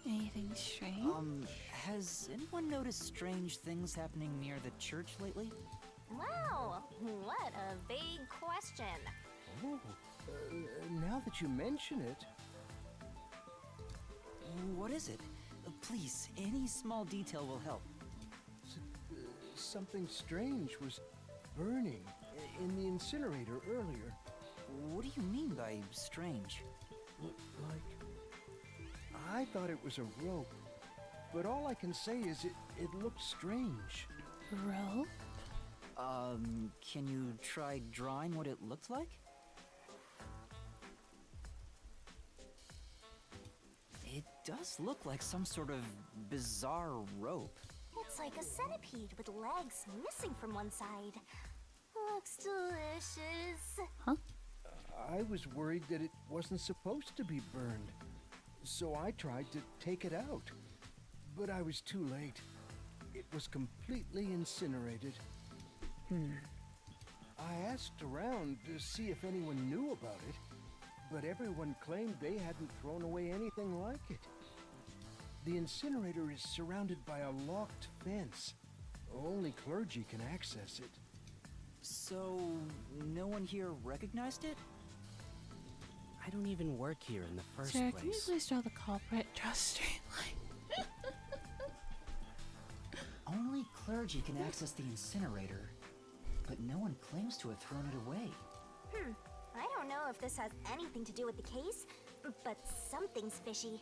S1: Anything strange?
S3: Has anyone noticed strange things happening near the church lately?
S2: Wow, what a vague question.
S4: Oh, now that you mention it,
S3: What is it? Please, any small detail will help.
S4: something strange was burning in the incinerator earlier.
S3: What do you mean by strange?
S4: Like, I thought it was a rope, but all I can say is it looked strange.
S1: Rope?
S3: Can you try drawing what it looked like? It does look like some sort of bizarre rope.
S2: It's like a centipede with legs missing from one side. Looks delicious.
S1: Huh?
S4: I was worried that it wasn't supposed to be burned, so I tried to take it out. But I was too late. It was completely incinerated. I asked around to see if anyone knew about it, but everyone claimed they hadn't thrown away anything like it. The incinerator is surrounded by a locked fence. Only clergy can access it.
S3: So, no one here recognized it?
S9: I don't even work here in the first
S1: Sarah, can you
S9: place.
S1: please draw the culprit? Draw a straight line.
S3: Only clergy can access the incinerator, but no one claims to have thrown it away.
S2: I don't know if this has anything to do with the case, but something's fishy.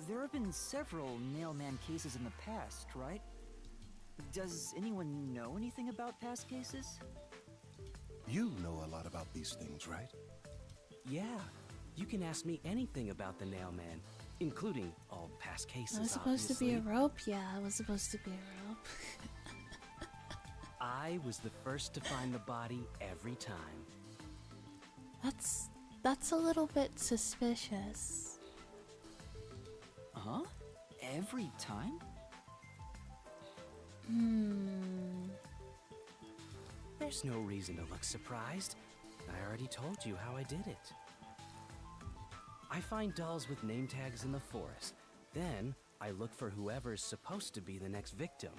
S3: There have been several Nailman cases in the past, right? Does anyone know anything about past cases?
S12: You know a lot about these things, right?
S9: Yeah, you can ask me anything about the Nailman, including all past cases,
S1: It was supposed to be a
S9: obviously.
S1: rope. Yeah, it was supposed to be a rope.
S9: I was the first to find the body every time.
S1: That's a little bit suspicious.
S3: Huh? Every time?
S9: There's no reason to look surprised. I already told you how I did it. I find dolls with name tags in the forest. Then, I look for whoever's supposed to be the next victim.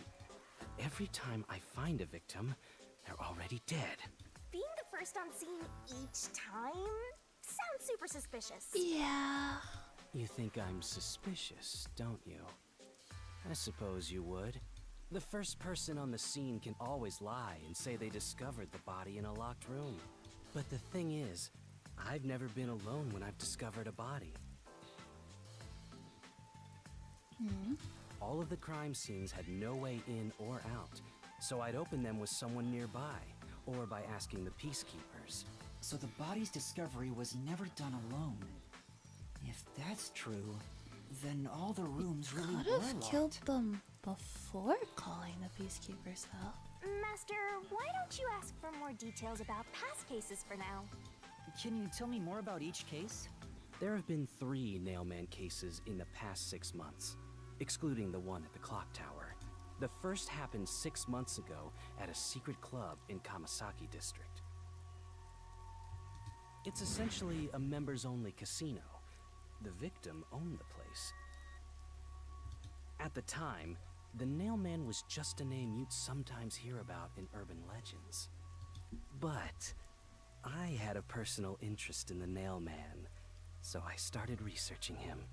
S9: Every time I find a victim, they're already dead.
S2: Being the first on scene each time sounds super suspicious.
S1: Yeah.
S9: You think I'm suspicious, don't you? I suppose you would. The first person on the scene can always lie and say they discovered the body in a locked room. But the thing is, I've never been alone when I've discovered a body. All of the crime scenes had no way in or out, so I'd open them with someone nearby, or by asking the peacekeepers.
S3: So the body's discovery was never done alone. If that's true, then all the rooms really
S1: Could
S3: were
S1: have
S3: locked.
S1: killed them before calling the peacekeepers, though.
S2: Master, why don't you ask for more details about past cases for now?
S3: Can you tell me more about each case?
S9: There have been 3 Nailman cases in the past 6 months, excluding the one at the clock tower. The first happened 6 months ago at a secret club in Kamasaki district. It's essentially a members-only casino. The victim owned the place. At the time, the Nailman was just a name you'd sometimes hear about in urban legends. But I had a personal interest in the Nailman, so I started researching him.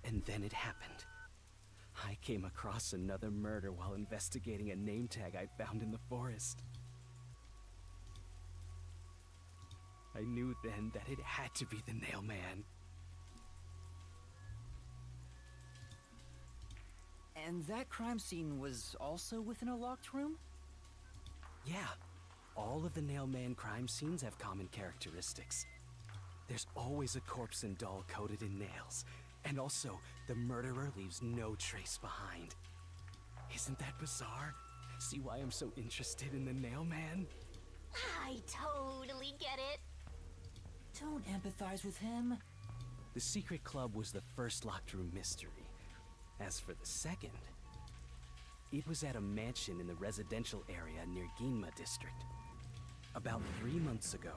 S9: And then it happened. I came across another murder while investigating a name tag I found in the forest. I knew then that it had to be the Nailman.
S3: And that crime scene was also within a locked room?
S9: Yeah, all of the Nailman crime scenes have common characteristics. There's always a corpse and doll coated in nails, and also the murderer leaves no trace behind. Isn't that bizarre? See why I'm so interested in the Nailman?
S2: I totally get it.
S3: Don't empathize with him.
S9: The secret club was the first locked room mystery. As for the second, it was at a mansion in the residential area near Ginma district. About 3 months ago,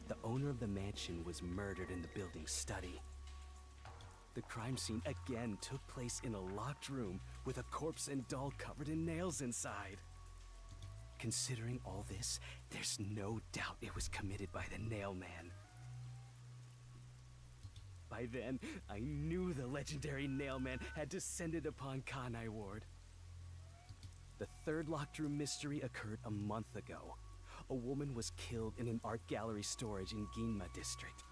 S9: the owner of the mansion was murdered in the building's study. The crime scene again took place in a locked room with a corpse and doll covered in nails inside. Considering all this, there's no doubt it was committed by the Nail Man. By then, I knew the legendary Nail Man had descended upon Kanai Ward. The third locked room mystery occurred a month ago. A woman was killed in an art gallery storage in Ginma district.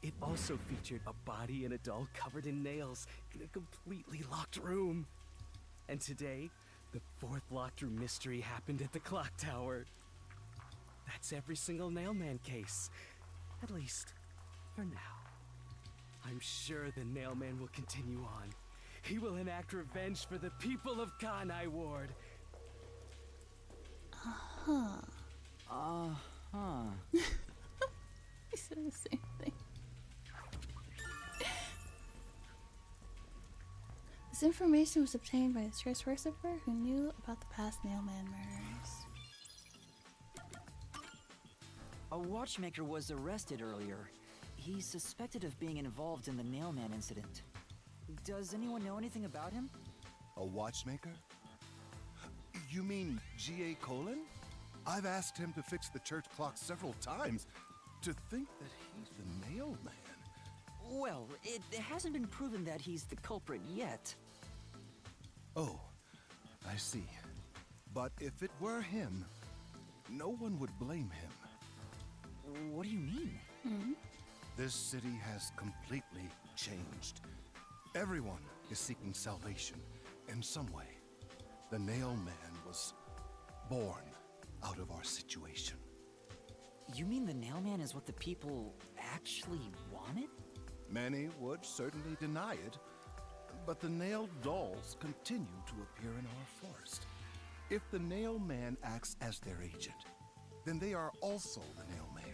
S9: It also featured a body and a doll covered in nails in a completely locked room. And today, the fourth locked room mystery happened at the clock tower. That's every single Nailman case. At least, for now. I'm sure the Nailman will continue on. He will enact revenge for the people of Kanai Ward.
S1: Uh-huh.
S3: Uh-huh.
S1: He said the same thing. This information was obtained by the church worshiper who knew about the past Nailman murders.
S3: A watchmaker was arrested earlier. He's suspected of being involved in the Nailman incident. Does anyone know anything about him?
S12: A watchmaker? You mean G.A. Colin? I've asked him to fix the church clock several times. To think that he's the Nailman.
S3: Well, it hasn't been proven that he's the culprit yet.
S12: Oh, I see. But if it were him, no one would blame him.
S3: What do you mean?
S1: Mm-hmm.
S12: This city has completely changed. Everyone is seeking salvation in some way. The Nailman was born out of our situation.
S3: You mean the Nailman is what the people actually wanted?
S12: Many would certainly deny it, but the nailed dolls continue to appear in our forest. If the Nailman acts as their agent, then they are also the Nailman.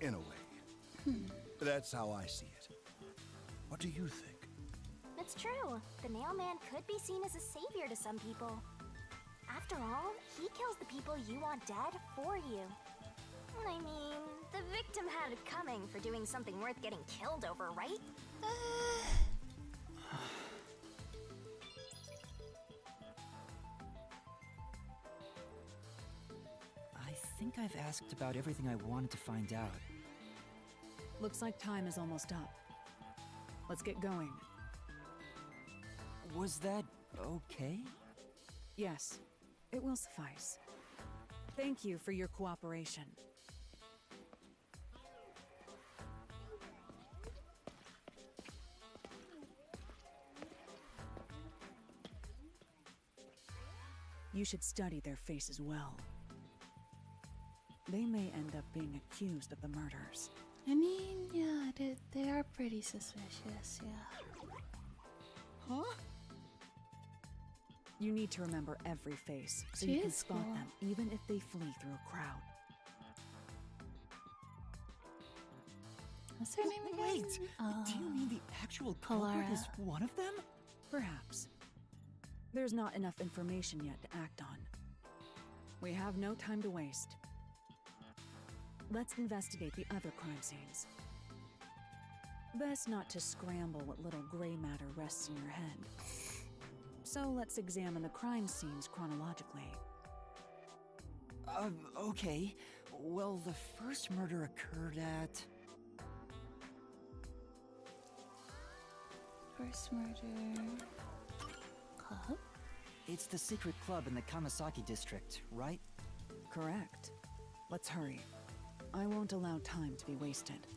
S12: In a way. That's how I see it. What do you think?
S2: It's true. The Nailman could be seen as a savior to some people. After all, he kills the people you want dead for you. I mean, the victim had it coming for doing something worth getting killed over, right?
S3: I think I've asked about everything I wanted to find out.
S5: Looks like time is almost up. Let's get going.
S3: Was that okay?
S5: Yes, it will suffice. Thank you for your cooperation. You should study their faces well. They may end up being accused of the murders.
S1: I mean, yeah, they are pretty suspicious, yeah.
S5: Huh? You need to remember every face, so
S1: She
S5: you can
S1: is
S5: spot
S1: cool.
S5: them, even if they flee through a crowd.
S1: What's her name again?
S3: Wait! Do you mean the actual culprit
S1: Polara.
S3: is one of them?
S5: Perhaps. There's not enough information yet to act on. We have no time to waste. Let's investigate the other crime scenes. Best not to scramble what little gray matter rests in your head. So let's examine the crime scenes chronologically.
S3: Okay. Well, the first murder occurred at...
S1: First murder... Club?
S3: It's the secret club in the Kamasaki district, right?
S5: Correct. Let's hurry. I won't allow time to be wasted.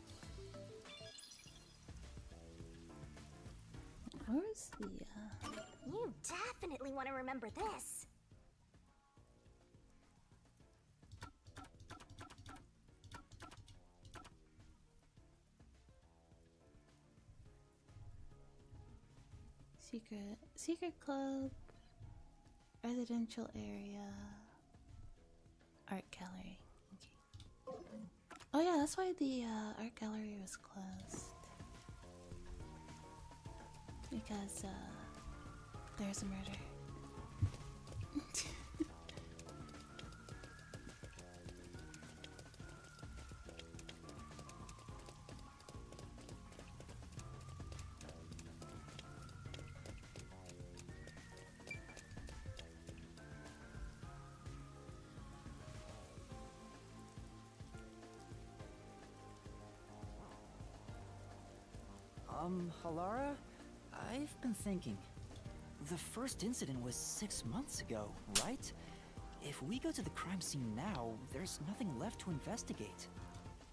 S1: Where's the,
S2: You definitely want to remember this.
S1: Secret club, residential area, art gallery. Okay. Oh yeah, that's why the art gallery was closed. Because there's a murder.
S3: Halara? I've been thinking. The first incident was 6 months ago, right? If we go to the crime scene now, there's nothing left to investigate.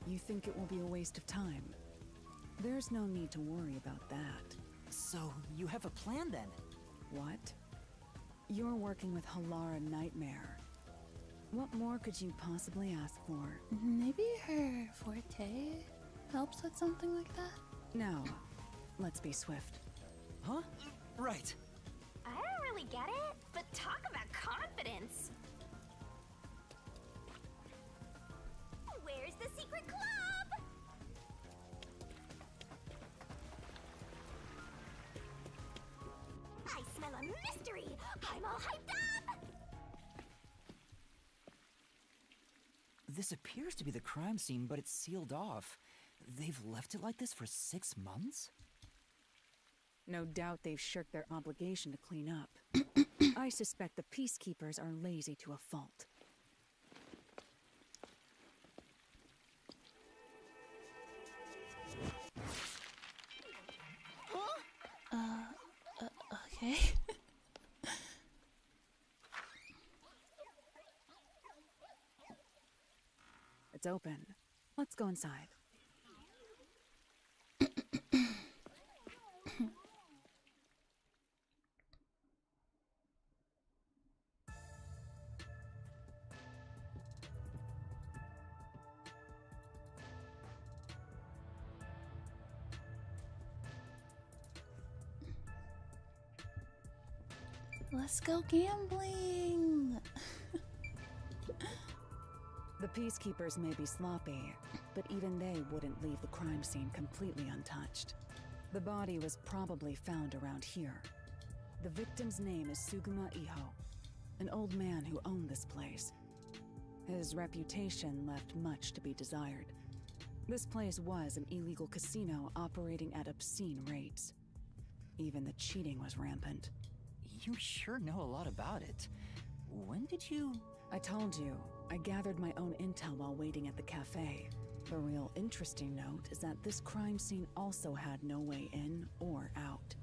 S5: You think it will be a waste of time? There's no need to worry about that.
S3: So, you have a plan then?
S5: What? You're working with Halara Nightmare. What more could you possibly ask for?
S1: Maybe her forte helps with something like that?
S5: Now, let's be swift.
S3: Huh? Right.
S2: I don't really get it, but talk about confidence. Where's the secret club? I smell a mystery. I'm all hyped up.
S3: This appears to be the crime scene, but it's sealed off. They've left it like this for 6 months?
S5: No doubt they've shirked their obligation to clean up. I suspect the peacekeepers are lazy to a fault.
S1: Okay.
S5: It's open. Let's go inside.
S1: Let's go gambling!
S5: The peacekeepers may be sloppy, but even they wouldn't leave the crime scene completely untouched. The body was probably found around here. The victim's name is Suguma Iho, an old man who owned this place. His reputation left much to be desired. This place was an illegal casino operating at obscene rates. Even the cheating was rampant.
S3: You sure know a lot about it. When did you...
S5: I told you, I gathered my own intel while waiting at the cafe. The real interesting note is that this crime scene also had no way in or out.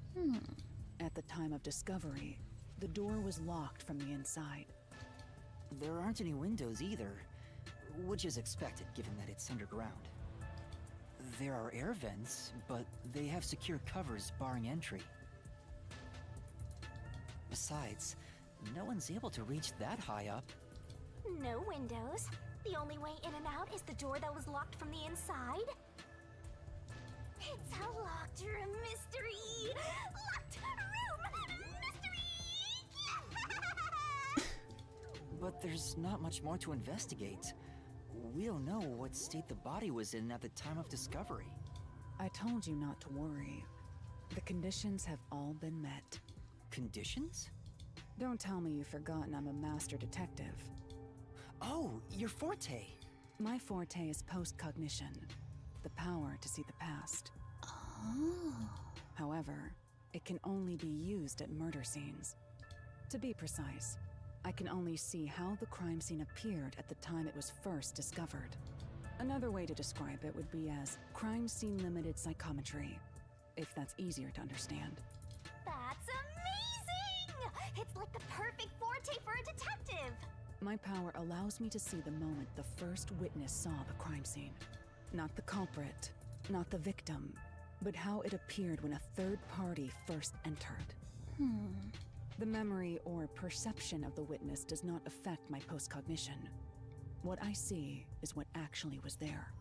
S5: At the time of discovery, the door was locked from the inside.
S3: There aren't any windows either, which is expected given that it's underground. There are air vents, but they have secure covers barring entry. Besides, no one's able to reach that high up.
S2: No windows. The only way in and out is the door that was locked from the inside. It's a locked room mystery! Locked room mystery!
S3: But there's not much more to investigate. We don't know what state the body was in at the time of discovery.
S5: I told you not to worry. The conditions have all been met.
S3: Conditions?
S5: Don't tell me you've forgotten I'm a master detective.
S3: Oh, your forte!
S5: My forte is post-cognition, the power to see the past.
S1: Oh.
S5: However, it can only be used at murder scenes. To be precise, I can only see how the crime scene appeared at the time it was first discovered. Another way to describe it would be as crime scene limited psychometry, if that's easier to understand.
S2: That's amazing! It's like the perfect forte for a detective!
S5: My power allows me to see the moment the first witness saw the crime scene. Not the culprit, not the victim, but how it appeared when a third party first entered. The memory or perception of the witness does not affect my post-cognition. What I see is what actually was there.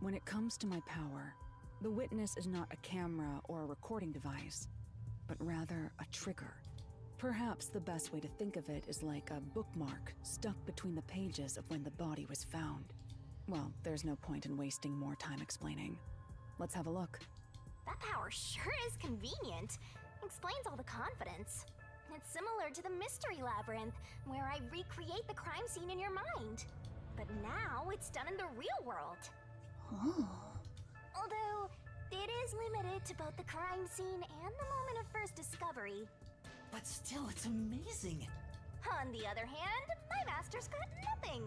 S5: When it comes to my power, the witness is not a camera or a recording device, but rather a trigger. Perhaps the best way to think of it is like a bookmark stuck between the pages of when the body was found. Well, there's no point in wasting more time explaining. Let's have a look.
S2: That power sure is convenient. Explains all the confidence. It's similar to the Mystery Labyrinth, where I recreate the crime scene in your mind. But now it's done in the real world.
S1: Oh.
S2: Although, it is limited to both the crime scene and the moment of first discovery.
S3: But still, it's amazing!
S2: On the other hand, my master's got nothing.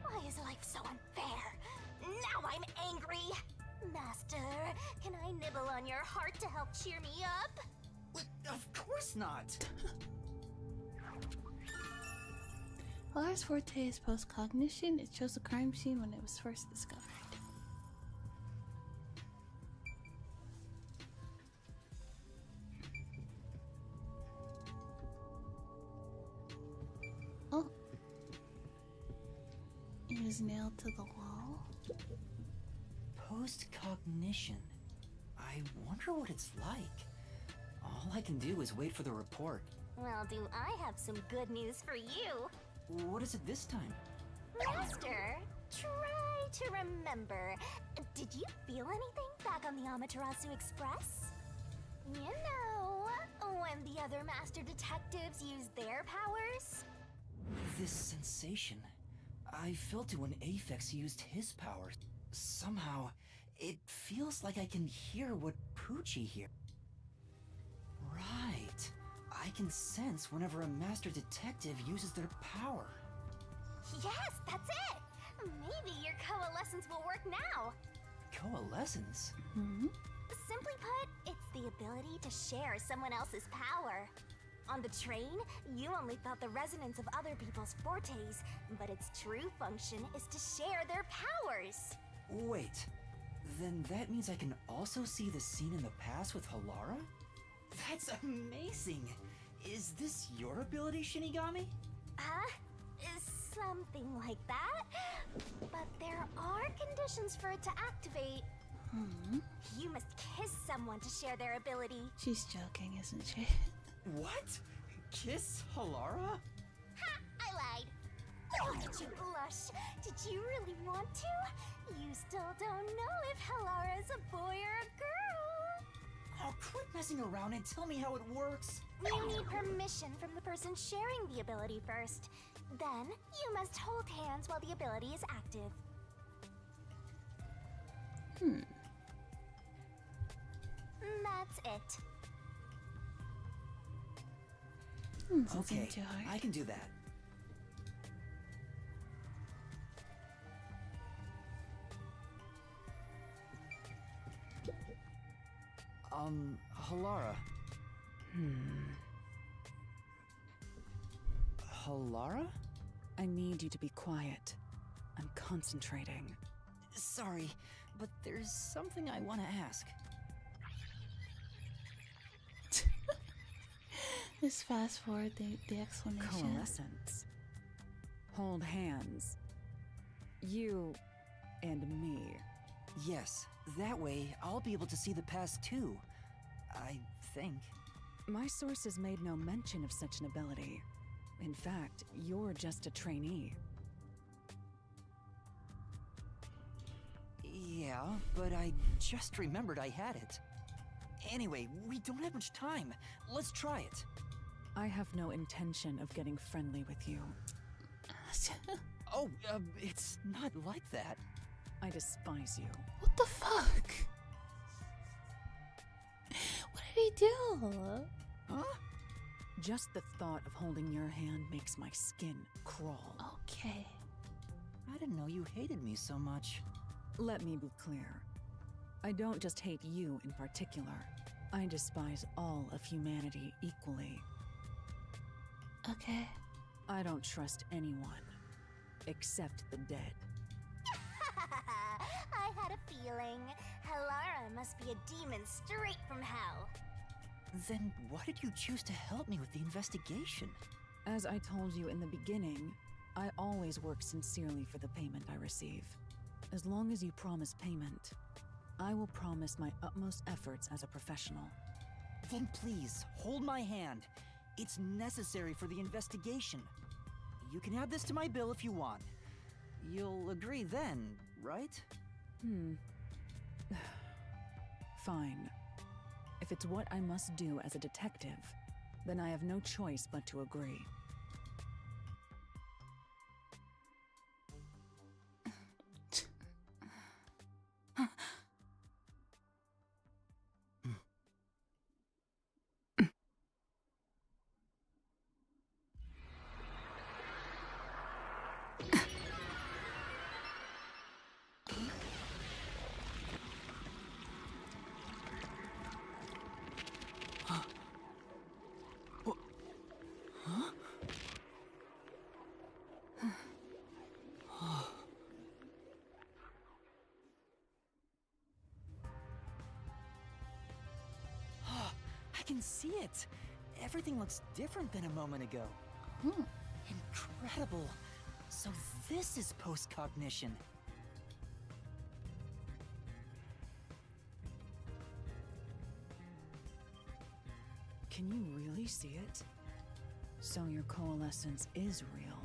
S2: Why is life so unfair? Now I'm angry! Master, can I nibble on your heart to help cheer me up?
S3: Of course not!
S1: Lars forte is post-cognition. It shows the crime scene when it was first discovered. Oh. It was nailed to the wall.
S3: Post-cognition. I wonder what it's like. All I can do is wait for the report.
S2: Well, do I have some good news for you?
S3: What is it this time?
S2: Master, try to remember. Did you feel anything back on the Amaterasu Express? You know, when the other master detectives used their powers?
S3: This sensation. I felt it when Aphex used his power. Somehow, it feels like I can hear what Poochie hears. Right. I can sense whenever a master detective uses their power.
S2: Yes, that's it! Maybe your coalescence will work now.
S3: Coalescence?
S1: Hmm?
S2: Simply put, it's the ability to share someone else's power. On the train, you only felt the resonance of other people's fortes, but its true function is to share their powers.
S3: Wait, then that means I can also see the scene in the past with Halara? That's amazing! Is this your ability, Shinigami?
S2: Something like that. But there are conditions for it to activate.
S1: Hmm?
S2: You must kiss someone to share their ability.
S1: She's joking, isn't she?
S3: What? Kiss Halara?
S2: Ha! I lied. Oh, did you blush? Did you really want to? You still don't know if Halara is a boy or a girl.
S3: Oh, quit messing around and tell me how it works.
S2: You need permission from the person sharing the ability first. Then, you must hold hands while the ability is active. That's it.
S3: Okay,
S1: too hard.
S3: I can do that. Halara. Halara?
S5: I need you to be quiet. I'm concentrating.
S3: Sorry, but there's something I want to ask.
S1: Just fast forward the explanation.
S5: Coalescence. Hold hands. You and me.
S3: Yes, that way I'll be able to see the past too. I think.
S5: My sources made no mention of such an ability. In fact, you're just a trainee.
S3: Yeah, but I just remembered I had it. Anyway, we don't have much time. Let's try it.
S5: I have no intention of getting friendly with you.
S3: Oh, it's not like that.
S5: I despise you.
S1: What the fuck? What did he do?
S3: Huh?
S5: Just the thought of holding your hand makes my skin crawl.
S1: Okay.
S3: I didn't know you hated me so much.
S5: Let me be clear. I don't just hate you in particular. I despise all of humanity equally.
S1: Okay.
S5: I don't trust anyone, except the dead.
S2: I had a feeling. Halara must be a demon straight from hell.
S3: Then why did you choose to help me with the investigation?
S5: As I told you in the beginning, I always work sincerely for the payment I receive. As long as you promise payment, I will promise my utmost efforts as a professional.
S3: Then please, hold my hand. It's necessary for the investigation. You can add this to my bill if you want. You'll agree then, right?
S5: Fine. If it's what I must do as a detective, then I have no choice but to agree.
S3: can see it. Everything looks different than a moment ago. Incredible. So this is post-cognition.
S5: Can you really see it? So your coalescence is real.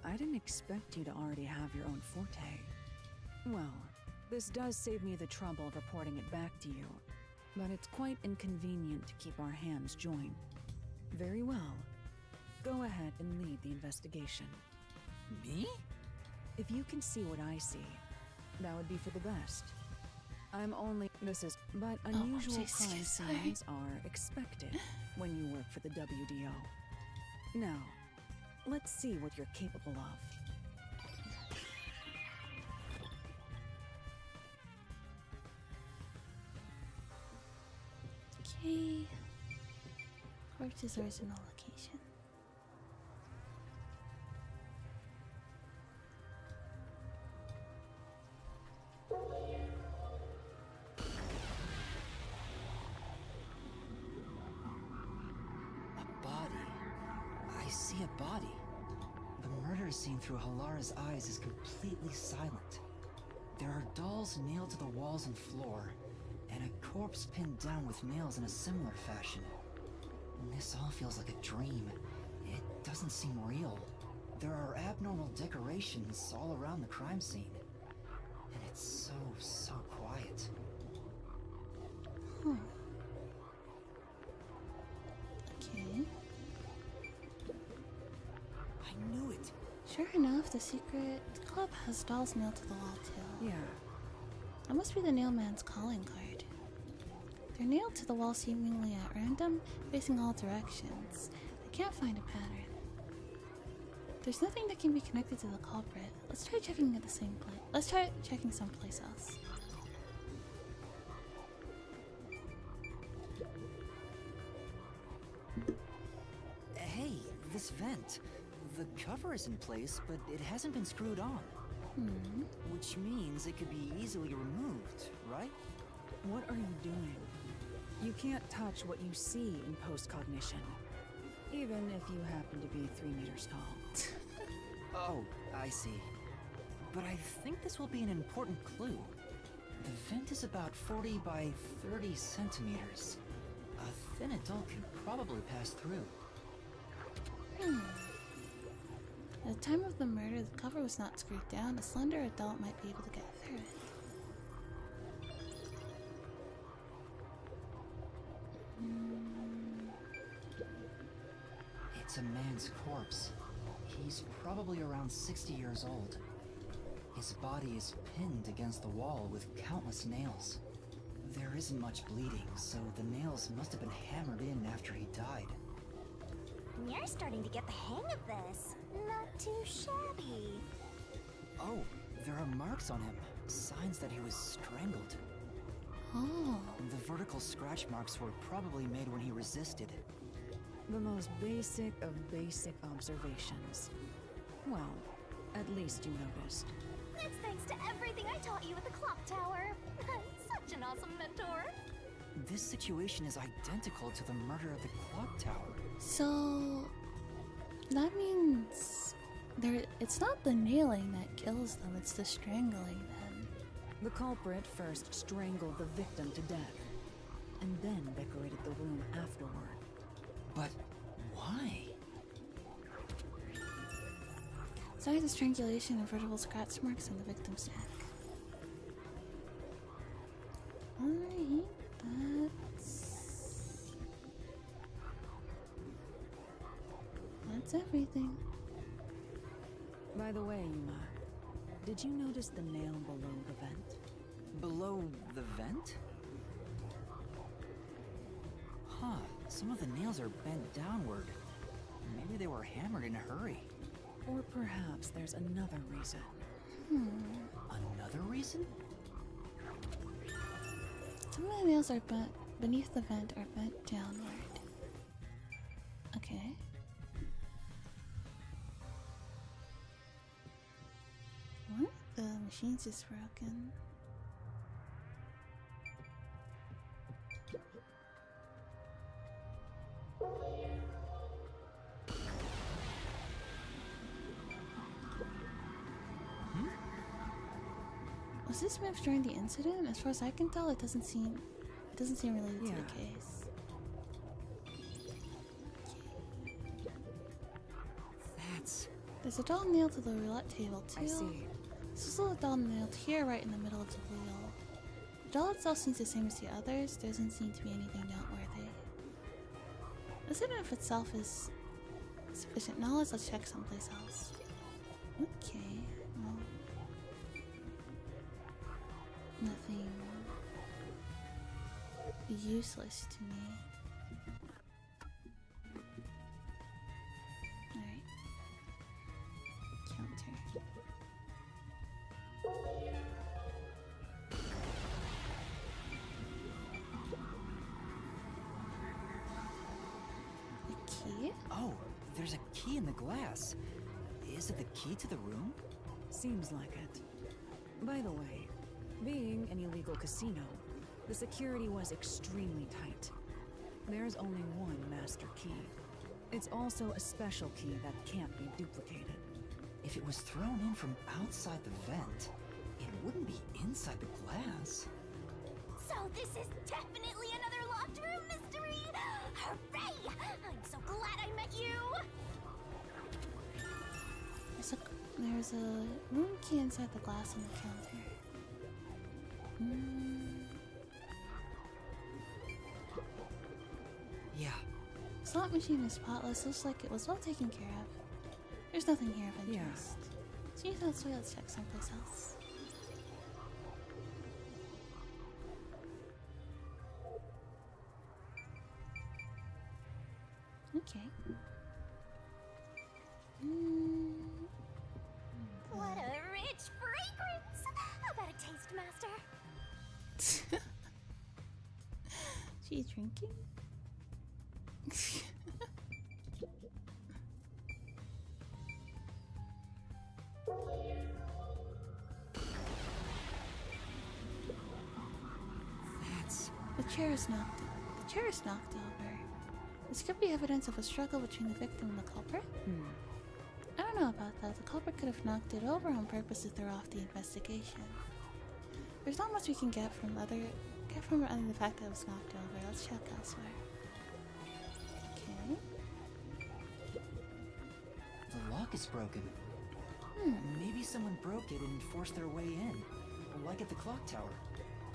S5: I didn't expect you to already have your own forte. Well, this does save me the trouble of reporting it back to you, but it's quite inconvenient to keep our hands joined. Very well. Go ahead and lead the investigation.
S3: Me?
S5: If you can see what I see, that would be for the best. I'm only... But unusual crime scenes are expected when you work for the WDO. Now, let's see what you're capable of.
S1: Okay. Corpse's original location.
S3: I see a body. The murder scene through Halara's eyes is completely silent. There are dolls nailed to the walls and floor, and a corpse pinned down with nails in a similar fashion. This all feels like a dream. It doesn't seem real. There are abnormal decorations all around the crime scene. And it's so quiet.
S1: Okay.
S3: I knew it.
S1: Sure enough, the secret club has dolls nailed to the wall too.
S5: Yeah.
S1: That must be the nailman's calling card. They're nailed to the wall seemingly at random, facing all directions. I can't find a pattern. There's nothing that can be connected to the culprit. Let's try checking at the same place. Let's try checking someplace else.
S3: Hey, this vent. The cover is in place, but it hasn't been screwed on. Which means it could be easily removed, right?
S5: What are you doing? You can't touch what you see in post-cognition, even if you happen to be 3 meters tall.
S3: Oh, I see. But I think this will be an important clue. The vent is about 40 by 30 centimeters. A thin adult could probably pass through.
S1: At the time of the murder, the cover was not screwed down. A slender adult might be able to get through it.
S3: It's a man's corpse. He's probably around 60 years old. His body is pinned against the wall with countless nails. There isn't much bleeding, so the nails must have been hammered in after he died.
S2: You're starting to get the hang of this. Not too shabby.
S3: Oh, there are marks on him. Signs that he was strangled.
S1: Oh.
S3: The vertical scratch marks were probably made when he resisted.
S5: The most basic of basic observations. Well, at least you noticed.
S2: That's thanks to everything I taught you at the clock tower. Such an awesome mentor.
S3: This situation is identical to the murder at the clock tower.
S1: So that means it's not the nailing that kills them, it's the strangling then.
S5: The culprit first strangled the victim to death, and then decorated the room afterward.
S3: But why?
S1: Signs of strangulation and vertical scratch marks on the victim's neck. Alright, that's everything.
S5: By the way, Yuma, did you notice the nail below the vent?
S3: Below the vent? Huh, some of the nails are bent downward. Maybe they were hammered in a hurry.
S5: Or perhaps there's another reason.
S3: Another reason?
S1: Some of the nails are bent beneath the vent are bent downward. Okay. One of the machines is broken. Was this moved during the incident? As far as I can tell, it doesn't seem related to the case. There's a doll nailed to the roulette table too.
S5: I see.
S1: There's also a doll nailed here right in the middle of the wheel. The doll itself seems the same as the others. There doesn't seem to be anything noteworthy. This incident itself is sufficient knowledge. Let's check someplace else. Okay, well, nothing useless to me. Alright. Counter. A key?
S3: Oh, there's a key in the glass. Is it the key to the room?
S5: Seems like it. By the way, being an illegal casino, the security was extremely tight. There's only one master key. It's also a special key that can't be duplicated.
S3: If it was thrown in from outside the vent, it wouldn't be inside the glass.
S2: So this is definitely another locked room mystery! Hooray! I'm so glad I met you!
S1: There's a room key inside the glass on the counter.
S3: Yeah.
S1: Slot machine is spotless. Looks like it was well taken care of. There's nothing here of interest. So let's check someplace else. Okay.
S2: What a rich fragrance! How about a taste, Master?
S1: She drinking? The chair is knocked. The chair is knocked over. This could be evidence of a struggle between the victim and the culprit. I don't know about that. The culprit could have knocked it over on purpose to throw off the investigation. There's not much we can get from other than the fact that it was knocked over. Let's check elsewhere. Okay.
S3: The lock is broken. Maybe someone broke it and forced their way in, like at the clock tower.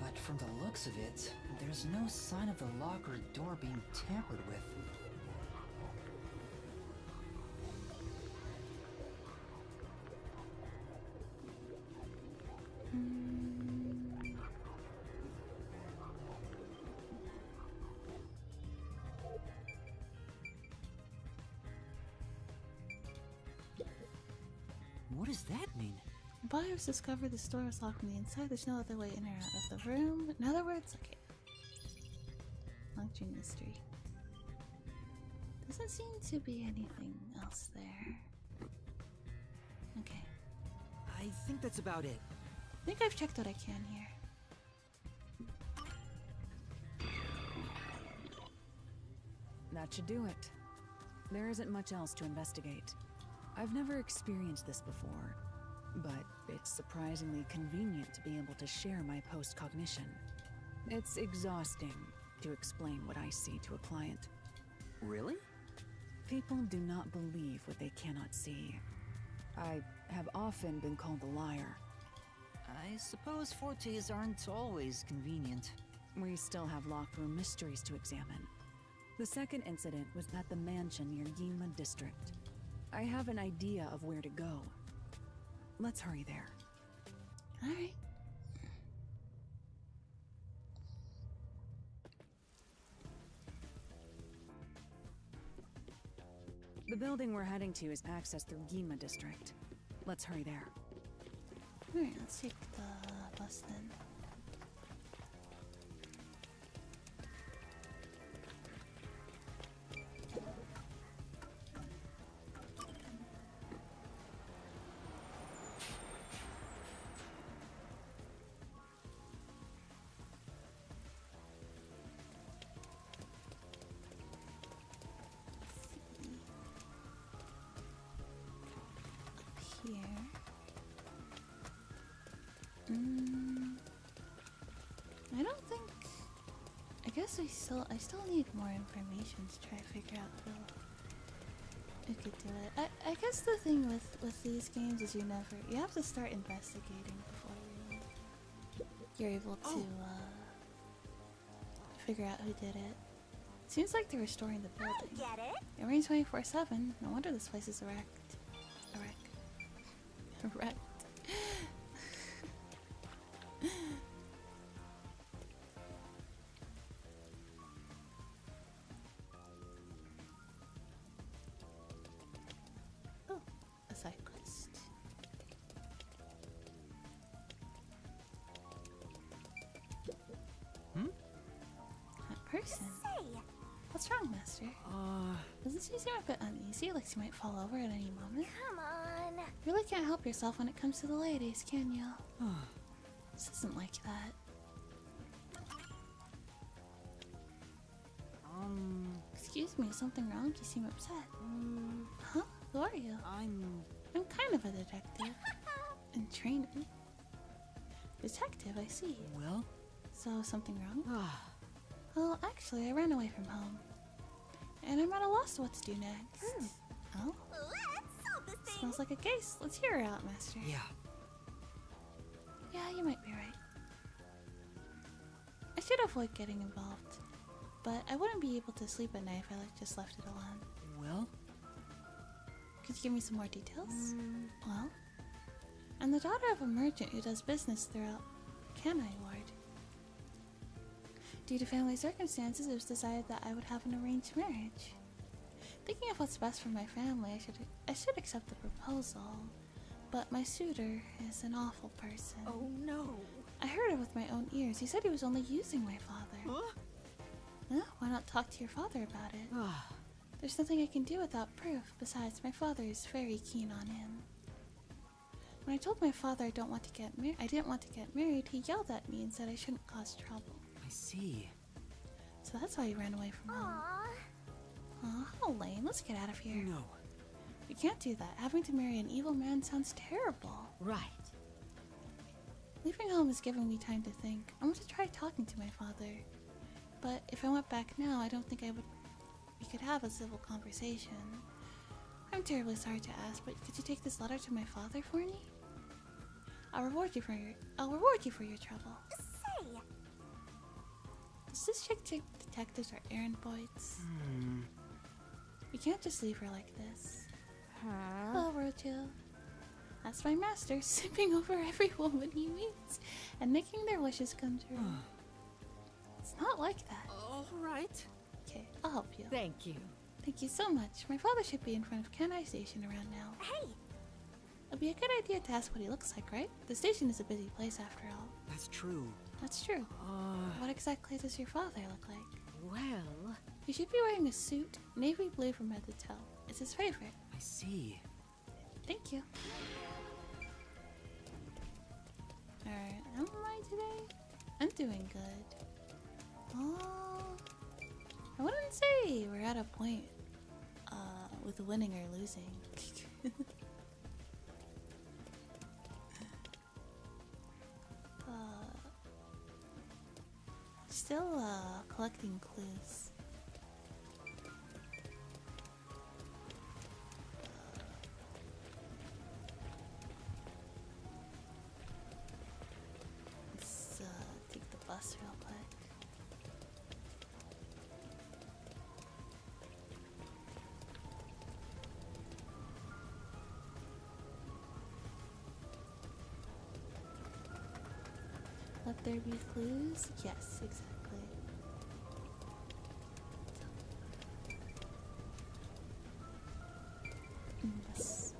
S3: But from the looks of it, there's no sign of the lock or door being tampered with. What does that mean?
S1: The buyers discovered the store was locked from the inside. There's no other way in or out of the room. In other words, okay. Locked mystery. Doesn't seem to be anything else there. Okay.
S3: I think that's about it.
S1: I think I've checked what I can here.
S5: That should do it. There isn't much else to investigate. I've never experienced this before, but it's surprisingly convenient to be able to share my post-cognition. It's exhausting to explain what I see to a client.
S3: Really?
S5: People do not believe what they cannot see. I have often been called a liar.
S3: I suppose fortes aren't always convenient.
S5: We still have locked room mysteries to examine. The second incident was at the mansion near Yinma District. I have an idea of where to go. Let's hurry there.
S1: Alright.
S5: The building we're heading to is accessed through Yinma District. Let's hurry there.
S1: Alright, let's take the bus then. Here. guess I still need more information to try to figure out who could do it. I guess the thing with these games is you have to start investigating before you're able to figure out who did it. Seems like they're restoring the building.
S2: Get it?
S1: It rains 24/7. No wonder this place is wrecked. Wrecked. Oh, a side quest. That person. What's wrong, Master? Doesn't she seem a bit uneasy, like she might fall over at any moment?
S2: Come on.
S1: You really can't help yourself when it comes to the ladies, can you? This isn't like that. Excuse me, is something wrong? You seem upset. Huh? Who are you? I'm kind of a detective. In training. Detective, I see.
S9: Well?
S1: So, something wrong? Well, actually, I ran away from home. And I'm at a loss what to do next. Oh?
S2: Let's solve this thing.
S1: Smells like a case. Let's hear her out, Master.
S9: Yeah.
S1: Yeah, you might be right. I should avoid getting involved. But I wouldn't be able to sleep at night if I just left it alone.
S9: Well?
S1: Could you give me some more details? Well? I'm the daughter of a merchant who does business throughout Kanai Ward. Due to family circumstances, it was decided that I would have an arranged marriage. Thinking of what's best for my family, I should accept the proposal. But my suitor is an awful person.
S6: Oh no!
S1: I heard it with my own ears. He said he was only using my father.
S6: Huh?
S1: Why not talk to your father about it? There's nothing I can do without proof. Besides, my father is very keen on him. When I told my father I didn't want to get married, he yelled at me and said I shouldn't cause trouble.
S9: I see.
S1: So that's why he ran away from home. Aw, how lame. Let's get out of here.
S9: No.
S1: You can't do that. Having to marry an evil man sounds terrible.
S6: Right.
S1: Leaving home is giving me time to think. I want to try talking to my father. But if I went back now, I don't think we could have a civil conversation. I'm terribly sorry to ask, but could you take this letter to my father for me? I'll reward you for your trouble.
S2: Say.
S1: Does this chick think detectives are errand boys? You can't just leave her like this. Hello, Rojo. That's my master, sipping over every woman he meets and making their wishes come true. It's not like that.
S6: All right.
S1: Okay, I'll help you.
S6: Thank you.
S1: Thank you so much. My father should be in front of Kanai Station around now.
S2: Hey.
S1: It'd be a good idea to ask what he looks like, right? The station is a busy place after all.
S9: That's true.
S1: That's true. What exactly does your father look like?
S6: Well...
S1: He should be wearing a suit, navy blue from head to toe. It's his favorite.
S9: I see.
S1: Thank you. Alright, how am I today? I'm doing good. Oh, I wouldn't say we're at a point with winning or losing. Still collecting clues. Let's take the bus real quick. Let there be clues? Yes, exactly. Yes.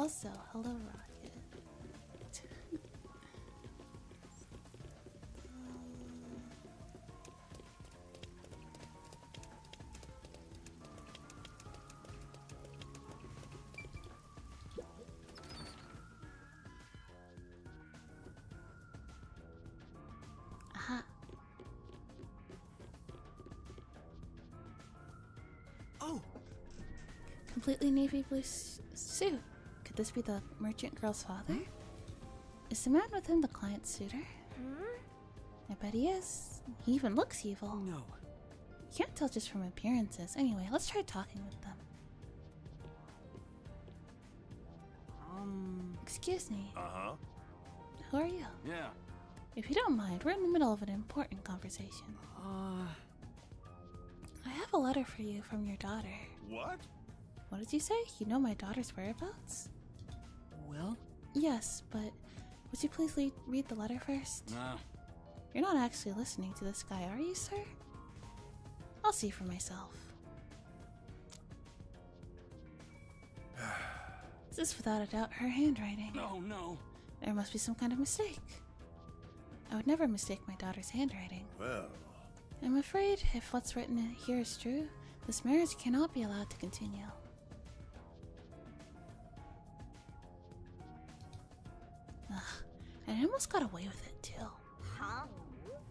S1: Also, hello, Rocket. Aha.
S11: Oh,
S1: Completely navy blue suit. Could this be the merchant girl's father? Is the man with him the client's suitor? I bet he is. He even looks evil.
S11: no.
S1: You can't tell just from appearances. Anyway, let's try talking with them. Excuse me.
S11: Uh-huh.
S1: Who are you?
S11: Yeah.
S1: If you don't mind, we're in the middle of an important conversation. I have a letter for you from your daughter.
S11: What?
S1: What did you say? You know my daughter's whereabouts?
S3: Well?
S1: Yes, but would you please read the letter first?
S11: Nah.
S1: You're not actually listening to this guy, are you, sir? I'll see for myself. This is without a doubt her handwriting.
S11: No.
S1: There must be some kind of mistake. I would never mistake my daughter's handwriting.
S11: Well.
S1: I'm afraid if what's written here is true, this marriage cannot be allowed to continue. Ugh, and I almost got away with it too.
S2: Huh?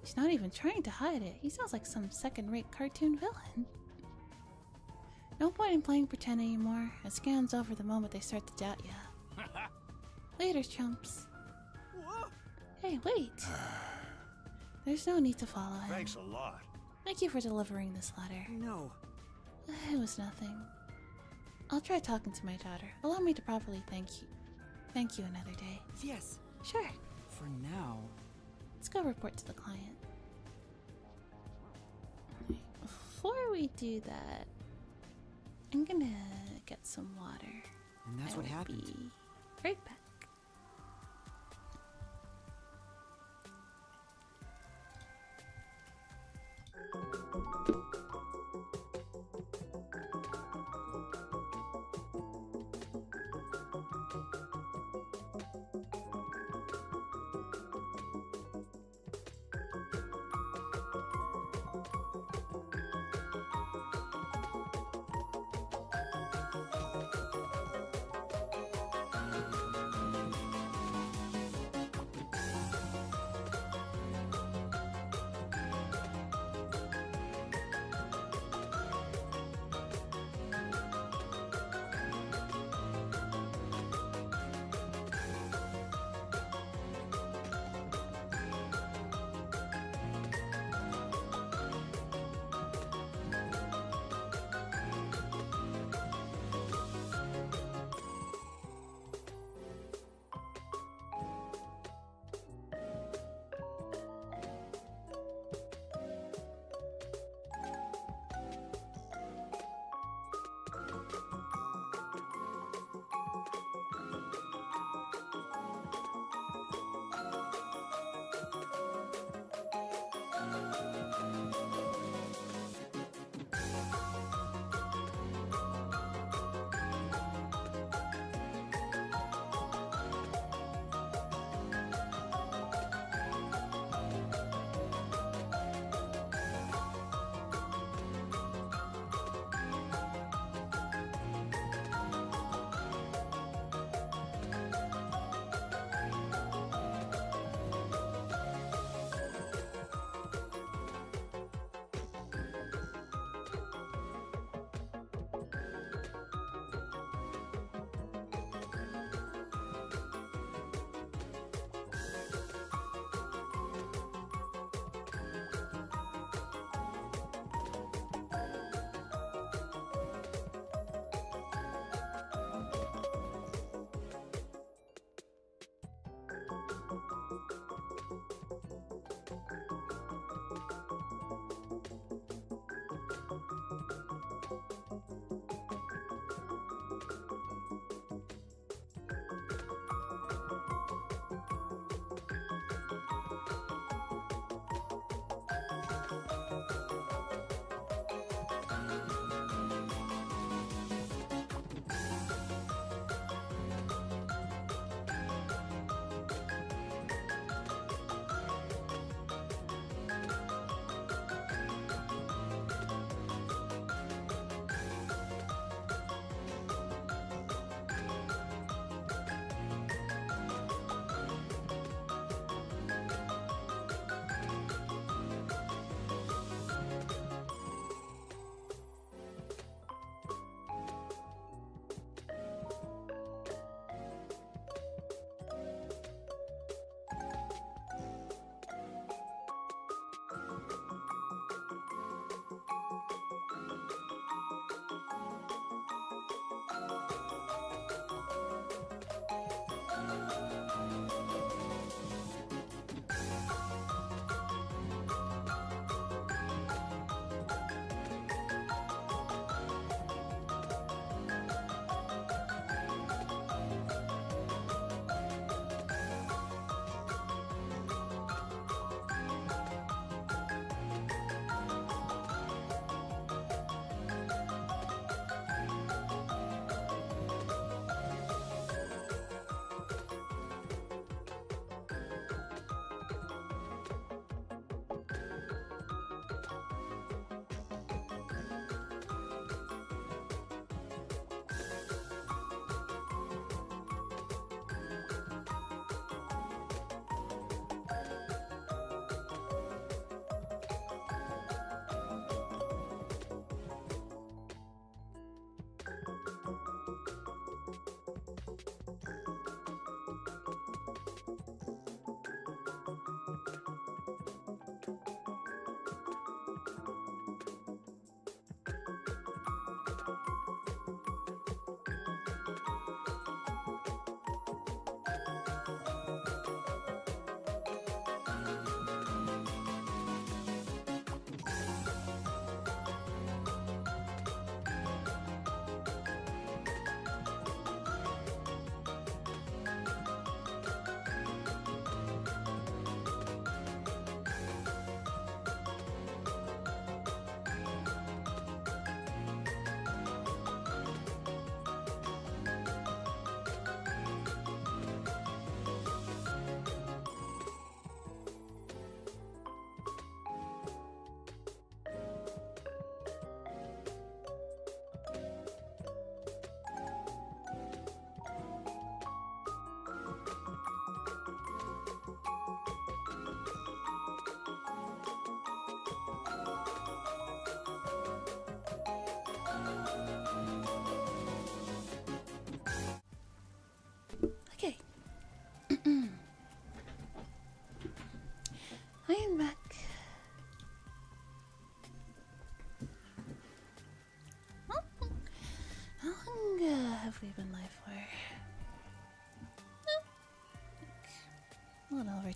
S1: He's not even trying to hide it. He sounds like some second-rate cartoon villain. No point in playing pretend anymore. It scans over the moment they start to doubt you. Later, chumps. Hey, wait. There's no need to follow him.
S11: Thanks a lot.
S1: Thank you for delivering this letter.
S11: No.
S1: It was nothing. I'll try talking to my daughter. Allow me to properly thank you another day.
S3: Yes.
S1: Sure.
S3: For now.
S1: Let's go report to the client. Before we do that, I'm gonna get some water.
S3: And that's what happened.
S1: Be right back.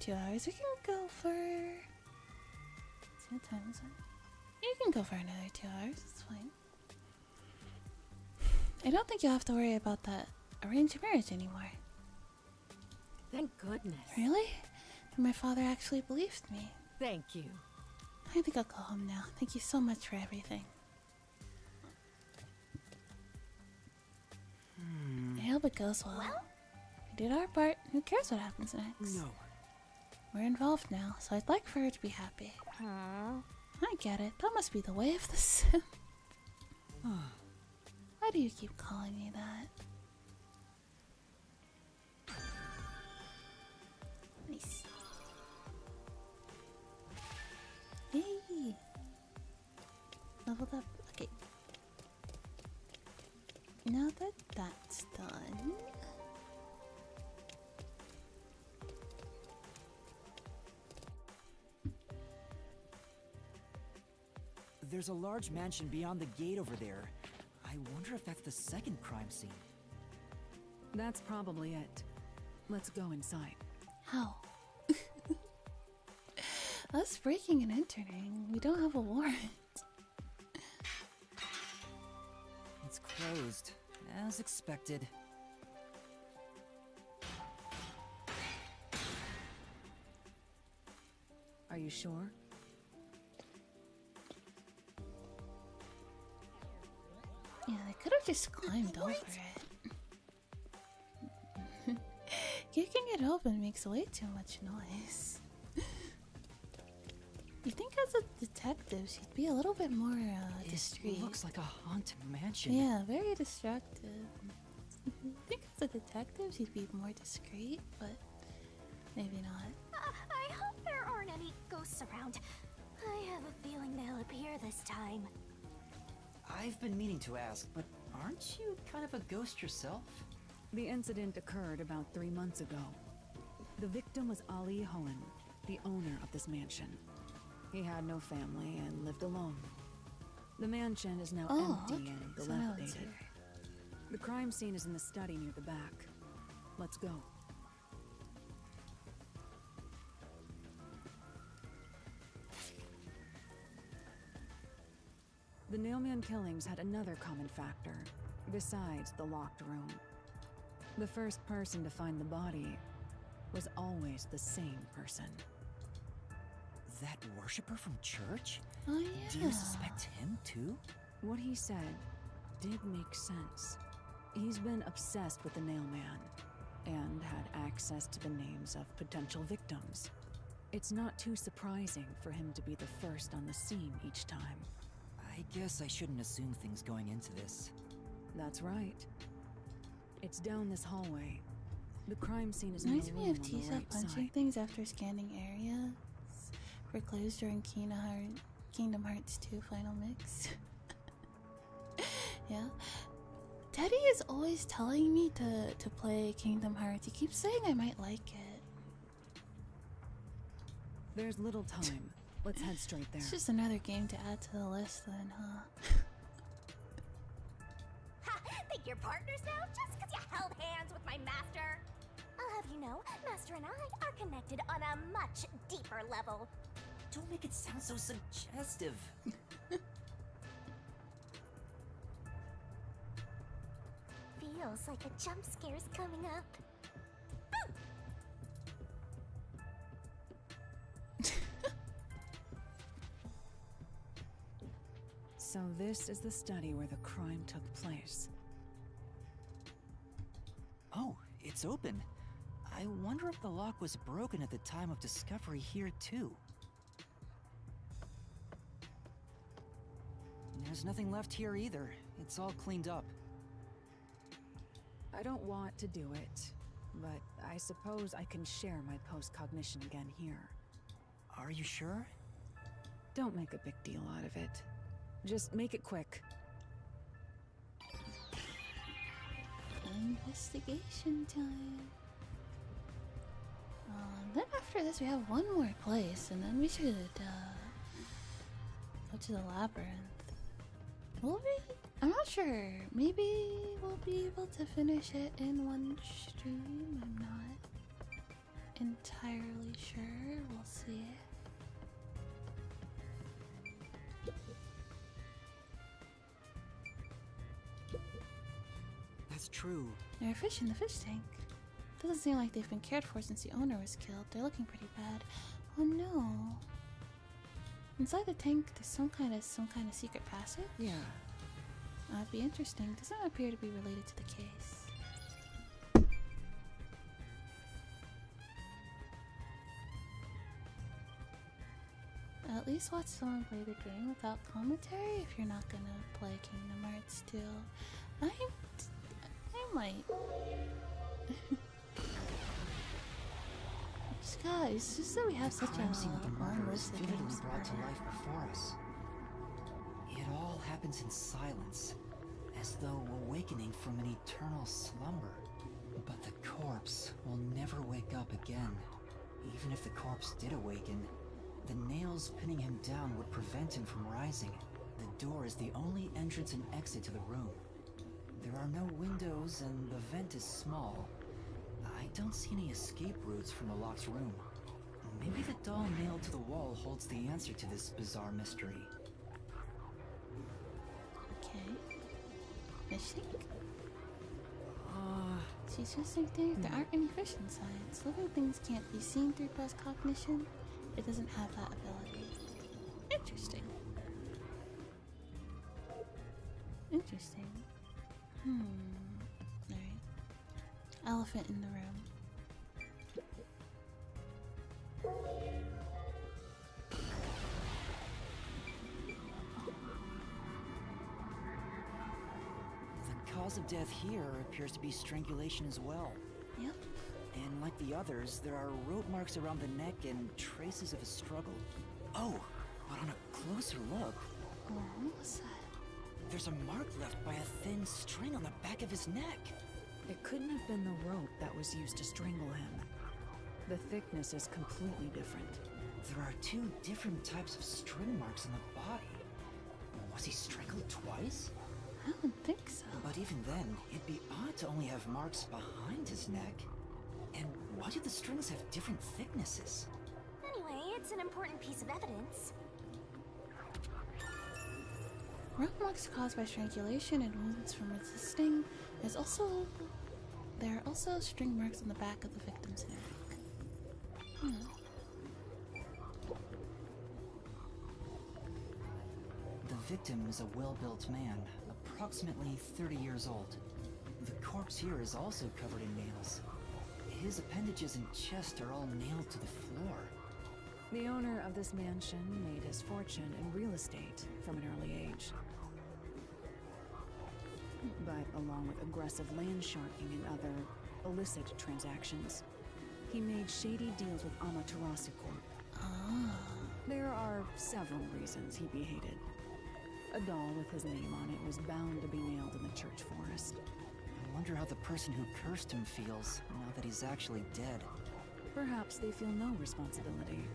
S1: 2 hours. We can go for... What time is it? You can go for another 2 hours. It's fine. I don't think you'll have to worry about that arranged marriage anymore.
S6: Thank goodness.
S1: Really? My father actually believed me.
S6: Thank you.
S1: I think I'll go home now. Thank you so much for everything. I hope it goes well. We did our part. Who cares what happens next?
S9: No.
S1: We're involved now, so I'd like for her to be happy. I get it. That must be the way of the sim. Why do you keep calling me that? Nice. Yay! Leveled up. Okay. Now that that's done...
S3: There's a large mansion beyond the gate over there. I wonder if that's the second crime scene.
S5: That's probably it. Let's go inside.
S1: How? Us breaking and entering. We don't have a warrant.
S3: It's closed, as expected.
S5: Are you sure?
S1: Yeah, they could have just climbed over it. Kicking it open makes way too much noise. You think as a detective, she'd be a little bit more discreet.
S3: It looks like a haunted mansion.
S1: Yeah, very distracted. I think as a detective, she'd be more discreet, but maybe not.
S2: I hope there aren't any ghosts around. I have a feeling they'll appear this time.
S3: I've been meaning to ask, but aren't you kind of a ghost yourself?
S5: The incident occurred about 3 months ago. The victim was Ali Hohen, the owner of this mansion. He had no family and lived alone. The mansion is now empty and dilapidated. The crime scene is in the study near the back. Let's go. The Nailman killings had another common factor, besides the locked room. The first person to find the body was always the same person.
S3: That worshipper from church?
S1: Oh yeah.
S3: Do you suspect him too?
S5: What he said did make sense. He's been obsessed with the Nailman and had access to the names of potential victims. It's not too surprising for him to be the first on the scene each time.
S3: I guess I shouldn't assume things going into this.
S5: That's right. It's down this hallway. The crime scene is in
S1: Reminds
S5: the
S1: me
S5: room
S1: of
S5: on the
S1: Tisa
S5: right
S1: punching
S5: side.
S1: things after scanning areas for clues during Kingdom Hearts 2 Final Mix. Yeah. Teddy is always telling me to play Kingdom Hearts. He keeps saying I might like it.
S5: There's little time. Let's head straight there.
S1: It's just another game to add to the list then, huh?
S2: Ha! Think you're partners now just because you held hands with my master? I'll have you know, Master and I are connected on a much deeper level.
S3: Don't make it sound so suggestive.
S2: Feels like a jump scare's coming up.
S5: So this is the study where the crime took place.
S3: Oh, it's open. I wonder if the lock was broken at the time of discovery here too. There's nothing left here either. It's all cleaned up.
S5: I don't want to do it, but I suppose I can share my post-cognition again here.
S3: Are you sure?
S5: Don't make a big deal out of it. Just make it quick.
S1: Investigation time. Then after this we have one more place, and then we should go to the labyrinth. Will we? I'm not sure. Maybe we'll be able to finish it in one stream. I'm not entirely sure. We'll see.
S3: That's true.
S1: There are fish in the fish tank. Doesn't seem like they've been cared for since the owner was killed. They're looking pretty bad. Oh no. Inside the tank, there's some kind of secret passage?
S5: Yeah.
S1: That'd be interesting. Doesn't appear to be related to the case. At least watch someone play the game without commentary if you're not gonna play Kingdom Hearts 2. I might. Guys, it's just that we have such a
S3: crime scene with the
S1: long
S3: murder is
S1: list of
S3: vividly
S1: games to
S3: brought to
S1: play.
S3: life before us. It all happens in silence, as though awakening from an eternal slumber. But the corpse will never wake up again. Even if the corpse did awaken, the nails pinning him down would prevent him from rising. The door is the only entrance and exit to the room. There are no windows and the vent is small. I don't see any escape routes from the locked room. Maybe the doll nailed to the wall holds the answer to this bizarre mystery.
S1: Okay. Fish tank? She's just like there aren't any fish inside. So living things can't be seen through post-cognition. It doesn't have that ability. Interesting. Interesting. Alright. Elephant in the room.
S3: The cause of death here appears to be strangulation as well.
S1: Yep.
S3: And like the others, there are rope marks around the neck and traces of a struggle. Oh, but on a closer look,
S1: Oh, what was that?
S3: there's a mark left by a thin string on the back of his neck.
S5: It couldn't have been the rope that was used to strangle him. The thickness is completely different.
S3: There are two different types of string marks on the body. Was he strangled twice?
S1: I don't think so.
S3: But even then, it'd be odd to only have marks behind his neck. And why do the strings have different thicknesses?
S2: Anyway, it's an important piece of evidence.
S1: Rope marks caused by strangulation and wounds from resisting. There are also string marks on the back of the victim's neck.
S3: The victim is a well-built man, approximately 30 years old. The corpse here is also covered in nails. His appendages and chest are all nailed to the floor.
S5: The owner of this mansion made his fortune in real estate from an early age. But along with aggressive land sharking and other illicit transactions, he made shady deals with Amaterasu Corp. There are several reasons he'd be hated. A doll with his name on it was bound to be nailed in the church forest.
S3: I wonder how the person who cursed him feels, now that he's actually dead.
S5: Perhaps they feel no responsibility.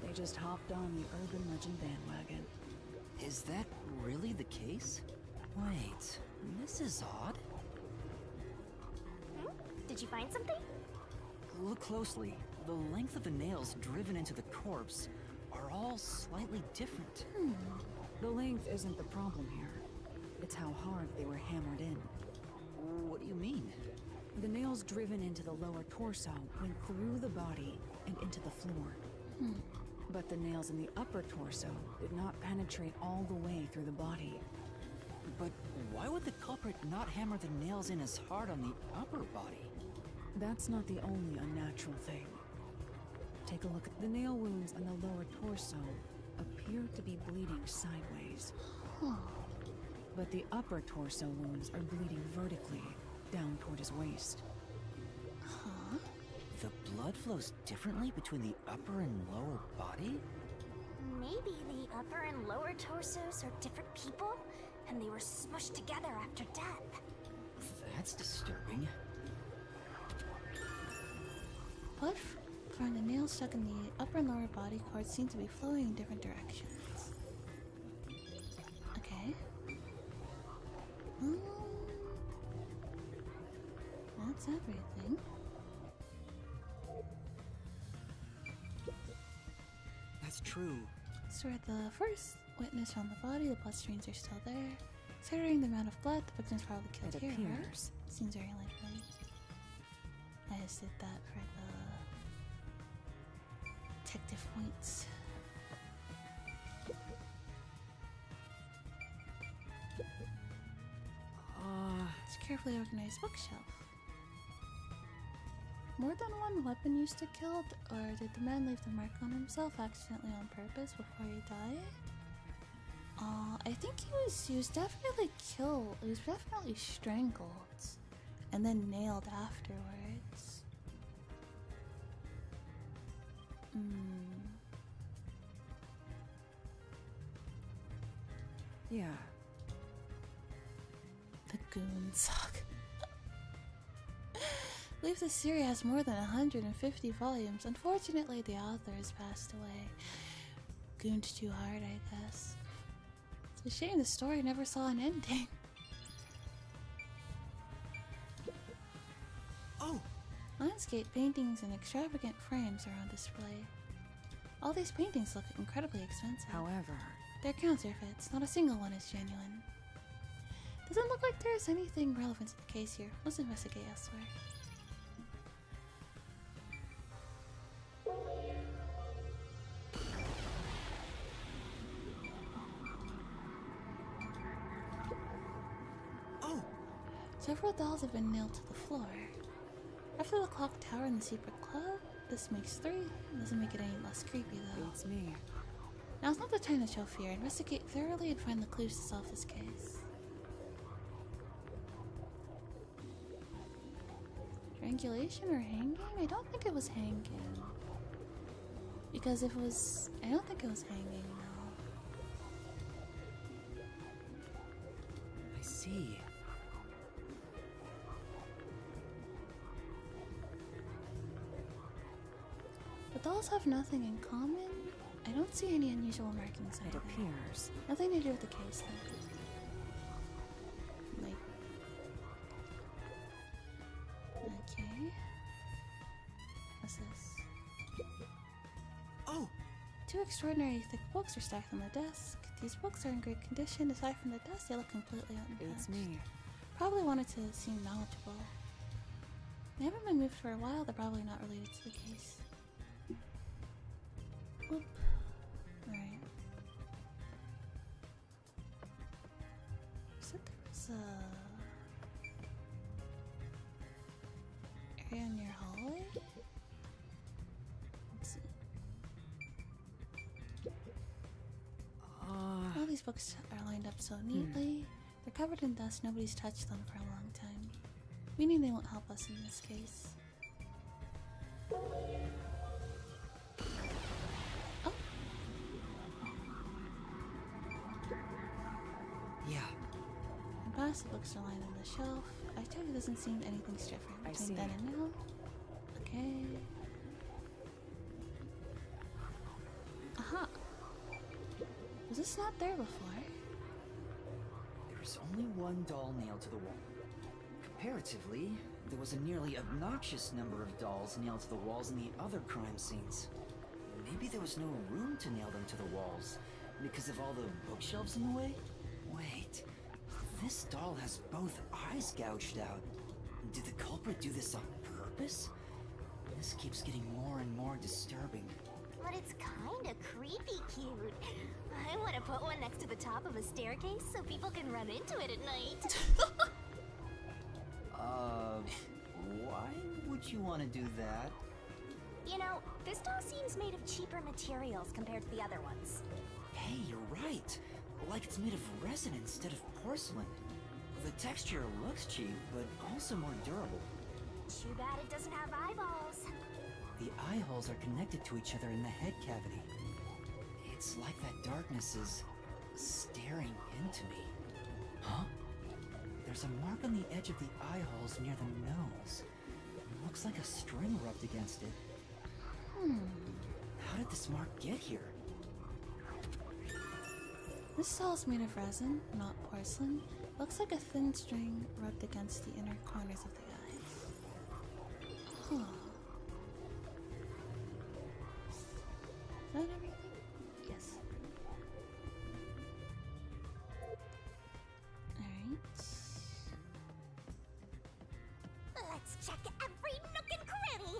S5: They just hopped on the urban legend bandwagon.
S3: Is that really the case? Wait, this is odd.
S2: Did you find something?
S3: Look closely. The length of the nails driven into the corpse are all slightly different.
S5: The length isn't the problem here. It's how hard they were hammered in.
S3: What do you mean?
S5: The nails driven into the lower torso went through the body and into the floor. But the nails in the upper torso did not penetrate all the way through the body.
S3: But why would the culprit not hammer the nails in as hard on the upper body?
S5: That's not the only unnatural thing. Take a look at the nail wounds on the lower torso appear to be bleeding sideways. But the upper torso wounds are bleeding vertically down toward his waist.
S3: The blood flows differently between the upper and lower body?
S2: Maybe the upper and lower torsos are different people, and they were smushed together after death.
S3: That's disturbing.
S1: Blood from the nails stuck in the upper and lower body cords seem to be flowing in different directions. Okay. That's everything.
S3: it's true.
S1: So we're the first witness found the body, the bloodstains are still there. Considering the amount of blood, the victim's probably killed
S5: It
S1: here, right?
S5: appears.
S1: Seems very likely. I just did that for the detective points. It's a carefully organized bookshelf. More than one weapon used to kill, or did the man leave the mark on himself accidentally on purpose before he died? I think he was definitely killed. He was definitely strangled and then nailed afterwards.
S5: Yeah.
S1: The goons suck. I believe the series has more than 150 volumes. Unfortunately, the author has passed away. Gooned too hard, I guess. It's a shame the story never saw an ending.
S3: Oh!
S1: Landscape paintings and extravagant frames are on display. All these paintings look incredibly expensive.
S5: However,
S1: they're counterfeits. Not a single one is genuine. Doesn't look like there's anything relevant to the case here. Let's investigate elsewhere.
S3: Oh!
S1: Several dolls have been nailed to the floor. After the clock tower and the secret club, this makes 3. Doesn't make it any less creepy though.
S5: beats me.
S1: Now's not the time to show fear. Investigate thoroughly and find the clues to solve this case. Strangulation or hanging? I don't think it was hanging. Because if it was... I don't think it was hanging, no.
S3: I see.
S1: The dolls have nothing in common. I don't see any unusual markings
S5: It
S1: either.
S5: appears.
S1: Nothing to do with the case then. Like... Okay. What's this?
S3: Oh!
S1: 2 extraordinary thick books are stacked on the desk. These books are in great condition. Aside from the dust, they look completely
S5: Beats
S1: untouched.
S5: me.
S1: Probably wanted to seem knowledgeable. They haven't been moved for a while. They're probably not related to the case. Whoop. Alright. Said there was a area in your hallway? Let's see. All these books are lined up so neatly. They're covered in dust. Nobody's touched them for a long time. Meaning they won't help us in this case. Oh.
S3: Yeah.
S1: And past the books are lined on the shelf. I tell you, doesn't seem anything's different
S5: I
S1: between
S5: see.
S1: then and now. Okay. Aha. Was this not there before?
S3: There is only one doll nailed to the wall. Comparatively, there was a nearly obnoxious number of dolls nailed to the walls in the other crime scenes. Maybe there was no room to nail them to the walls, because of all the bookshelves in the way? Wait, this doll has both eyes gouged out. Did the culprit do this on purpose? This keeps getting more and more disturbing.
S2: But it's kinda creepy cute. I want to put one next to the top of a staircase so people can run into it at night.
S3: Why would you want to do that?
S2: You know, this doll seems made of cheaper materials compared to the other ones.
S3: Hey, you're right. Like it's made of resin instead of porcelain. The texture looks cheap, but also more durable.
S2: Too bad it doesn't have eyeballs.
S3: The eye holes are connected to each other in the head cavity. It's like that darkness is staring into me. Huh? There's a mark on the edge of the eye holes near the nose. It looks like a string rubbed against it. How did this mark get here?
S1: This doll's made of resin, not porcelain. Looks like a thin string rubbed against the inner corners of the eyes. Huh. Is that everything?
S2: Let's check every nook and cranny!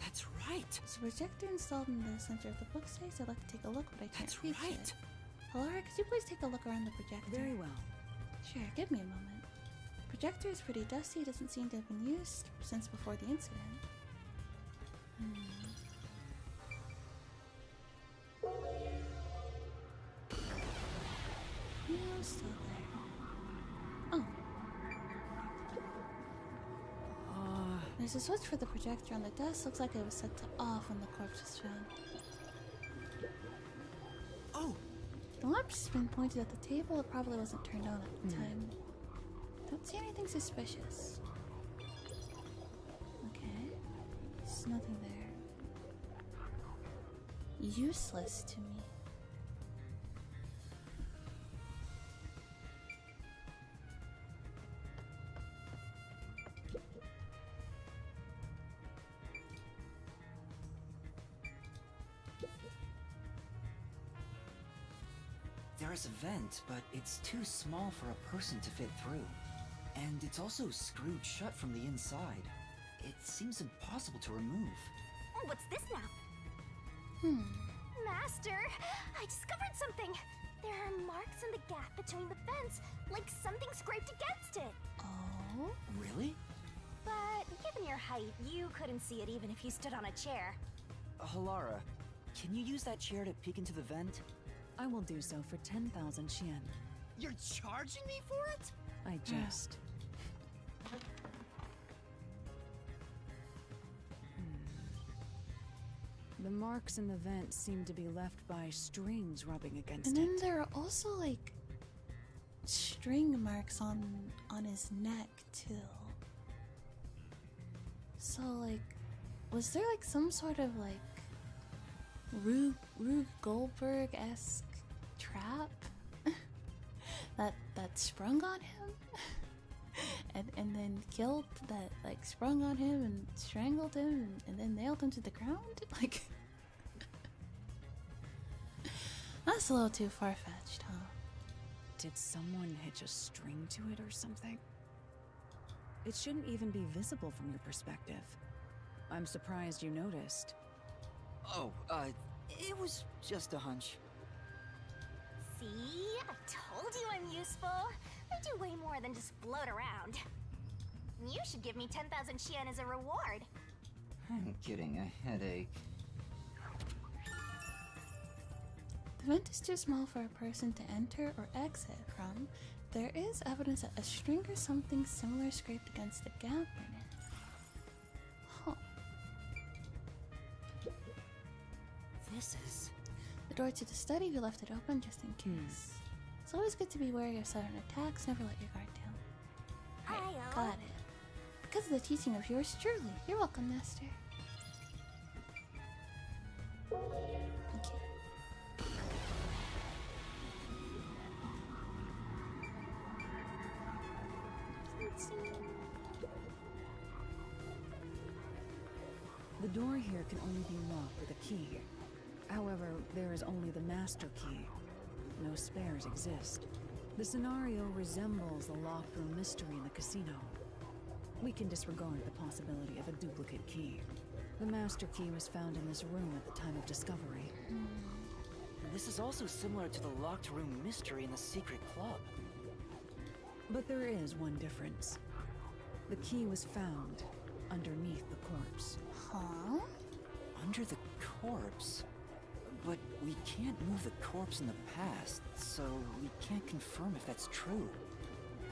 S3: That's right!
S1: There's a projector installed in the center of the bookcase. I'd like to take a look, but I can't
S3: That's
S1: reach
S3: right!
S1: it. Laura, could you please take a look around the projector?
S5: Very well.
S1: Sure, give me a moment. Projector is pretty dusty, doesn't seem to have been used since before the incident. No, still there. Oh. There's a switch for the projector on the desk. Looks like it was set to off when the corpse was found.
S3: Oh!
S1: The lamp's been pointed at the table. It probably wasn't turned on at the time. Don't see anything suspicious. Okay. There's nothing there. Useless to me.
S3: There's a vent, but it's too small for a person to fit through. And it's also screwed shut from the inside. It seems impossible to remove.
S2: What's this now? Master, I discovered something. There are marks in the gap between the vents, like something scraped against it.
S1: Oh?
S3: Really?
S2: But given your height, you couldn't see it even if you stood on a chair.
S3: Halara, can you use that chair to peek into the vent?
S5: I will do so for 10,000 Xian.
S3: You're charging me for it?
S5: I just... The marks in the vent seem to be left by strings rubbing against
S1: And
S5: it.
S1: then there are also like string marks on his neck too. So like, was there like some sort of like Rube Goldberg-esque trap that sprung on him and then killed, that like sprung on him and strangled him and then nailed him to the ground? Like that's a little too far-fetched, huh?
S5: Did someone hitch a string to it or something? It shouldn't even be visible from your perspective. I'm surprised you noticed.
S3: Oh, it was just a hunch.
S2: See? I told you I'm useful. I do way more than just float around. You should give me 10,000 Xian as a reward.
S3: I'm getting a headache.
S1: The vent is too small for a person to enter or exit from. There is evidence that a string or something similar scraped against the gap in it. Huh.
S3: This is...
S1: The door to the study, we left it open just in case. It's always good to be wary of sudden attacks. Never let your guard down. Right, got it. Because of the teaching of yours truly. You're welcome, Master. Okay. Let's see.
S5: The door here can only be locked with a key. However, there is only the master key. No spares exist. The scenario resembles the locked room mystery in the casino. We can disregard the possibility of a duplicate key. The master key was found in this room at the time of discovery.
S3: This is also similar to the locked room mystery in the secret club.
S5: But there is one difference. The key was found underneath the corpse.
S1: Huh?
S3: Under the corpse? But we can't move the corpse in the past, so we can't confirm if that's true.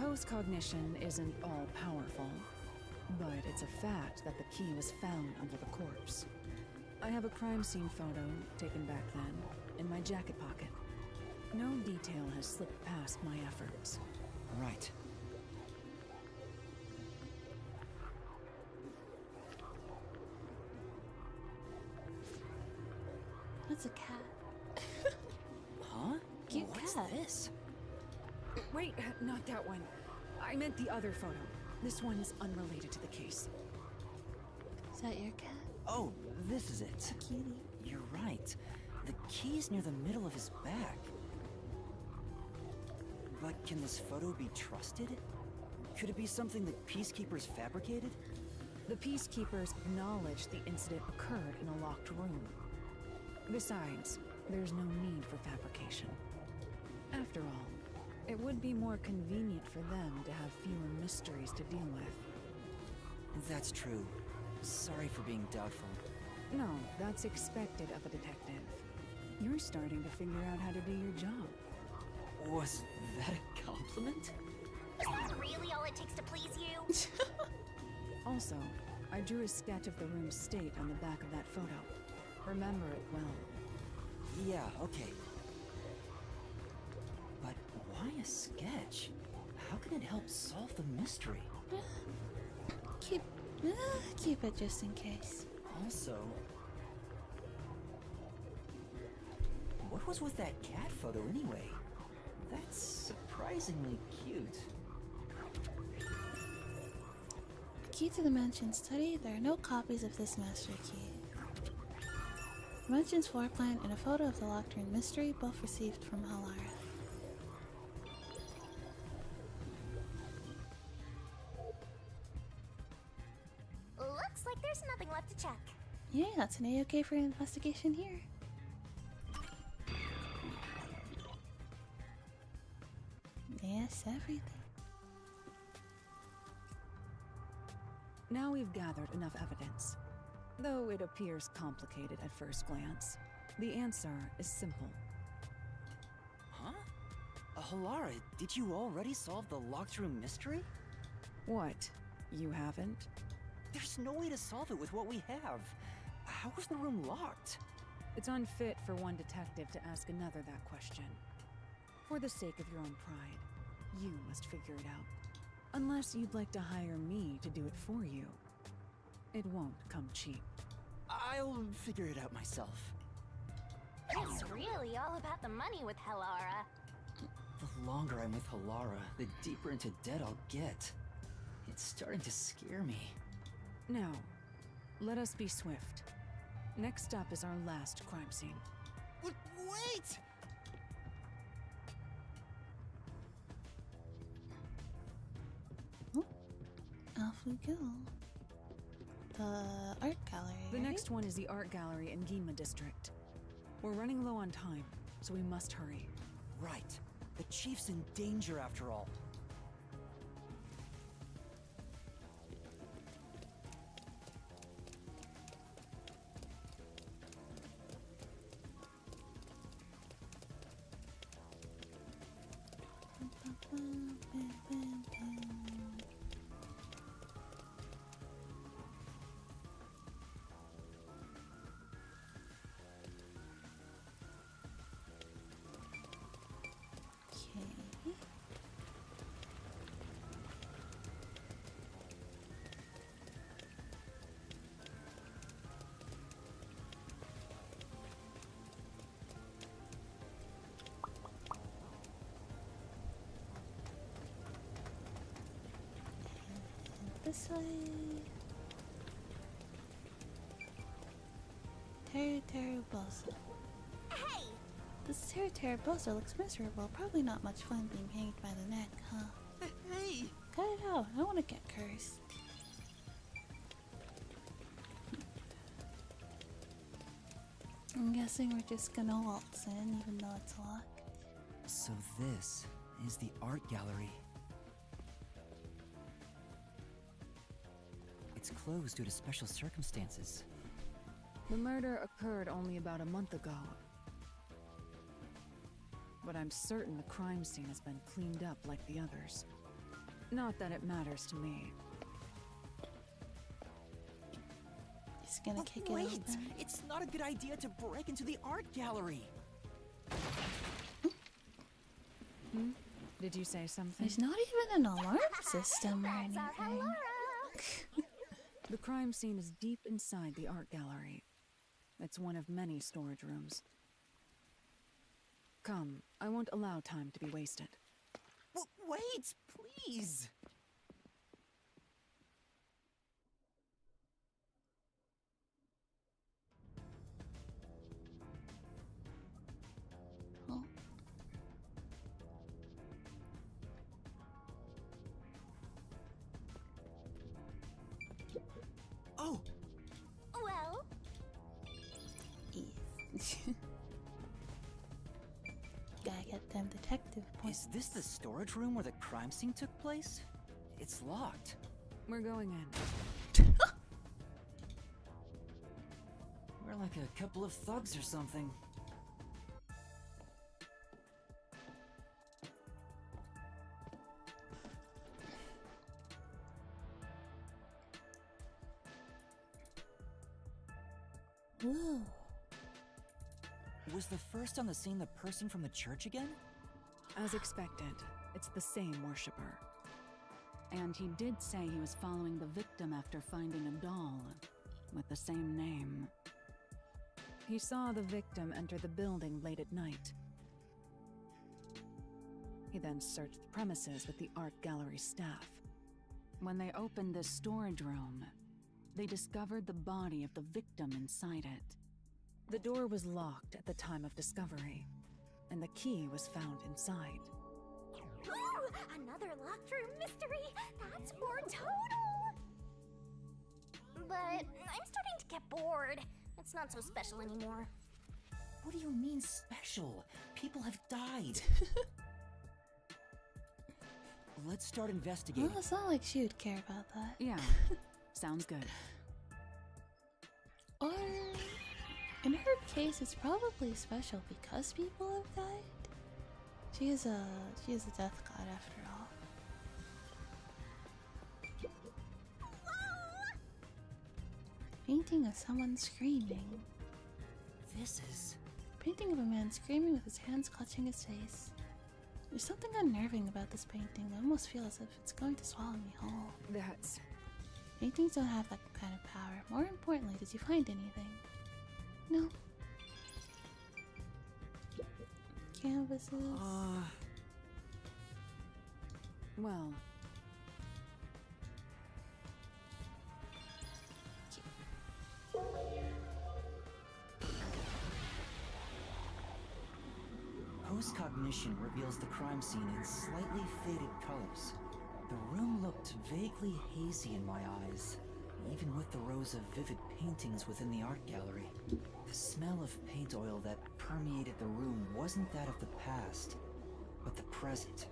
S5: Post-cognition isn't all-powerful, but it's a fact that the key was found under the corpse. I have a crime scene photo, taken back then, in my jacket pocket. No detail has slipped past my efforts.
S3: Right.
S1: That's a cat.
S3: Huh?
S1: Cute
S3: What's
S1: cat.
S3: this?
S5: Wait, not that one. I meant the other photo. This one's unrelated to the case.
S1: Is that your cat?
S3: Oh, this is it.
S1: Cutie.
S3: You're right. The key's near the middle of his back. But can this photo be trusted? Could it be something the peacekeepers fabricated?
S5: The peacekeepers acknowledged the incident occurred in a locked room. Besides, there's no need for fabrication. After all, it would be more convenient for them to have fewer mysteries to deal with.
S3: That's true. Sorry for being doubtful.
S5: No, that's expected of a detective. You're starting to figure out how to do your job.
S3: Was that a compliment?
S2: Is that really all it takes to please you?
S5: Also, I drew a sketch of the room's state on the back of that photo. Remember it well.
S3: Yeah, okay. But why a sketch? How can it help solve the mystery?
S1: Keep it just in case.
S3: Also, what was with that cat photo anyway? That's surprisingly cute.
S1: Key to the mansion study. There are no copies of this master key. The mansion's floor plan and a photo of the locked room mystery, both received from Halara.
S2: Looks like there's nothing left to check.
S1: Yeah, that's an A-OK for an investigation here. Yes, everything.
S5: Now we've gathered enough evidence. Though it appears complicated at first glance, the answer is simple.
S3: Huh? Halara, did you already solve the locked room mystery?
S5: What? You haven't?
S3: There's no way to solve it with what we have. How was the room locked?
S5: It's unfit for one detective to ask another that question. For the sake of your own pride, you must figure it out. Unless you'd like to hire me to do it for you. It won't come cheap.
S3: I'll figure it out myself.
S2: It's really all about the money with Halara.
S3: The longer I'm with Halara, the deeper into debt I'll get. It's starting to scare me.
S5: Now, let us be swift. Next up is our last crime scene.
S3: Wait!
S1: Off we go. The art gallery.
S5: The
S1: right?
S5: next one is the art gallery in Ginma district. We're running low on time, so we must hurry.
S3: Right. The chief's in danger after all.
S1: Okay. This way. Terrabosa.
S2: Hey!
S1: This Terrabosa looks miserable. Probably not much fun being hanged by the neck, huh?
S3: Hey!
S1: Cut it out. I don't want to get cursed. I'm guessing we're just gonna waltz in, even though it's locked.
S3: So this is the art gallery. It's closed due to special circumstances.
S5: The murder occurred only about a month ago. But I'm certain the crime scene has been cleaned up like the others. Not that it matters to me.
S1: He's gonna kick it
S3: Wait!
S1: open.
S3: It's not a good idea to break into the art gallery!
S5: Hmm? Did you say something?
S1: There's not even an alarm system or
S2: That's our
S1: anything.
S2: Halara!
S5: The crime scene is deep inside the art gallery. It's one of many storage rooms. Come, I won't allow time to be wasted.
S3: Wait, please!
S1: Oh. suggestive points.
S3: Is this the storage room where the crime scene took place? It's locked.
S5: We're going in.
S3: We're like a couple of thugs or something.
S1: Whoa.
S3: Was the first on the scene the person from the church again?
S5: As expected, it's the same worshipper. And he did say he was following the victim after finding a doll with the same name. He saw the victim enter the building late at night. He then searched the premises with the art gallery staff. When they opened the storage room, they discovered the body of the victim inside it. The door was locked at the time of discovery, and the key was found inside.
S2: Ooh, another locked room mystery! That's more total! But I'm starting to get bored. It's not so special anymore.
S3: What do you mean special? People have died. Let's start investigating.
S1: Well, it's not like she would care about that.
S5: Yeah, sounds good.
S1: Or, in her case, it's probably special because people have died. She is a death god after all. Painting of someone screaming.
S3: This is...
S1: Painting of a man screaming with his hands clutching his face. There's something unnerving about this painting. I almost feel as if it's going to swallow me whole.
S5: That's...
S1: Paintings don't have that kind of power. More importantly, did you find anything? No. Canvases.
S5: Well...
S3: Post-cognition reveals the crime scene in slightly faded colors. The room looked vaguely hazy in my eyes, even with the rows of vivid paintings within the art gallery. The smell of paint oil that permeated the room wasn't that of the past, but the present.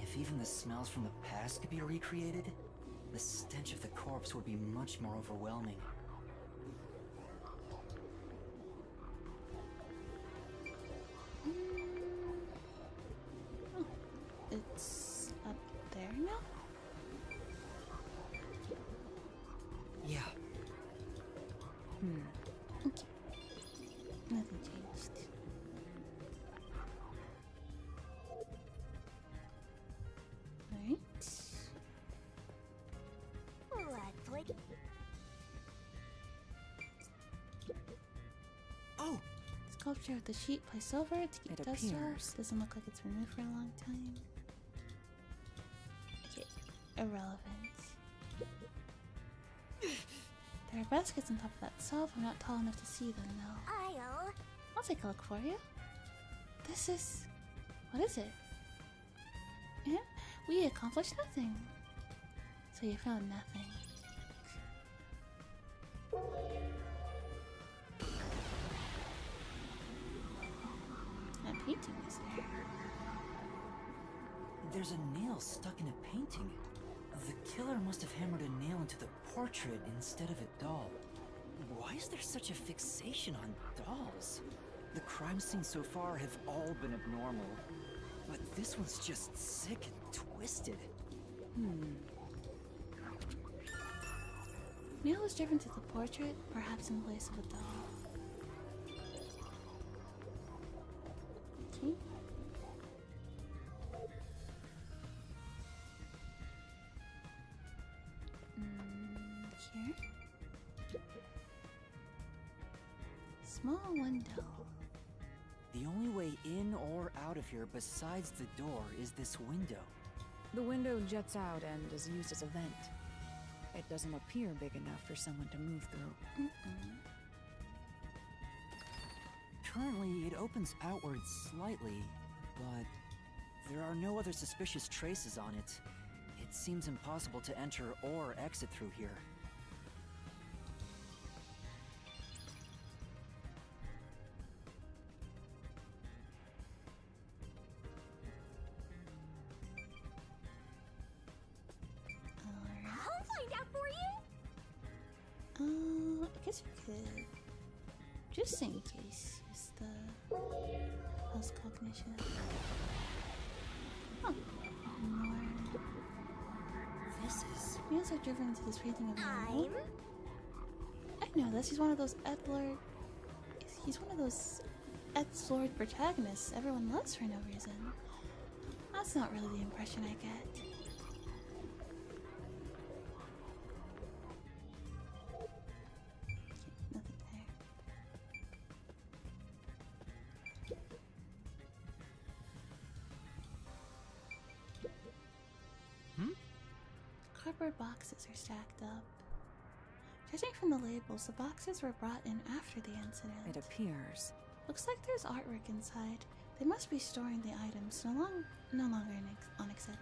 S3: If even the smells from the past could be recreated, the stench of the corpse would be much more overwhelming.
S1: It's up there now?
S3: Yeah.
S1: Okay. Nothing changed. Alright.
S2: Let's play.
S3: Oh!
S1: Sculpture with the sheet placed over it to keep
S5: It
S1: dust
S5: appears.
S1: off. Doesn't look like it's been moved for a long time. Okay, irrelevant. There are baskets on top of that shelf. I'm not tall enough to see them though. I'll take a look for you. This is... What is it? Yeah, we accomplished nothing. So you found nothing. That painting is there.
S3: There's a nail stuck in a painting. The killer must have hammered a nail into the portrait instead of a doll. Why is there such a fixation on dolls? The crime scenes so far have all been abnormal. But this one's just sick and twisted.
S1: Nail was driven to the portrait, perhaps in place of a doll. Okay. Here. Small window.
S3: The only way in or out of here besides the door is this window.
S5: The window jets out and is used as a vent. It doesn't appear big enough for someone to move through.
S3: Currently, it opens outwards slightly, but there are no other suspicious traces on it. It seems impossible to enter or exit through here.
S1: guess we could, just in case, use the post cognition. Oh, more.
S3: This is...
S1: Meals are driven into this painting of
S2: I'm...
S1: I know this. He's one of those Edlord. He's one of those Edlord protagonists everyone loves for no reason. That's not really the impression I get. Nothing there. Cardboard boxes are stacked up. Judging from the labels, the boxes were brought in after the incident.
S5: It appears.
S1: Looks like there's artwork inside. They must be storing the items, no longer on exhibit.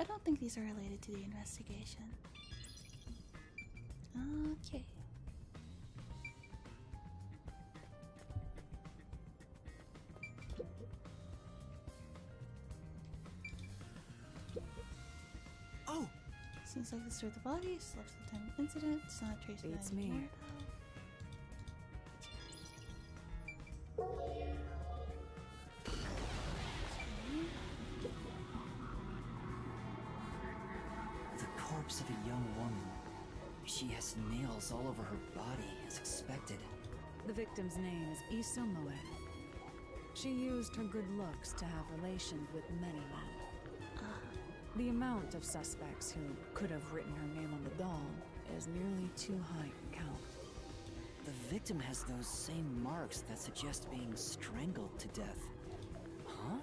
S1: I don't think these are related to the investigation. Okay.
S3: Oh!
S1: Seems like this the bodies, left the time of incident, it's not a trace of
S5: It's
S1: any
S5: me.
S1: care,
S3: The corpse of a young woman. She has nails all over her body, as expected.
S5: The victim's name is Isomoe. She used her good looks to have relations with many men. The amount of suspects who could have written her name on the doll is nearly too high to count.
S3: The victim has those same marks that suggest being strangled to death. Huh?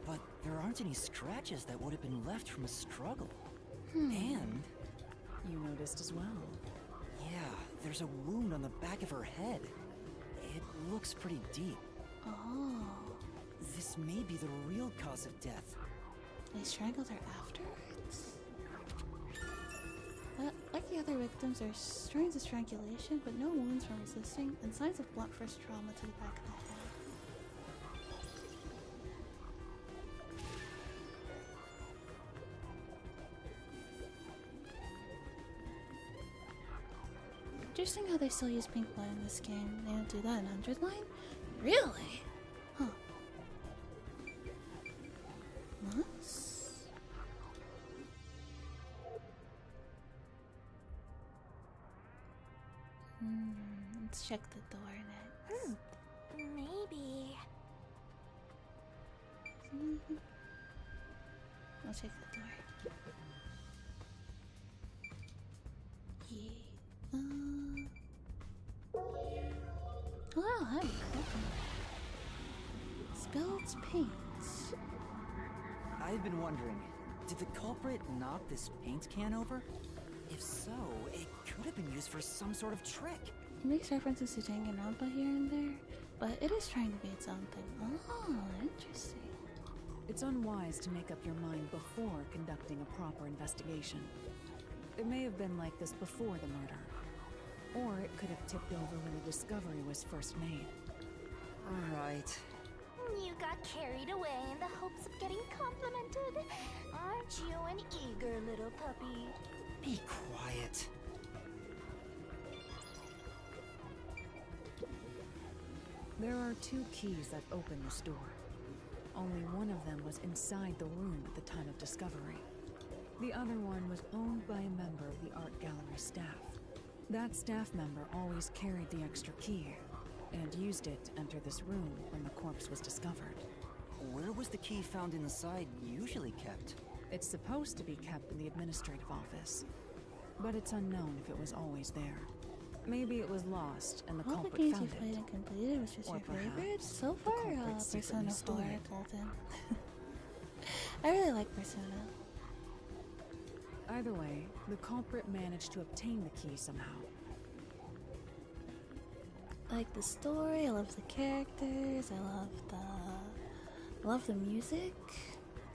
S3: But there aren't any scratches that would have been left from a struggle. And...
S5: You noticed as well.
S3: yeah, there's a wound on the back of her head. It looks pretty deep.
S1: Oh.
S3: This may be the real cause of death.
S1: They strangled her afterwards? Like the other victims, there's signs of strangulation, but no wounds from resisting, and signs of blunt force trauma to the back of the head. Interesting how they still use pink line in this game. They don't do that in 100 line? Really? Huh. Once? Let's check the door next.
S2: Maybe.
S1: I'll check the door. Yeah. Hello, hi. Welcome. Spilled paints.
S3: I've been wondering, did the culprit knock this paint can over? If so, it could have been used for some sort of trick.
S1: It makes references to Danganronpa here and there, but it is trying to be its own thing. Oh, interesting.
S5: It's unwise to make up your mind before conducting a proper investigation. It may have been like this before the murder. Or it could have tipped over when the discovery was first made.
S3: Alright.
S2: You got carried away in the hopes of getting complimented. Aren't you an eager little puppy?
S3: Be quiet.
S5: There are 2 keys that open this door. Only one of them was inside the room at the time of discovery. The other one was owned by a member of the art gallery staff. That staff member always carried the extra key, and used it to enter this room when the corpse was discovered.
S3: Where was the key found inside usually kept?
S5: It's supposed to be kept in the administrative office, but it's unknown if it was always there. Maybe it was lost and the
S1: All the
S5: culprit
S1: games
S5: found
S1: you played
S5: it.
S1: and completed, which was
S5: Or
S1: your favorite?
S5: perhaps
S1: So
S5: the
S1: far,
S5: culprit secretly
S1: Persona 4,
S5: stole it.
S1: Golden. I really like Persona.
S5: Either way, the culprit managed to obtain the key somehow.
S1: I like the story, I love the characters, I love the music.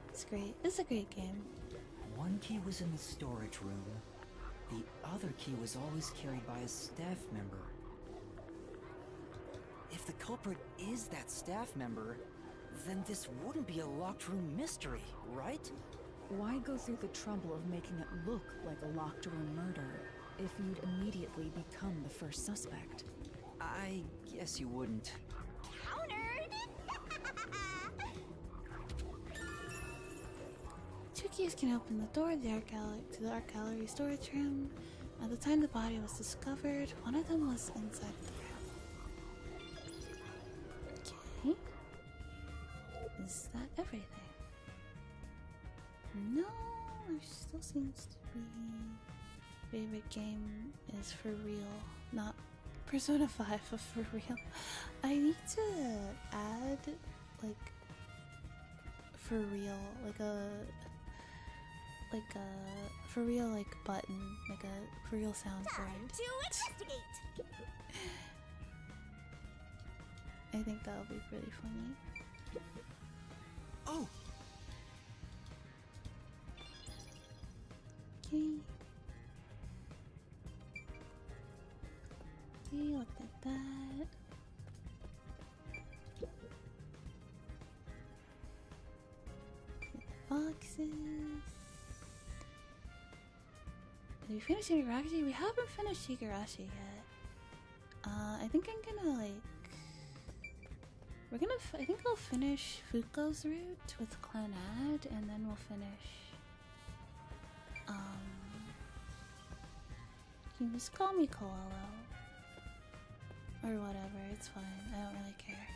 S1: It's great. It's a great game.
S3: One key was in the storage room. The other key was always carried by a staff member. If the culprit is that staff member, then this wouldn't be a locked room mystery, right?
S5: Why go through the trouble of making it look like a locked room murder if you'd immediately become the first suspect?
S3: I guess you wouldn't.
S2: Countered!
S1: Two keys can open the door to the art gallery storage room. At the time the body was discovered, one of them was inside the room. Okay. Is that everything? No, there still seems to be... Favorite game is For Real, not Persona 5, but For Real. I need to add, like, For Real, like a For Real, like, button, like a For Real sound for
S2: Time
S1: it.
S2: to investigate!
S1: I think that'll be pretty funny.
S11: Oh!
S1: Okay. Okay, look at that. Boxes. Did we finish Higurashi? We haven't finished Higurashi yet. I think I'm gonna like... I think we'll finish Fuko's route with Clan Ad, and then we'll finish... You can just call me Coello. Or whatever, it's fine. I don't really care.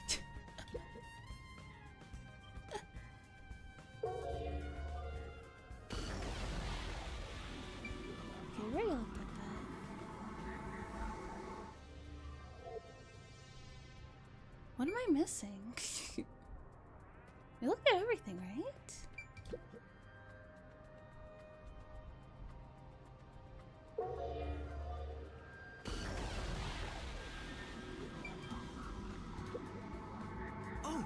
S1: Okay, where you looked at that? What am I missing? We looked at everything, right?
S11: Oh!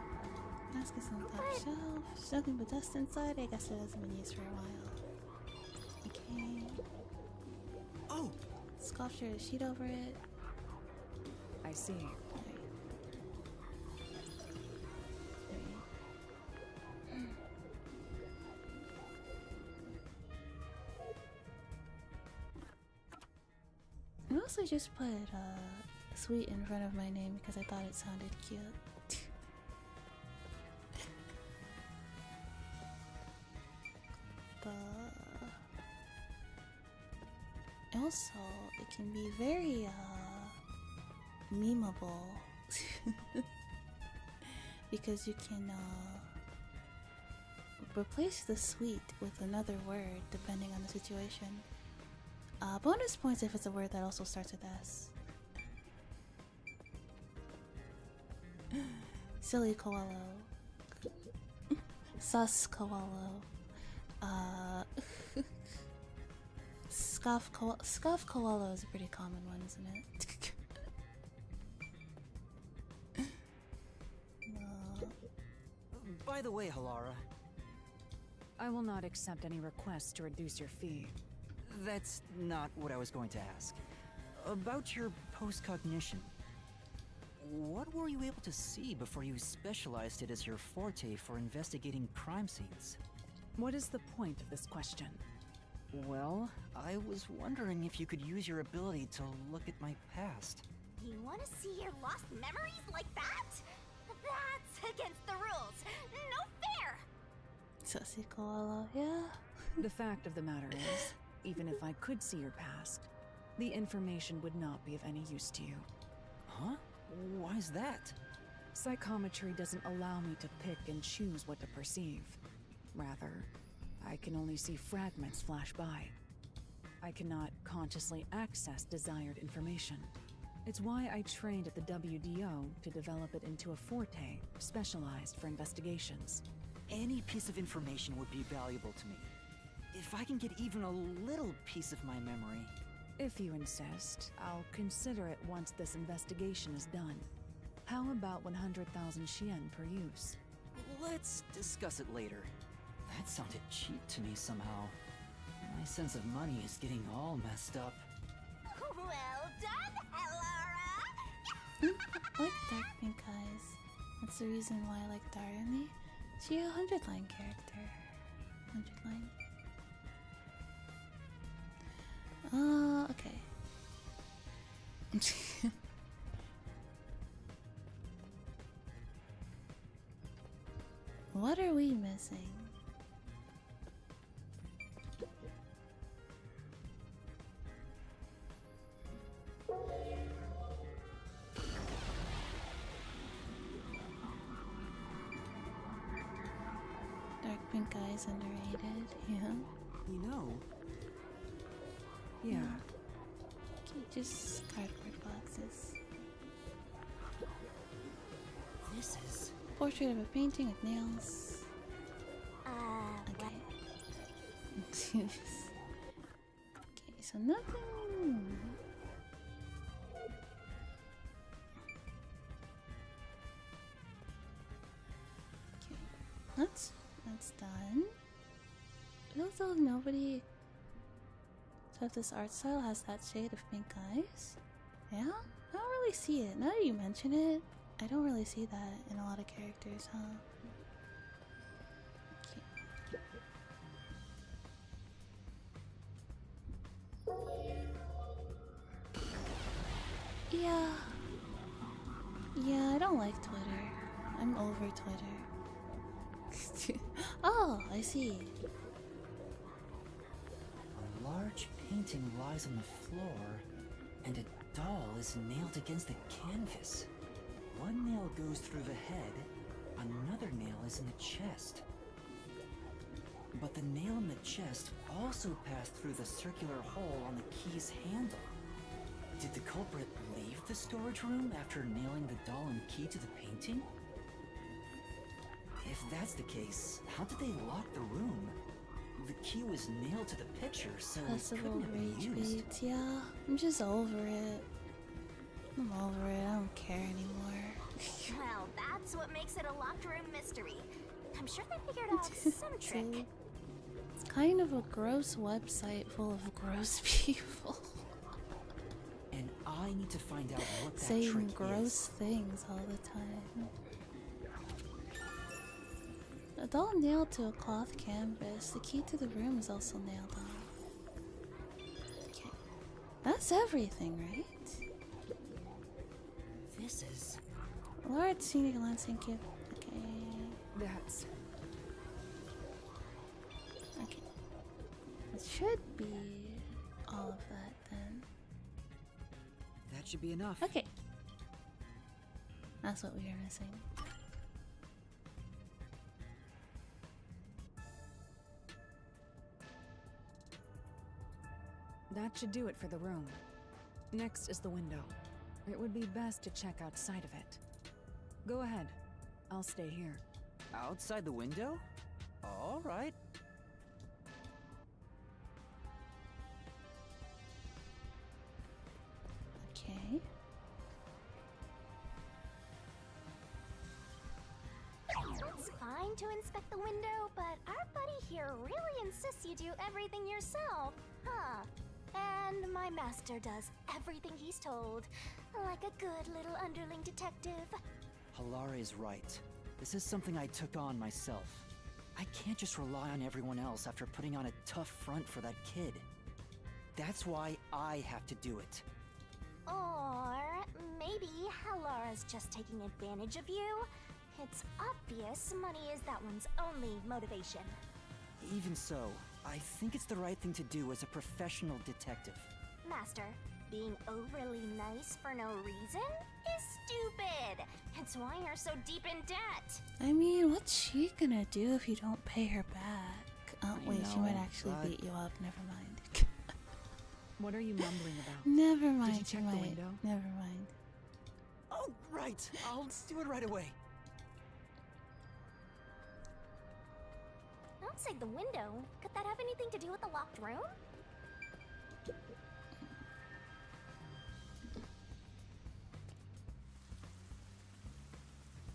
S1: Mask is on the top shelf. There's nothing but dust inside. I guess it hasn't been used for a while. Okay.
S11: Oh!
S1: Sculpture, a sheet over it.
S5: I see. I also just put sweet in front of my name because I thought it sounded cute. Also, it can be very memeable because you can replace the sweet with another word depending on the situation. Bonus points if it's a word that also starts with S. Silly Coello. Sus Coello. Scuff Coello is a pretty common one, isn't it?
S3: By the way, Halara,
S5: I will not accept any requests to reduce your fee.
S3: that's not what I was going to ask. About your post-cognition, what were you able to see before you specialized it as your forte for investigating crime scenes?
S5: What is the point of this question?
S3: Well, I was wondering if you could use your ability to look at my past.
S2: You want to see your lost memories like that? That's against the rules. No fair!
S1: Sussy Coello, yeah.
S5: The fact of the matter is, even if I could see your past, the information would not be of any use to you.
S3: Huh? Why is that?
S5: Psychometry doesn't allow me to pick and choose what to perceive. Rather, I can only see fragments flash by. I cannot consciously access desired information. It's why I trained at the WDO to develop it into a forte specialized for investigations.
S3: Any piece of information would be valuable to me. If I can get even a little piece of my memory...
S5: If you insist, I'll consider it once this investigation is done. How about 100,000 Shien per use?
S3: Let's discuss it later. That sounded cheap to me somehow. My sense of money is getting all messed up.
S2: Well done, Halara!
S1: I like dark pink eyes. That's the reason why I like Darumi. She's a 100-line character. 100 line. Okay. What are we missing? Dark pink eyes underrated, yeah.
S9: You know. Yeah.
S1: Okay, just cardboard boxes.
S3: This is...
S1: Portrait of a painting with nails. Okay. Okay, so nothing. Okay, that's done. Also, nobody except this art style has that shade of pink eyes. Yeah, I don't really see it. Now that you mention it, I don't really see that in a lot of characters, huh? Okay. Yeah, I don't like Twitter. I'm over Twitter. Oh, I see.
S3: A large painting lies on the floor, and a doll is nailed against the canvas. One nail goes through the head, another nail is in the chest. But the nail in the chest also passed through the circular hole on the key's handle. Did the culprit leave the storage room after nailing the doll and key to the painting? If that's the case, how did they lock the room? The key was nailed to the picture, so it
S1: Possible
S3: couldn't have been
S1: rage
S3: used.
S1: baits, yeah. I'm just over it. I'm over it, I don't care anymore.
S2: Well, that's what makes it a locked room mystery. I'm sure they figured out some trick.
S1: It's kind of a gross website full of gross people.
S3: And I need to find out what that
S1: saying
S3: trick
S1: gross
S3: is.
S1: things all the time. A doll nailed to a cloth canvas. The key to the room is also nailed on. Okay. That's everything, right?
S3: This is...
S1: Large scenic landscape. Okay.
S5: That's...
S1: Okay. It should be all of that then.
S3: That should be enough.
S1: Okay. That's what we were missing.
S5: That should do it for the room. Next is the window. It would be best to check outside of it. Go ahead. I'll stay here.
S3: Outside the window? All right.
S1: Okay.
S2: It's fine to inspect the window, but our buddy here really insists you do everything yourself, huh? And my master does everything he's told, like a good little underling detective.
S3: Halara is right. This is something I took on myself. I can't just rely on everyone else after putting on a tough front for that kid. That's why I have to do it.
S2: Or maybe Halara's just taking advantage of you. It's obvious money is that one's only motivation.
S3: Even so, I think it's the right thing to do as a professional detective.
S2: Master, being overly nice for no reason is stupid. It's why you're so deep in debt.
S1: I mean, what's she gonna do if you don't pay her back? Oh, wait, she might actually beat you up. Never mind.
S5: What are you mumbling about?
S1: Never mind.
S5: Did you check the window?
S1: Never mind.
S3: Oh, right. I'll do it right away.
S2: Outside the window? Could that have anything to do with the locked room?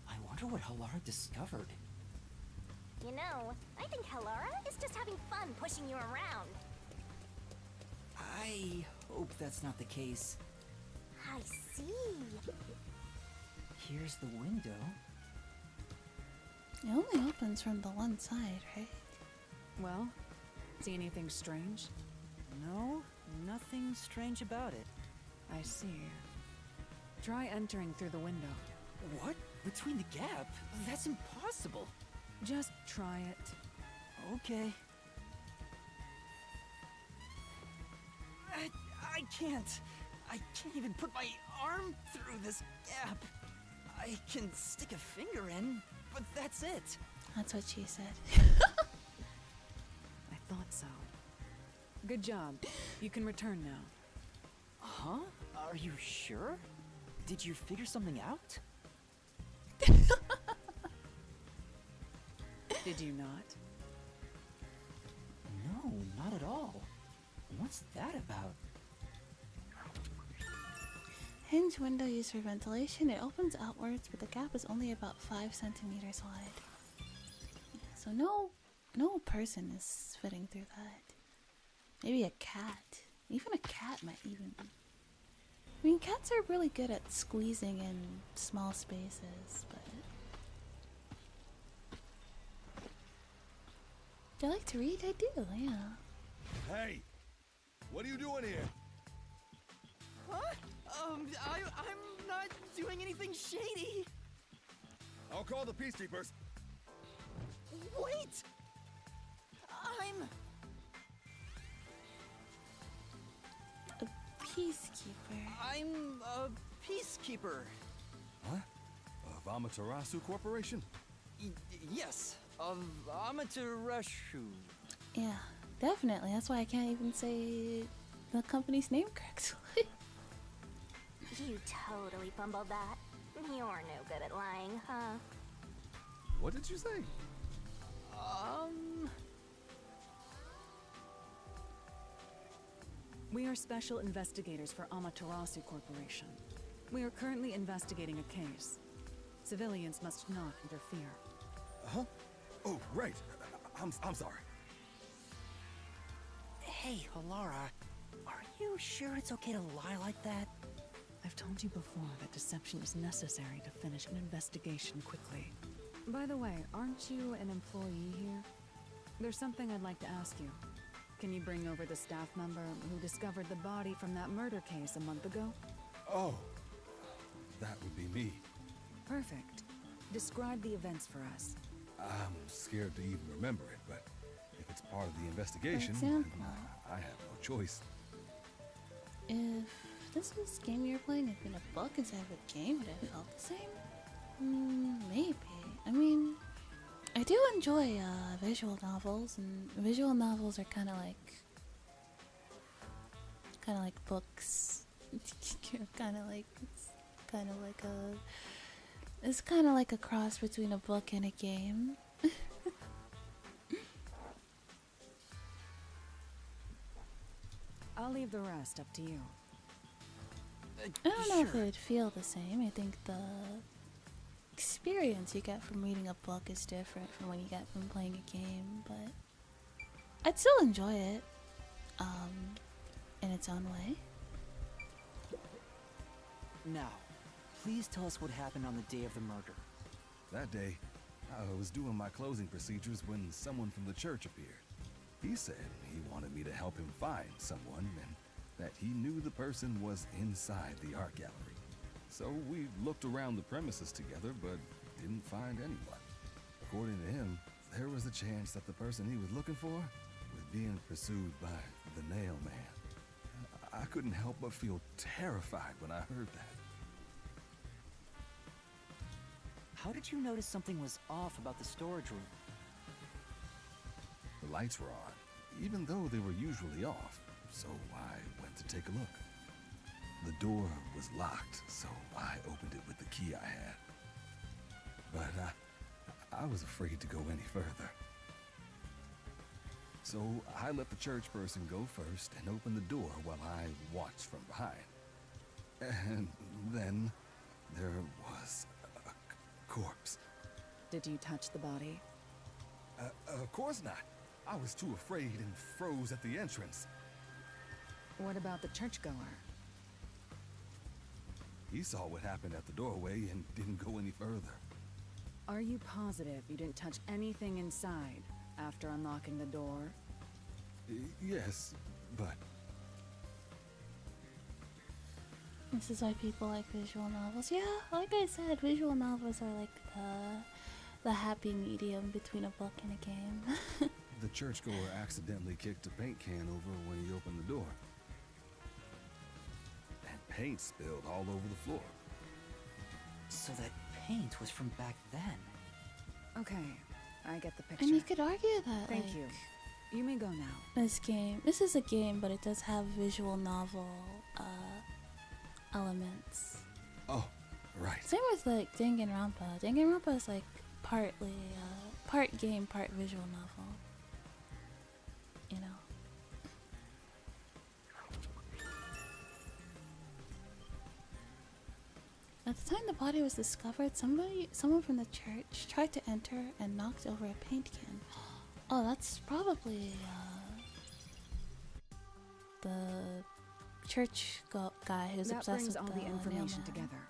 S3: I wonder what Halara discovered.
S2: You know, I think Halara is just having fun pushing you around.
S3: I hope that's not the case.
S2: I see.
S3: Here's the window.
S1: It only opens from the one side, right?
S5: Well, see anything strange?
S3: No, nothing strange about it.
S5: I see. Try entering through the window.
S3: What? Between the gap? That's impossible.
S5: Just try it.
S3: Okay. I can't. I can't even put my arm through this gap. I can stick a finger in, but that's it.
S1: That's what she said.
S5: I thought so. Good job. You can return now.
S3: Huh? Are you sure? Did you figure something out?
S5: Did you not?
S3: No, not at all. What's that about?
S1: Hinge window used for ventilation. It opens outwards, but the gap is only about 5 centimeters wide. Yeah, so no person is fitting through that. Maybe a cat. Even a cat might even. I mean, cats are really good at squeezing in small spaces, but. Do I like to read? I do, yeah.
S13: Hey! What are you doing here?
S3: Huh? I'm not doing anything shady.
S13: I'll call the peacekeepers.
S3: Wait!
S1: A peacekeeper.
S3: I'm a peacekeeper.
S13: What? Of Amaterasu Corporation?
S3: Yes, of Amaterasu.
S1: Yeah, definitely. That's why I can't even say the company's name correctly.
S2: You totally fumbled that. You're no good at lying, huh?
S13: What did you say?
S5: We are special investigators for Amaterasu Corporation. We are currently investigating a case. Civilians must not interfere.
S13: Huh? Oh, right. I'm sorry.
S3: Hey, Alara, are you sure it's okay to lie like that?
S5: I've told you before that deception is necessary to finish an investigation quickly. By the way, aren't you an employee here? There's something I'd like to ask you. Can you bring over the staff member who discovered the body from that murder case a month ago?
S13: Oh, that would be me.
S5: Perfect. Describe the events for us.
S13: I'm scared to even remember it, but if it's part of the investigation,
S1: For example,
S13: I have no choice.
S1: if this was a game you're playing had been a book instead of a game, would it have felt the same? Maybe. I mean, I do enjoy visual novels, and visual novels are kind of like books. It's kind of like a cross between a book and a game.
S5: I'll leave the rest up to you.
S1: I don't know if it would feel the same. I think the experience you get from reading a book is different from what you get from playing a game, but I'd still enjoy it, in its own way.
S3: Now, please tell us what happened on the day of the murder.
S13: That day, I was doing my closing procedures when someone from the church appeared. He said he wanted me to help him find someone and that he knew the person was inside the art gallery. So we looked around the premises together, but didn't find anyone. According to him, there was a chance that the person he was looking for was being pursued by the Nail Man. I couldn't help but feel terrified when I heard that.
S3: How did you notice something was off about the storage room?
S13: The lights were on, even though they were usually off, so I went to take a look. The door was locked, so I opened it with the key I had. But I was afraid to go any further. So I let the church person go first and open the door while I watched from behind. And then there was a corpse.
S5: Did you touch the body?
S13: Of course not. I was too afraid and froze at the entrance.
S5: What about the churchgoer?
S13: He saw what happened at the doorway and didn't go any further.
S5: Are you positive you didn't touch anything inside After unlocking the door?
S13: Yes, but
S1: This is why people like visual novels. Yeah, like I said, visual novels are like the happy medium between a book and a game.
S13: the churchgoer accidentally kicked a paint can over when he opened the door. And paint spilled all over the floor.
S3: So that paint was from back then.
S5: Okay, I get the picture.
S1: And you could argue that,
S5: Thank
S1: like,
S5: you. You may go now.
S1: This is a game, but it does have visual novel elements.
S13: Oh, right.
S1: Same with like Danganronpa. Danganronpa is like partly part game, part visual novel. You know. At the time the body was discovered, someone from the church tried to enter and knocked over a paint can. Oh, that's probably the church guy who's
S5: that
S1: obsessed
S5: brings
S1: with
S5: all
S1: the
S5: the information
S1: nailman.
S5: together.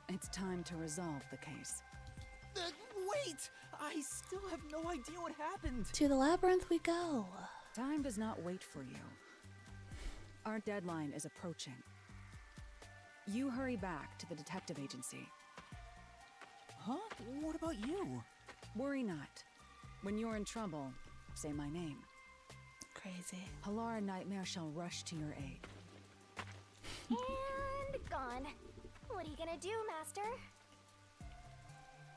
S5: It's time to resolve the case.
S7: Wait! I still have no idea what happened.
S1: To the labyrinth we go.
S5: Time does not wait for you. Our deadline is approaching. You hurry back to the detective agency.
S7: Huh? What about you?
S5: Worry not. When you're in trouble, say my name.
S1: Crazy.
S5: Halara Nightmare shall rush to your aid.
S2: And gone. What are you gonna do, Master?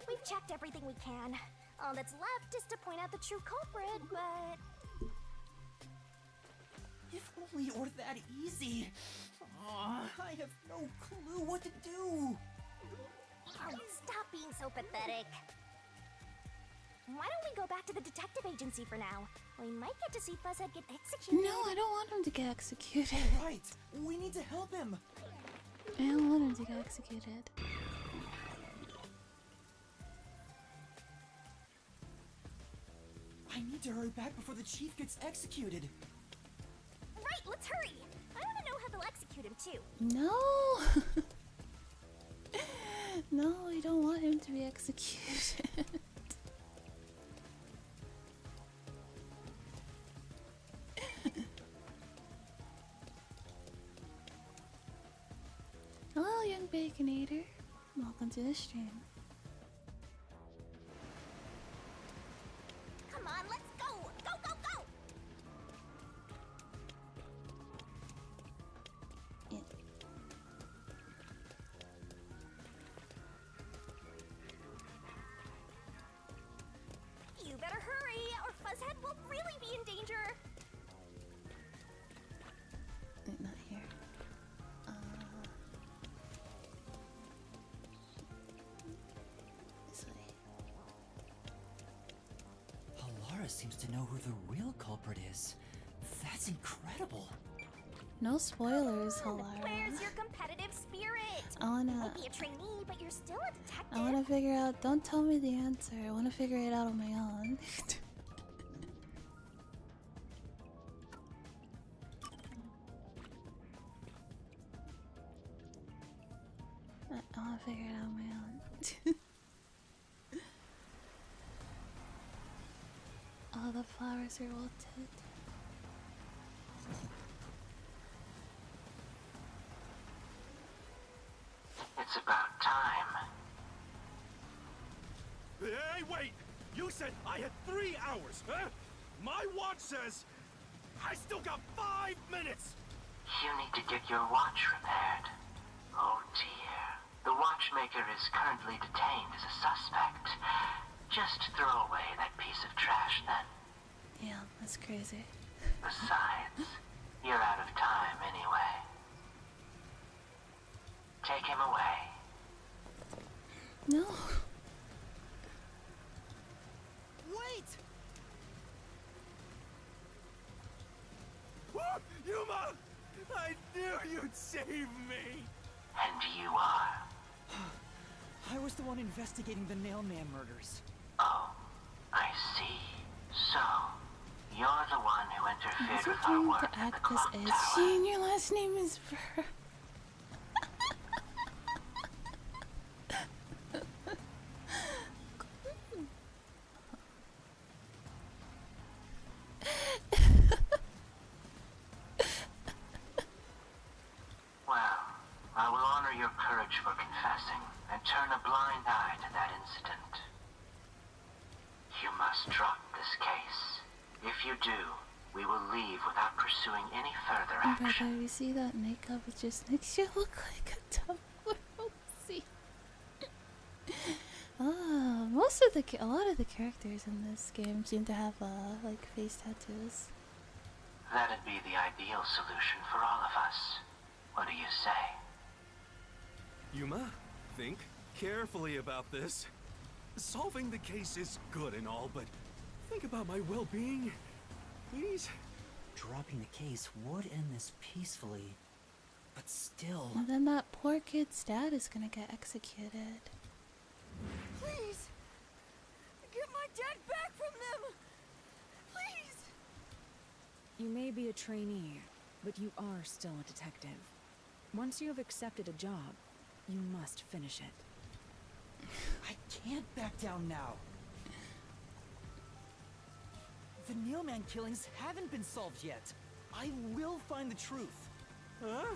S2: We've checked everything we can. All that's left is to point out the true culprit, but...
S7: If only it were that easy. Aw, I have no clue what to do.
S2: Oh, stop being so pathetic. Why don't we go back to the detective agency for now? We might get to see Fuzzhead get executed.
S1: No, I don't want him to get executed.
S7: Right, we need to help him.
S1: I don't want him to get executed.
S7: I need to hurry back before the chief gets executed.
S2: Right, let's hurry. I want to know how they'll execute him too.
S1: No! No, we don't want him to be executed. Hello, young Baconator. Welcome to the stream.
S2: Come on, let's go! Go, go, go!
S1: Yeah.
S2: You better hurry, or Fuzzhead will really be in danger.
S1: Wait, not here. This way.
S3: Halara seems to know who the real culprit is. That's incredible.
S1: No spoilers, Halara.
S2: Where's your competitive spirit?
S1: I wanna.
S2: You might be a trainee, but you're still a detective.
S1: I wanna figure out. Don't tell me the answer. I wanna figure it out on my own. I wanna figure it out on my own. All the flowers are wilted.
S10: It's about time.
S11: Hey, wait! You said I had 3 hours, huh? My watch says I still got 5 minutes!
S10: You need to get your watch repaired. Oh dear. The watchmaker is currently detained as a suspect. Just throw away that piece of trash then.
S1: Yeah, that's crazy.
S10: Besides, you're out of time anyway. Take him away.
S1: No.
S7: Wait!
S11: Yuma! I knew you'd save me!
S10: And you are.
S7: I was the one investigating the Nailman murders.
S10: Oh, I see. So, you're the one who interfered
S1: Is it
S10: with our
S1: going
S10: work
S1: to
S10: at the
S1: act
S10: clock
S1: as
S10: tower.
S1: she and your last name is Ver?
S10: do, we will leave without pursuing any further
S1: Oh my
S10: action.
S1: god, you see that makeup? It just makes you look like a dumb see. A lot of the characters in this game seem to have like face tattoos.
S10: That'd be the ideal solution for all of us. What do you say?
S11: Yuma, think carefully about this. Solving the case is good and all, but think about my well-being, please.
S3: Dropping the case would end this peacefully, but still...
S1: And then that poor kid's dad is gonna get executed.
S8: Please! Get my dad back from them! Please!
S5: You may be a trainee, but you are still a detective. Once you have accepted a job, you must finish it.
S3: I can't back down now. The Nailman killings haven't been solved yet. I will find the truth.
S11: Huh?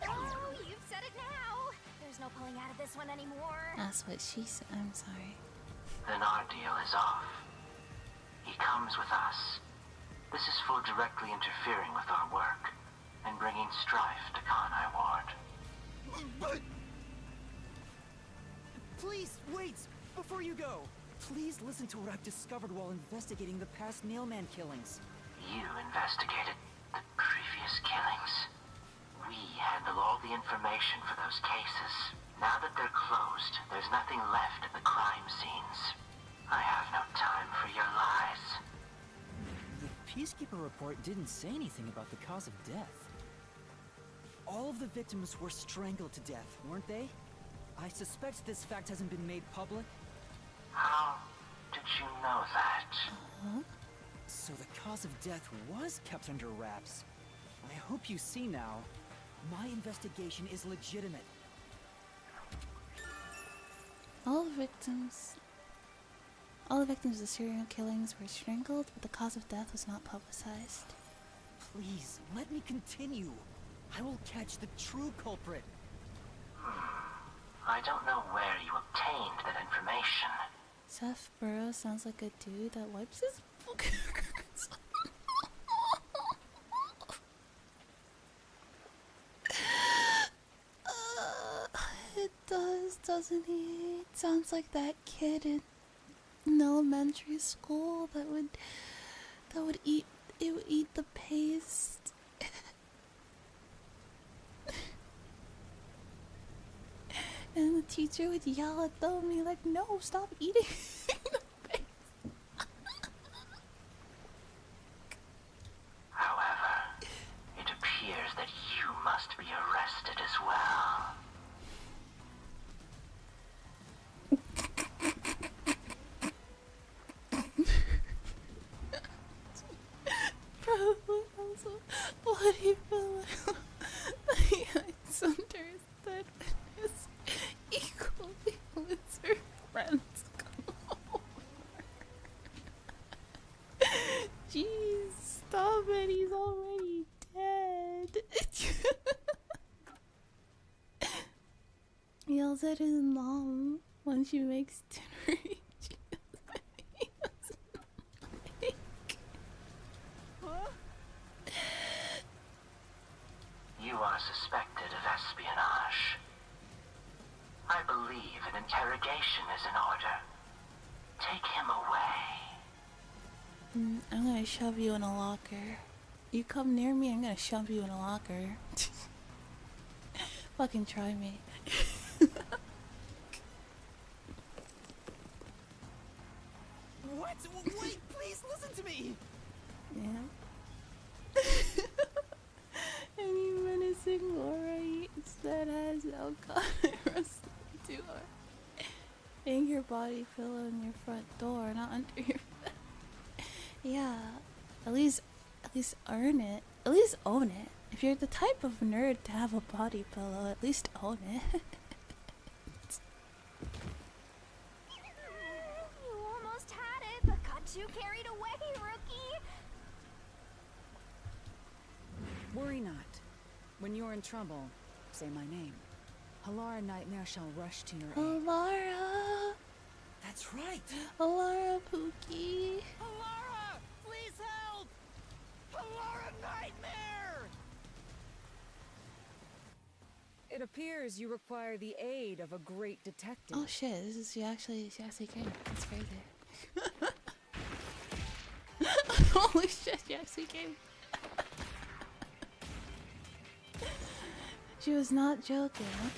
S2: Oh, you've said it now. There's no pulling out of this one anymore.
S1: That's what she said. I'm sorry.
S10: Then our deal is off. He comes with us. This is for directly interfering with our work and bringing strife to Kanai Ward.
S3: But... Please, wait! Before you go, please listen to what I've discovered while investigating the past Nailman killings.
S10: You investigated the previous killings. We handle all the information for those cases. Now that they're closed, there's nothing left at the crime scenes. I have no time for your lies.
S3: The Peacekeeper report didn't say anything about the cause of death. All of the victims were strangled to death, weren't they? I suspect this fact hasn't been made public.
S10: How did you know that?
S3: So the cause of death was kept under wraps. I hope you see now. My investigation is legitimate.
S1: All the victims of serial killings were strangled, but the cause of death was not publicized.
S3: Please, let me continue. I will catch the true culprit.
S10: I don't know where you obtained that information.
S1: Seth Burrows sounds like a dude that wipes his boogers. It does, doesn't he? It sounds like that kid in elementary school that would eat the paste. And the teacher would yell at them and be like, no, stop eating the paste.
S10: However, it appears that you must be arrested as well.
S1: Probably also what he felt like misunderstood his equally lizard friends come over. Jeez, stop it, he's already dead. He yells at his mom when she makes dinner.
S10: You are suspected of espionage. I believe an interrogation is in order. Take him away.
S1: I'm gonna shove you in a locker. You come near me, I'm gonna shove you in a locker. Fucking try me.
S3: What? Wait, please listen to me!
S1: Yeah. Any menacing Lorites that has alcohol to her. Hang your body pillow in your front door, not under your bed. Yeah, at least earn it. At least own it. If you're the type of nerd to have a body pillow, at least own it.
S2: You almost had it, but got too carried away, rookie.
S5: Worry not. When you're in trouble, say my name. Halara Nightmare shall rush to your aid.
S1: Halara!
S3: That's right!
S1: Halara Pookie!
S3: Halara! Please help!
S11: Laura nightmare!
S5: It appears you require the aid of a great detective.
S1: Oh shit, this is she actually came. That's crazy. Holy shit, she actually came. She was not joking, okay.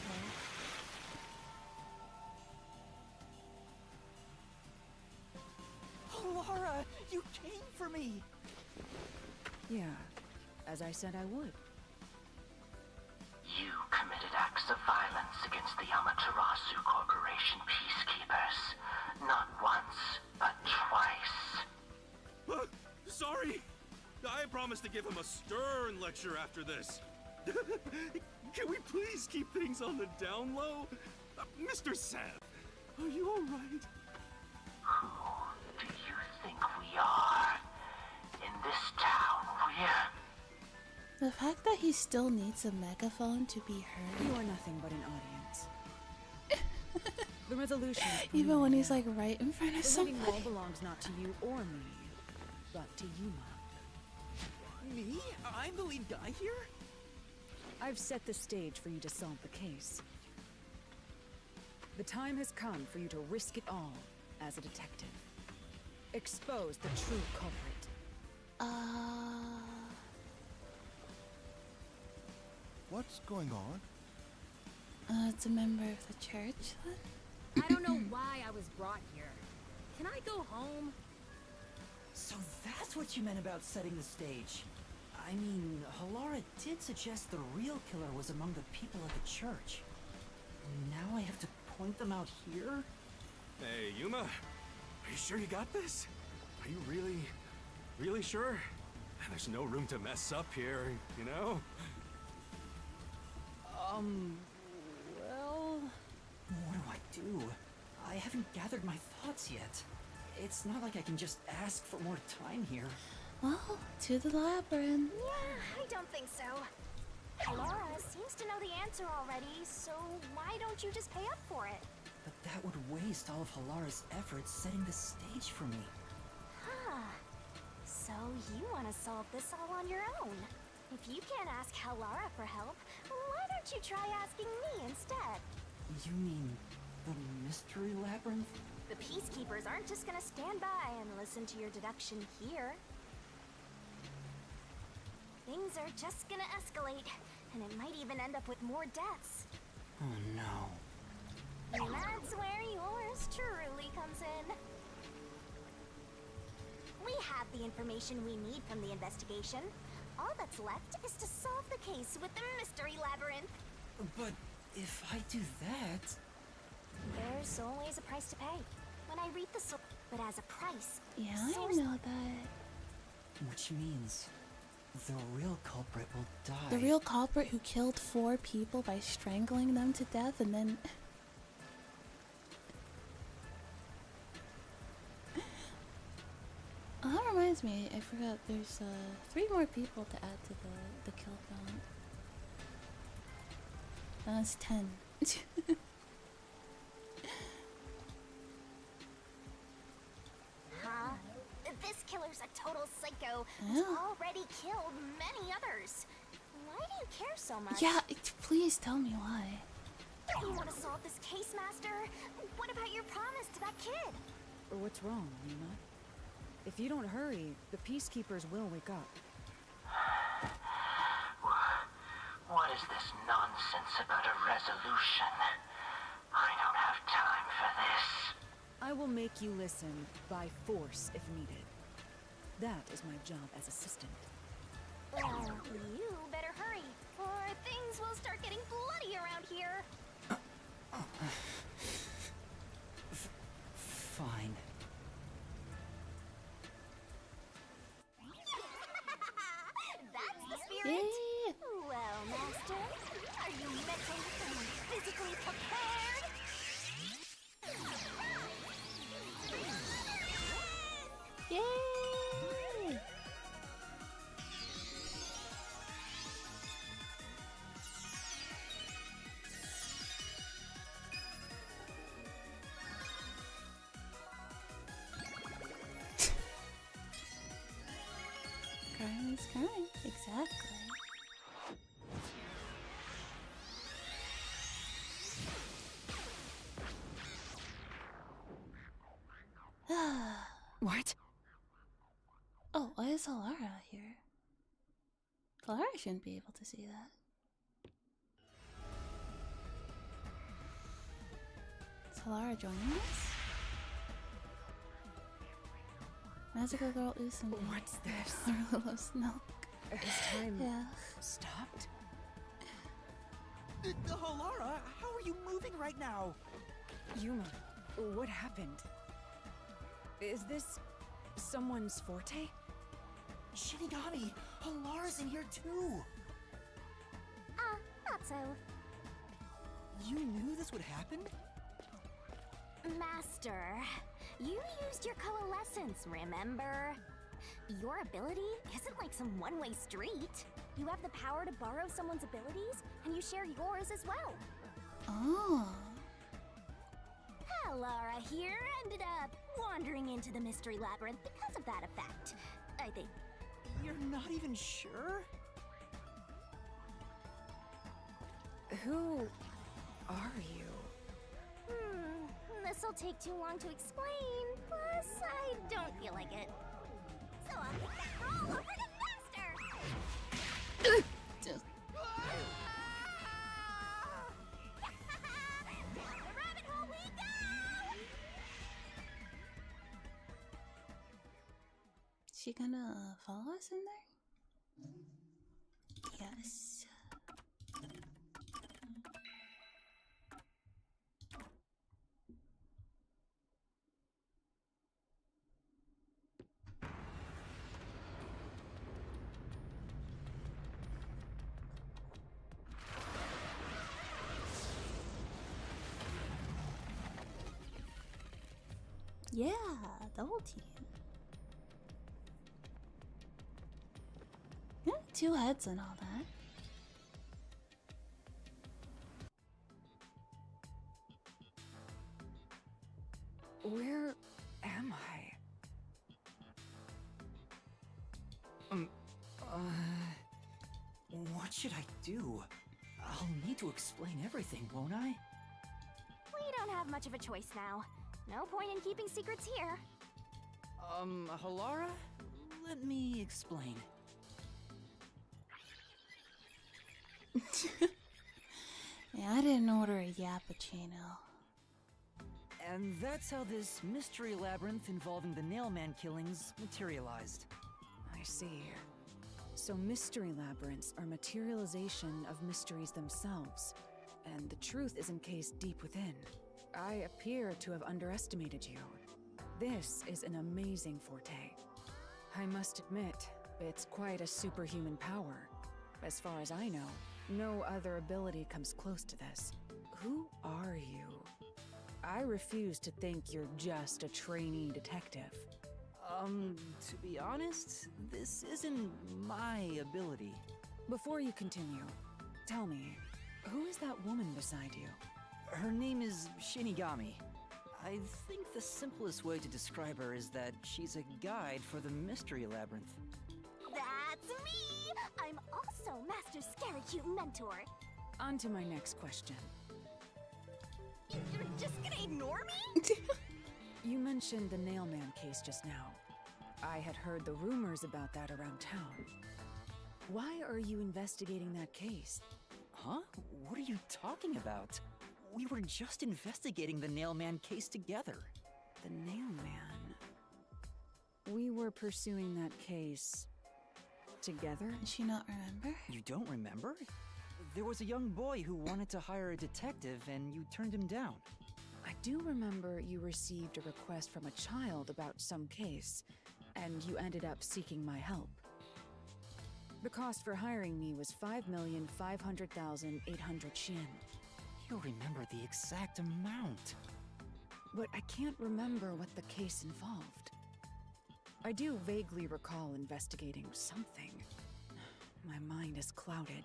S7: Oh, Laura, you came for me!
S5: Yeah, as I said I would.
S10: You committed acts of violence against the Amaterasu Corporation peacekeepers. Not once, but twice.
S11: Sorry! I promised to give him a stern lecture after this. Can we please keep things on the down low? Mr. Sam, are you alright?
S10: Who do you think we are? In this town, we're...
S1: The fact that he still needs a megaphone to be heard.
S5: You are nothing but an audience. The resolution is
S1: Even when he's
S5: preliminary.
S1: like right in front of
S5: The
S1: somebody.
S5: living wall belongs not to you or me, but to Yuma.
S7: Me? I'm the lead guy here?
S5: I've set the stage for you to solve the case. The time has come for you to risk it all as a detective. Expose the true culprit.
S12: What's going on?
S1: It's a member of the church then?
S6: I don't know why I was brought here. Can I go home?
S3: So that's what you meant about setting the stage. I mean, Halara did suggest the real killer was among the people of the church. Now I have to point them out here?
S11: Hey, Yuma, are you sure you got this? Are you really sure? There's no room to mess up here, you know?
S5: Well...
S3: What do I do? I haven't gathered my thoughts yet. It's not like I can just ask for more time here.
S1: Well, to the labyrinth.
S2: Yeah, I don't think so. Laura seems to know the answer already, so why don't you just pay up for it?
S3: But that would waste all of Halara's efforts setting the stage for me.
S2: Huh. So you want to solve this all on your own. If you can't ask Halara for help, why don't you try asking me instead?
S3: You mean the mystery labyrinth?
S2: The peacekeepers aren't just gonna stand by and listen to your deduction here. Things are just gonna escalate, and it might even end up with more deaths.
S3: Oh no.
S2: And that's where yours truly comes in. We have the information we need from the investigation. All that's left is to solve the case with the mystery labyrinth.
S3: But if I do that...
S2: There's always a price to pay. When I read the but as a price.
S1: Yeah, I know that.
S3: Which means the real culprit will die.
S1: The real culprit who killed 4 people by strangling them to death and then... Oh, that reminds me, I forgot there's 3 more people to add to the kill count. That's 10.
S2: Huh? This killer's a total psycho who's already killed many others. Why do you care so much?
S1: Yeah, please tell me why.
S2: You want to solve this case, Master? What about your promise to that kid?
S5: What's wrong, Yuma? If you don't hurry, the peacekeepers will wake up.
S10: What is this nonsense about a resolution? I don't have time for this.
S5: I will make you listen by force if needed. That is my job as assistant.
S2: Well, you better hurry, or things will start getting bloody around here.
S3: Fine.
S2: That's the spirit.
S1: Yeah.
S2: Well, Master, are you mentally and physically prepared?
S1: Yay! Crime Nice crime. Exactly.
S5: What?
S1: Oh, why is Alara here? Alara shouldn't be able to see that. Is Alara joining us? Magical Girl Usumi.
S5: What's this?
S1: Alara loves milk.
S5: Has time
S1: Yeah.
S5: stopped?
S14: Halara, how are you moving right now?
S5: Yuma, what happened? Is this someone's forte?
S14: Shinigami, Halara's in here too.
S2: Not so.
S14: You knew this would happen?
S2: Master, you used your coalescence, remember? Your ability isn't like some one-way street. You have the power to borrow someone's abilities, and you share yours as well.
S1: Oh.
S2: Halara here ended up wandering into the mystery labyrinth because of that effect, I think.
S14: You're not even sure?
S5: Who are you?
S2: This'll take too long to explain, plus I don't feel like it. So I'll kick that roll over to Master!
S1: Just.
S2: Down the rabbit hole we go!
S1: She gonna follow us in there? Yes. Yeah, double team. Yeah, 2 heads and all that.
S5: Where am I?
S3: What should I do? I'll need to explain everything, won't I?
S2: We don't have much of a choice now. No point in keeping secrets here.
S3: Halara? Let me explain.
S1: Yeah, I didn't order a yappuccino.
S3: And that's how this mystery labyrinth involving the Nailman killings materialized.
S5: I see. So mystery labyrinths are materialization of mysteries themselves, and the truth is encased deep within. I appear to have underestimated you. This is an amazing forte. I must admit, it's quite a superhuman power. As far as I know, no other ability comes close to this. Who are you? I refuse to think you're just a trainee detective.
S3: To be honest, this isn't my ability.
S5: Before you continue, tell me, who is that woman beside you?
S3: Her name is Shinigami. I think the simplest way to describe her is that she's a guide for the mystery labyrinth.
S2: That's me! I'm also Master Scary Cute Mentor.
S5: On to my next question.
S2: You're just gonna ignore me?
S5: You mentioned the Nailman case just now. I had heard the rumors about that around town. Why are you investigating that case?
S3: Huh? What are you talking about? We were just investigating the Nailman case together.
S5: The Nailman? We were pursuing that case together?
S1: Does she not remember?
S3: You don't remember? There was a young boy who wanted to hire a detective and you turned him down.
S5: I do remember you received a request from a child about some case, and you ended up seeking my help. The cost for hiring me was 5,500,800 Shin.
S3: You remember the exact amount.
S5: But I can't remember what the case involved. I do vaguely recall investigating something. My mind is clouded.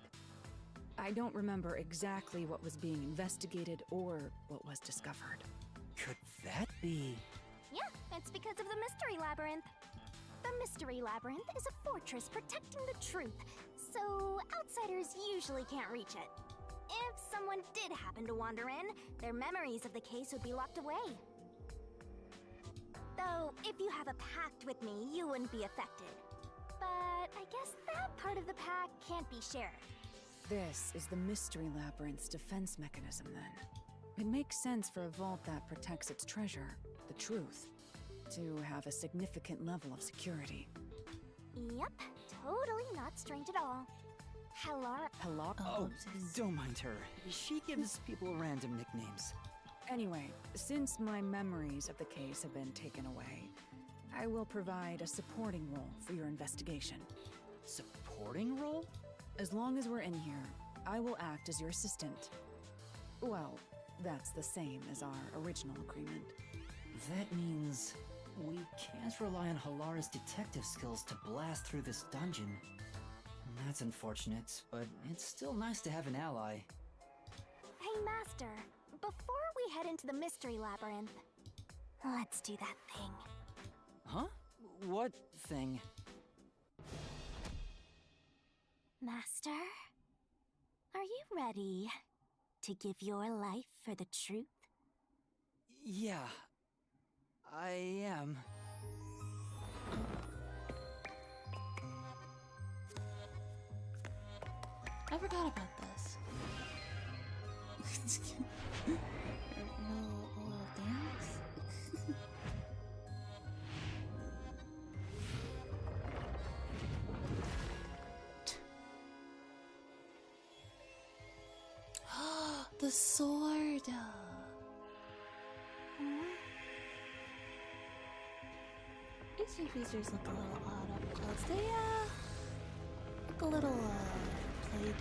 S5: I don't remember exactly what was being investigated or what was discovered.
S3: Could that be?
S2: Yeah, it's because of the mystery labyrinth. The Mystery Labyrinth is a fortress protecting the truth, so outsiders usually can't reach it. If someone did happen to wander in, their memories of the case would be locked away. Though, if you have a pact with me, you wouldn't be affected. But I guess that part of the pact can't be shared.
S5: This is the Mystery Labyrinth's defense mechanism, then. It makes sense for a vault that protects its treasure, the truth, to have a significant level of security.
S2: Yep, totally not strange at all. Halara.
S3: Oh, don't mind her. She gives people random nicknames.
S5: Anyway, since my memories of the case have been taken away, I will provide a supporting role for your investigation.
S3: Supporting role?
S5: As long as we're in here, I will act as your assistant. Well, that's the same as our original agreement.
S3: That means we can't rely on Halara's detective skills to blast through this dungeon. That's unfortunate, but it's still nice to have an ally.
S2: Hey, Master, before we head into the Mystery Labyrinth, let's do that thing.
S3: Huh? What thing?
S2: Master, are you ready to give your life for the truth?
S3: Yeah, I am.
S1: I forgot about this. Your little dance? The sword! These two features look a little odd up close. They, look a little, played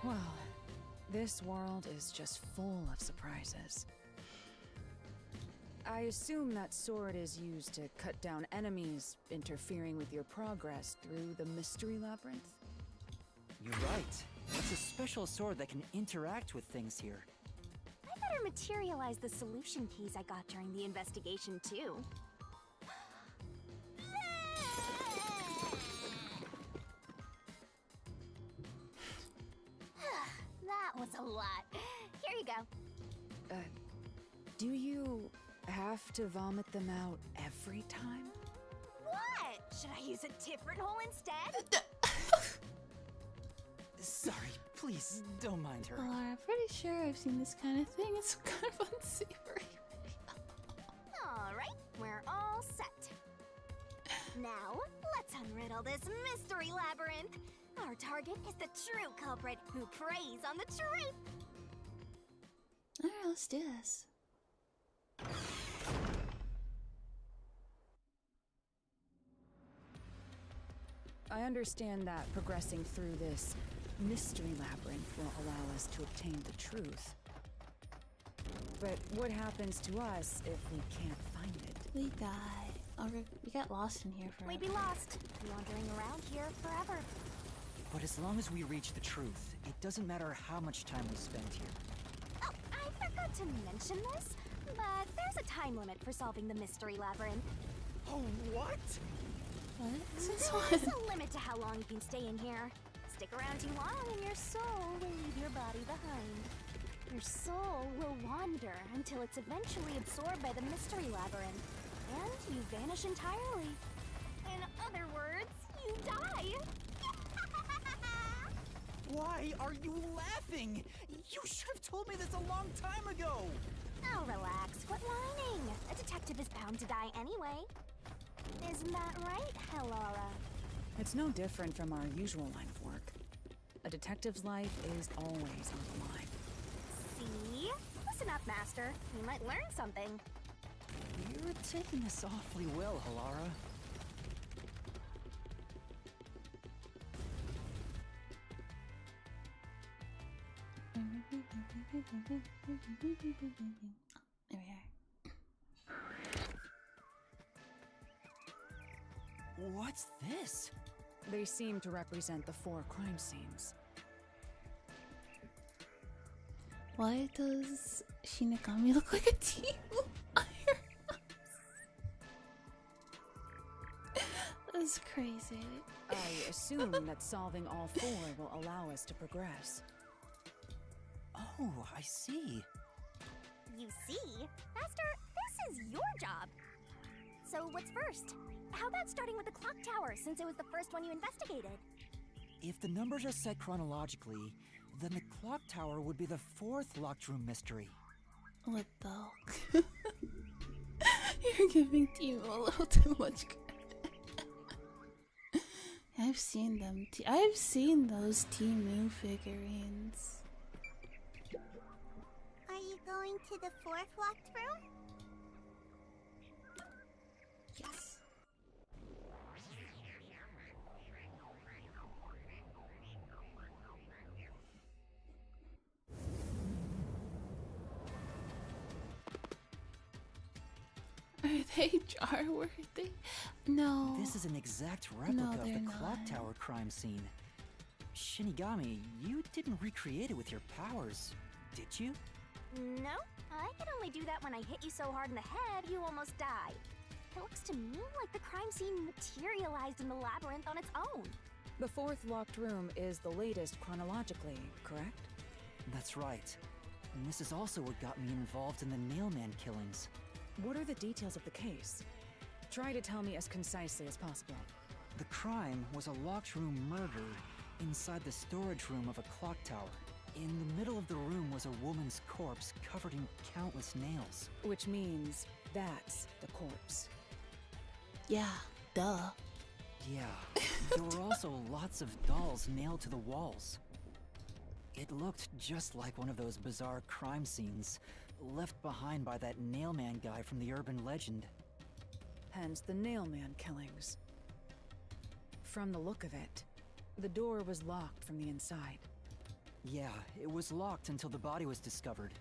S5: Well, this world is just full of surprises. I assume that sword is used to cut down enemies interfering with your progress through the Mystery Labyrinth?
S3: You're right. It's a special sword that can interact with things here.
S2: I better materialize the solution keys I got during the investigation, too. That was a lot. Here you go.
S5: Do you have to vomit them out every time?
S2: What? Should I use a different hole instead?
S3: Sorry, please, don't mind her.
S1: Well, I'm pretty sure I've seen this kind of thing. It's kind of unsavory.
S2: Alright, we're all set. Now, let's unriddle this mystery labyrinth. Our target is the true culprit who preys on the truth.
S1: Alright, let's do this.
S5: I understand that progressing through this Mystery Labyrinth will allow us to obtain the truth. But what happens to us if we can't find it?
S1: We die. Or we get lost in here forever.
S2: We'd be lost, wandering around here forever.
S3: But as long as we reach the truth, it doesn't matter how much time we spend here.
S2: Oh, I forgot to mention this, but there's a time limit for solving the mystery labyrinth.
S14: Oh, what?
S1: What? Since
S2: There's
S1: when?
S2: a limit to how long you can stay in here. Stick around too long and your soul will leave your body behind. Your soul will wander until it's eventually absorbed by the mystery labyrinth, and you vanish entirely. In other words, you die.
S14: Why are you laughing? You should have told me this a long time ago!
S2: Oh, relax. Quit whining. A detective is bound to die anyway. Isn't that right, Halara?
S5: It's no different from our usual line of work. A detective's life is always on the line.
S2: See? Listen up, Master. You might learn something.
S3: You're taking this awfully well, Halara.
S1: There we are.
S3: What's this?
S5: They seem to represent the 4 crime scenes.
S1: Why does Shinigami look like a teen? That's crazy.
S5: I assume that solving all four will allow us to progress.
S3: Oh, I see.
S2: You see? Master, this is your job. So what's first? How about starting with the clock tower, since it was the first one you investigated?
S3: If the numbers are set chronologically, then the clock tower would be the fourth locked room mystery.
S1: What the? You're giving Deamao a little too much credit. I've seen them. I've seen those Deamao figurines.
S2: Are you going to the fourth locked room?
S1: Yes. Are they jar worthy? No.
S3: This is an exact replica
S1: No,
S3: of
S1: they're
S3: the
S1: not.
S3: clock tower crime scene. Shinigami, you didn't recreate it with your powers, did you?
S2: No, I can only do that when I hit you so hard in the head you almost died. It looks to me like the crime scene materialized in the labyrinth on its own.
S5: The fourth locked room is the latest chronologically, correct?
S3: That's right. And this is also what got me involved in the Nailman killings.
S5: What are the details of the case? Try to tell me as concisely as possible.
S3: The crime was a locked room murder inside the storage room of a clock tower. In the middle of the room was a woman's corpse covered in countless nails.
S5: Which means that's the corpse.
S1: Yeah, duh.
S3: Yeah, there were also lots of dolls nailed to the walls. It looked just like one of those bizarre crime scenes left behind by that Nailman guy from the urban legend.
S5: Hence the Nailman killings. From the look of it, the door was locked from the inside.
S3: Yeah, it was locked until the body was discovered.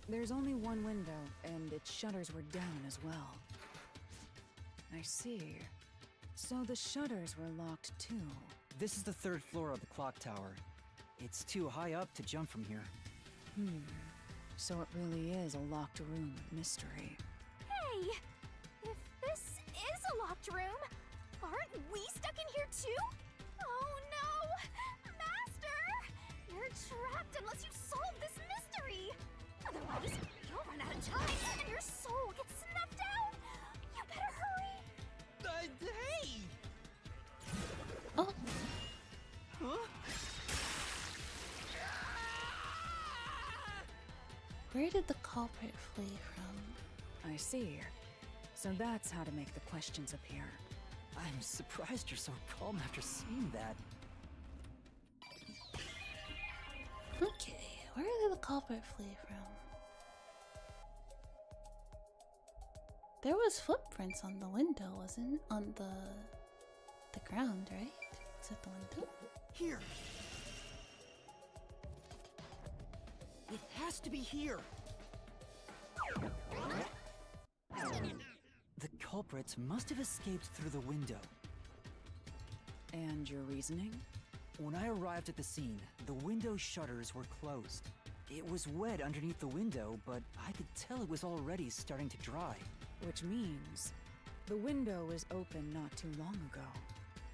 S5: There's only one window, and its shutters were down as well. I see. So the shutters were locked too.
S3: This is the third floor of the clock tower. It's too high up to jump from here.
S5: So it really is a locked room mystery.
S2: Hey! If this is a locked room, aren't we stuck in here too? Oh no! Master! You're trapped unless you solve this mystery! Otherwise, you'll run out of time and your soul gets snuffed out! You better hurry!
S14: Hey!
S1: Oh.
S14: Huh?
S1: Where did the culprit flee from?
S5: I see. So that's how to make the questions appear.
S3: I'm surprised you're so calm after seeing that.
S1: Okay, where did the culprit flee from? There was footprints on the window, wasn't it? On the ground, right? Was it the window?
S14: Here. It has to be here.
S3: The culprit must have escaped through the window.
S5: And your reasoning?
S3: When I arrived at the scene, the window shutters were closed. It was wet underneath the window, but I could tell it was already starting to dry.
S5: Which means the window was open not too long ago.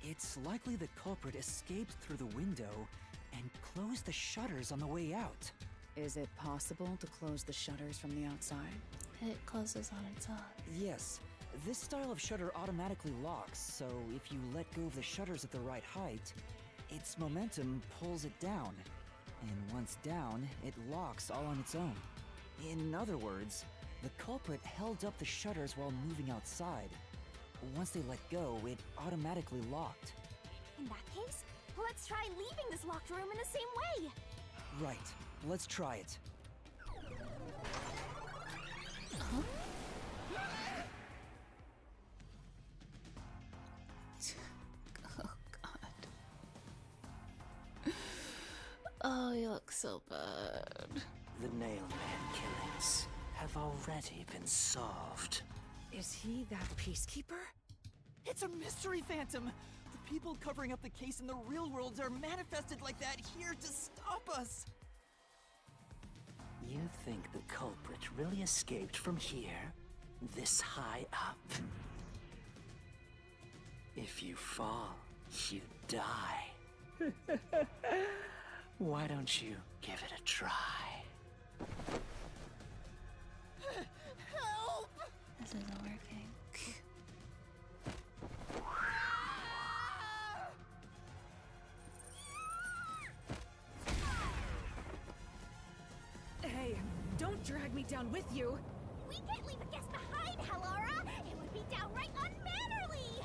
S3: It's likely the culprit escaped through the window and closed the shutters on the way out.
S5: Is it possible to close the shutters from the outside?
S1: It closes on its own.
S3: Yes, this style of shutter automatically locks, so if you let go of the shutters at the right height, its momentum pulls it down. And once down, it locks all on its own. In other words, the culprit held up the shutters while moving outside. Once they let go, it automatically locked.
S2: In that case, let's try leaving this locked room in the same way.
S3: Right, let's try it.
S1: Huh? Oh god. Oh, you look so bad.
S10: The Nailman killings have already been solved.
S5: Is he that peacekeeper?
S14: It's a mystery phantom. The people covering up the case in the real world are manifested like that here to stop us.
S10: think the culprit really escaped from here, this high up? If you fall, you die. Why don't you give it a try?
S8: Help!
S1: This isn't working.
S5: Hey, don't drag me down with you.
S2: We can't leave a guest behind, Hallara! It would be downright unmannerly!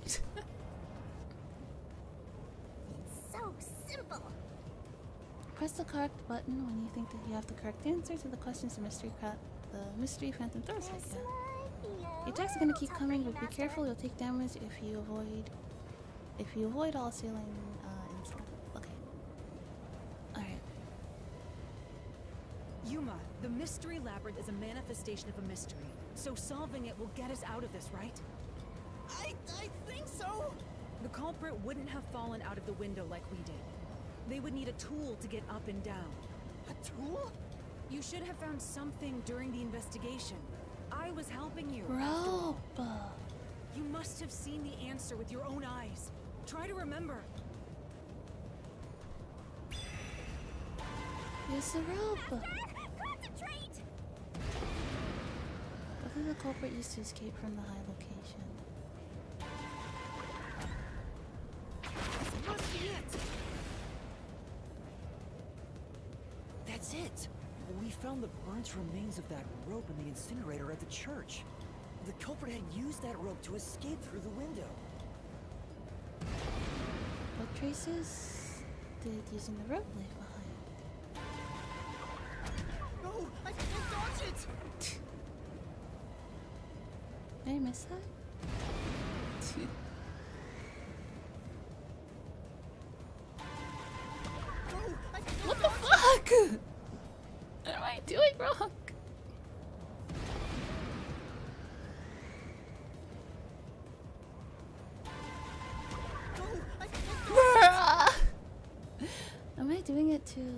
S2: It's so simple.
S1: Press the correct button when you think that you have the correct answer to the questions the mystery phantom throws at you. The attacks are gonna keep coming, but be careful. You'll take damage if you avoid all assailing insult. Okay. All right.
S5: Yuma, the mystery labyrinth is a manifestation of a mystery. So solving it will get us out of this, right?
S14: I think so.
S5: The culprit wouldn't have fallen out of the window like we did. They would need a tool to get up and down.
S14: A tool?
S5: You should have found something during the investigation. I was helping you.
S1: Rope.
S5: You must have seen the answer with your own eyes. Try to remember.
S1: Use the rope.
S2: Concentrate!
S1: What did the culprit use to escape from the high location?
S14: This must be it.
S3: That's it! We found the burnt remains of that rope in the incinerator at the church. The culprit had used that rope to escape through the window.
S1: What traces did using the rope leave behind?
S14: No, I can't dodge it.
S1: Did I miss that?
S14: No, I can't
S1: What the
S14: dodge
S1: fuck? What am I doing wrong?
S14: it. No, I can't dodge it.
S1: Am I doing it too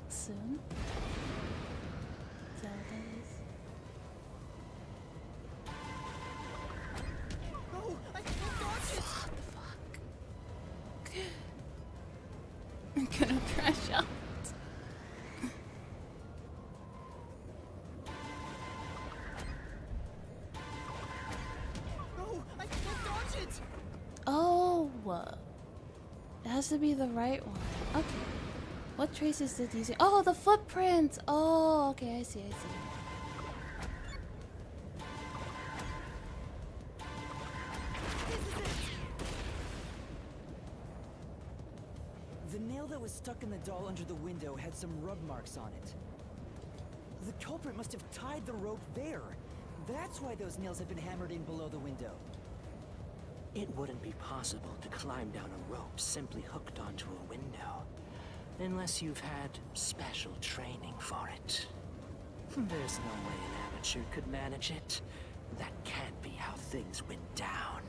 S1: soon? Is that what that is?
S14: No, I can't dodge it.
S1: What the fuck? I'm gonna crash out.
S14: No, I can't dodge it.
S1: Oh, it has to be the right one. Okay. What traces did you see? Oh, the footprints. Oh, okay. I see.
S3: The nail that was stuck in the doll under the window had some rub marks on it. The culprit must have tied the rope there. That's why those nails have been hammered in below the window.
S10: It wouldn't be possible to climb down a rope simply hooked onto a window, unless you've had special training for it. There's no way an amateur could manage it. That can't be how things went down.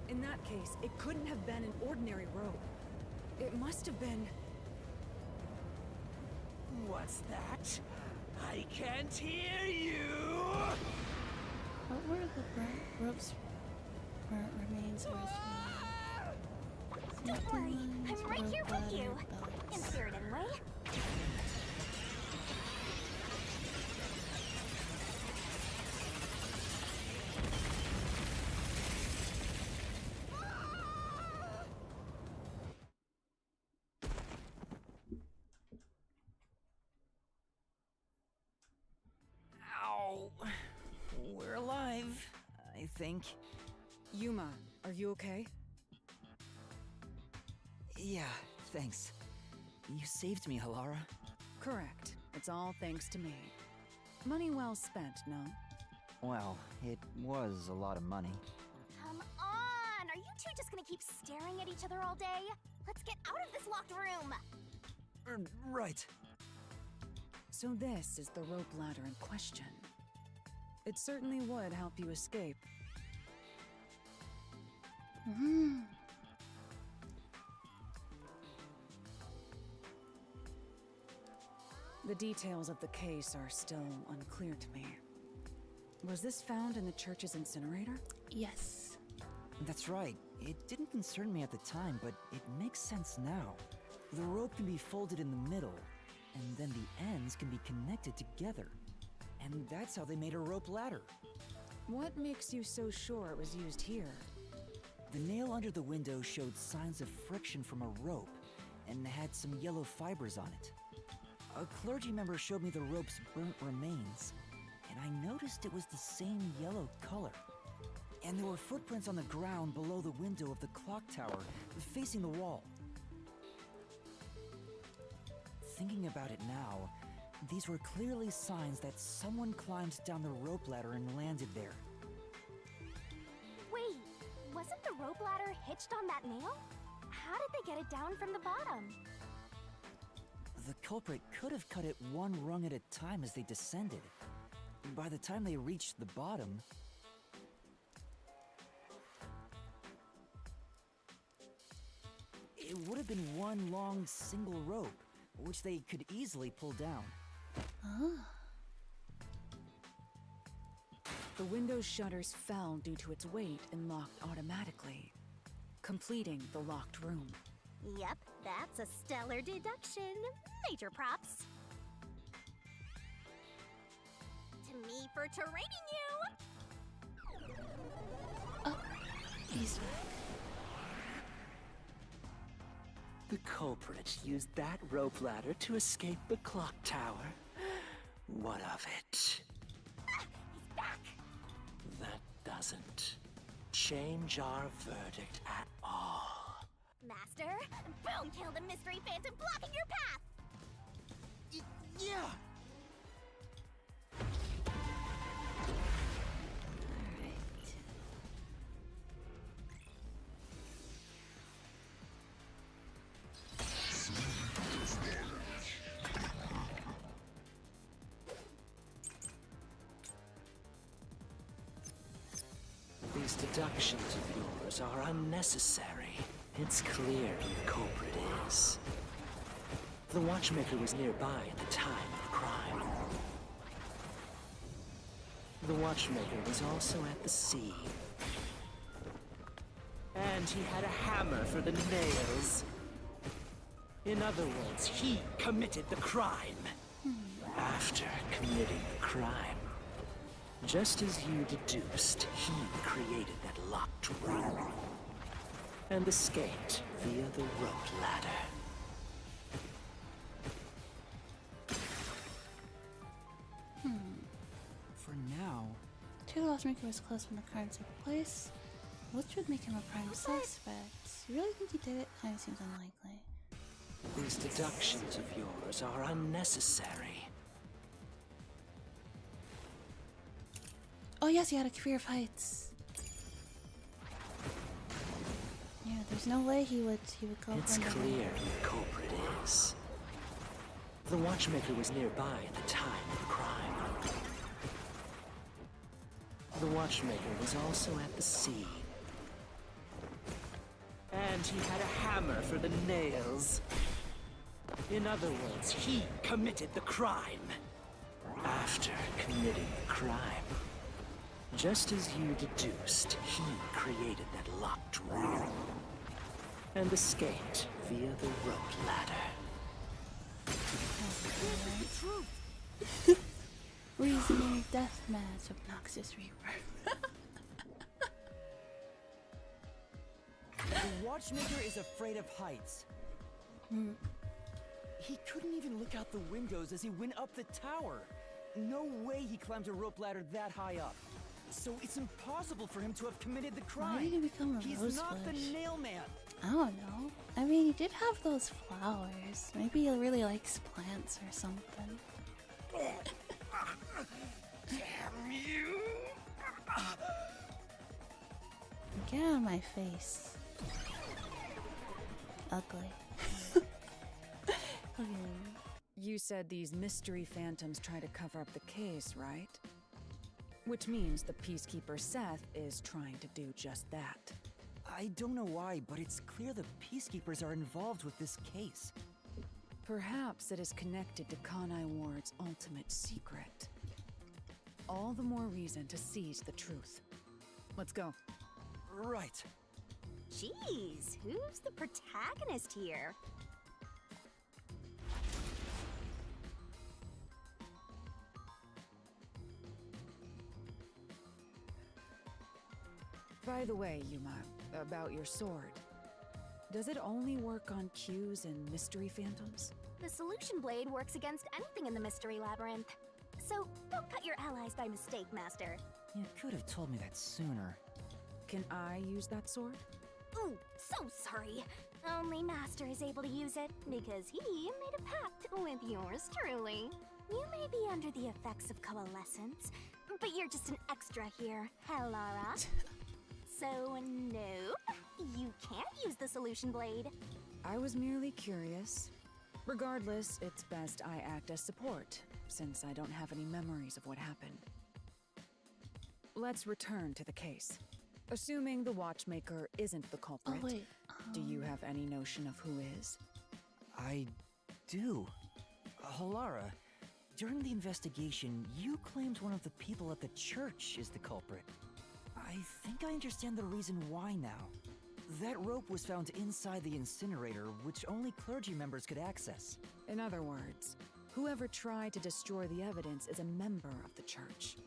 S5: In that case, it couldn't have been an ordinary rope. It must have been...
S10: What's that? I can't hear you!
S1: What were the ropes remains originally?
S2: Don't worry, I'm right here with you. In spirit, anyway.
S3: Ow! We're alive, I think.
S5: Yuma, are you okay?
S3: Yeah, thanks. You saved me, Hallara.
S5: Correct. It's all thanks to me. Money well spent, no?
S7: Well, it was a lot of money.
S2: Come on! Are you two just gonna keep staring at each other all day? Let's get out of this locked room!
S3: Right.
S5: So this is the rope ladder in question. It certainly would help you escape. The details of the case are still unclear to me. Was this found in the church's incinerator?
S1: Yes.
S3: That's right. It didn't concern me at the time, but it makes sense now. The rope can be folded in the middle, and then the ends can be connected together. And that's how they made a rope ladder.
S5: What makes you so sure it was used here?
S3: The nail under the window showed signs of friction from a rope, and had some yellow fibers on it. A clergy member showed me the rope's burnt remains, and I noticed it was the same yellow color. And there were footprints on the ground below the window of the clock tower, facing the wall. Thinking about it now, these were clearly signs that someone climbed down the rope ladder and landed there.
S2: Wait, wasn't the rope ladder hitched on that nail? How did they get it down from the bottom?
S3: The culprit could have cut it one rung at a time as they descended. By the time they reached the bottom, it would have been one long single rope, which they could easily pull down.
S1: Ah.
S5: The window's shutters fell due to its weight and locked automatically, completing the locked room.
S2: Yep, that's a stellar deduction. Major props. To me for terraining you!
S1: Oh, he's back.
S9: The culprit used that rope ladder to escape the clock tower. What of it?
S2: He's back!
S9: That doesn't change our verdict at all.
S2: Master, boom! Kill the mystery phantom blocking your path!
S14: Yeah!
S9: These deductions of yours are unnecessary. It's clear who the culprit is. The watchmaker was nearby at the time of the crime. The watchmaker was also at the scene. And he had a hammer for the nails. In other words, he committed the crime. After committing the crime, just as you deduced, he created that locked room and escaped via the rope ladder.
S3: For now,
S1: The watchmaker was close when the crime took place, which would make him a prime suspect. You really think he did it? Kind of seems unlikely.
S9: These deductions of yours are unnecessary.
S1: Oh yes, he had a career of heights. Yeah, there's no way he would go.
S9: It's
S1: from the
S9: clear who the culprit is. The watchmaker was nearby at the time of the crime. The watchmaker was also at the scene. And he had a hammer for the nails. In other words, he committed the crime. After committing the crime, just as you deduced, he created that locked room and escaped via the rope ladder.
S1: Reasoning deathmatch, obnoxious reaper.
S3: the watchmaker is afraid of heights. He couldn't even look out the windows as he went up the tower. No way he climbed a rope ladder that high up. So it's impossible for him to have committed the crime.
S1: Why did he become a
S3: He's
S1: rose
S3: not the
S1: bush?
S3: nail man.
S1: I don't know. I mean, he did have those flowers. Maybe he really likes plants or something.
S11: Damn you!
S1: Get out of my face. Ugly. Okay.
S5: You said these mystery phantoms try to cover up the case, right? Which means the Peacekeeper Seth is trying to do just that.
S3: I don't know why, but it's clear the Peacekeepers are involved with this case.
S5: Perhaps it is connected to Kanai Ward's ultimate secret. All the more reason to seize the truth. Let's go.
S3: Right.
S2: Jeez, who's the protagonist here?
S5: By the way, Yuma, about your sword. Does it only work on cues and mystery phantoms?
S2: The solution blade works against anything in the mystery labyrinth. So don't cut your allies by mistake, Master.
S3: You could have told me that sooner.
S5: Can I use that sword?
S2: Ooh, so sorry. Only Master is able to use it because he made a pact with yours truly. You may be under the effects of coalescence, but you're just an extra here, Hellara. So no, you can't use the solution blade.
S5: I was merely curious. Regardless, it's best I act as support, since I don't have any memories of what happened. Let's return to the case. Assuming the watchmaker isn't the culprit, do you have any notion of who is?
S3: I do. Halara, during the investigation, you claimed one of the people at the church is the culprit. I think I understand the reason why now. That rope was found inside the incinerator, which only clergy members could access.
S5: In other words, whoever tried to destroy the evidence is a member of the church.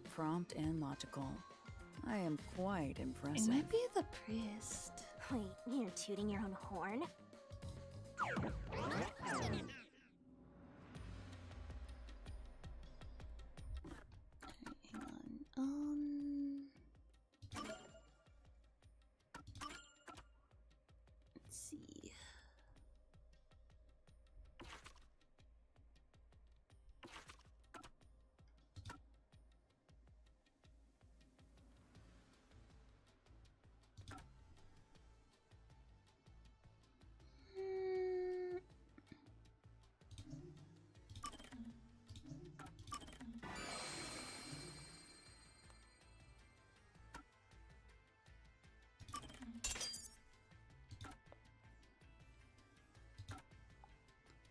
S5: Prompt and logical. I am quite impressive.
S1: It might be the priest.
S2: Wait, you're tooting your own horn?
S1: Hang on. Let's see.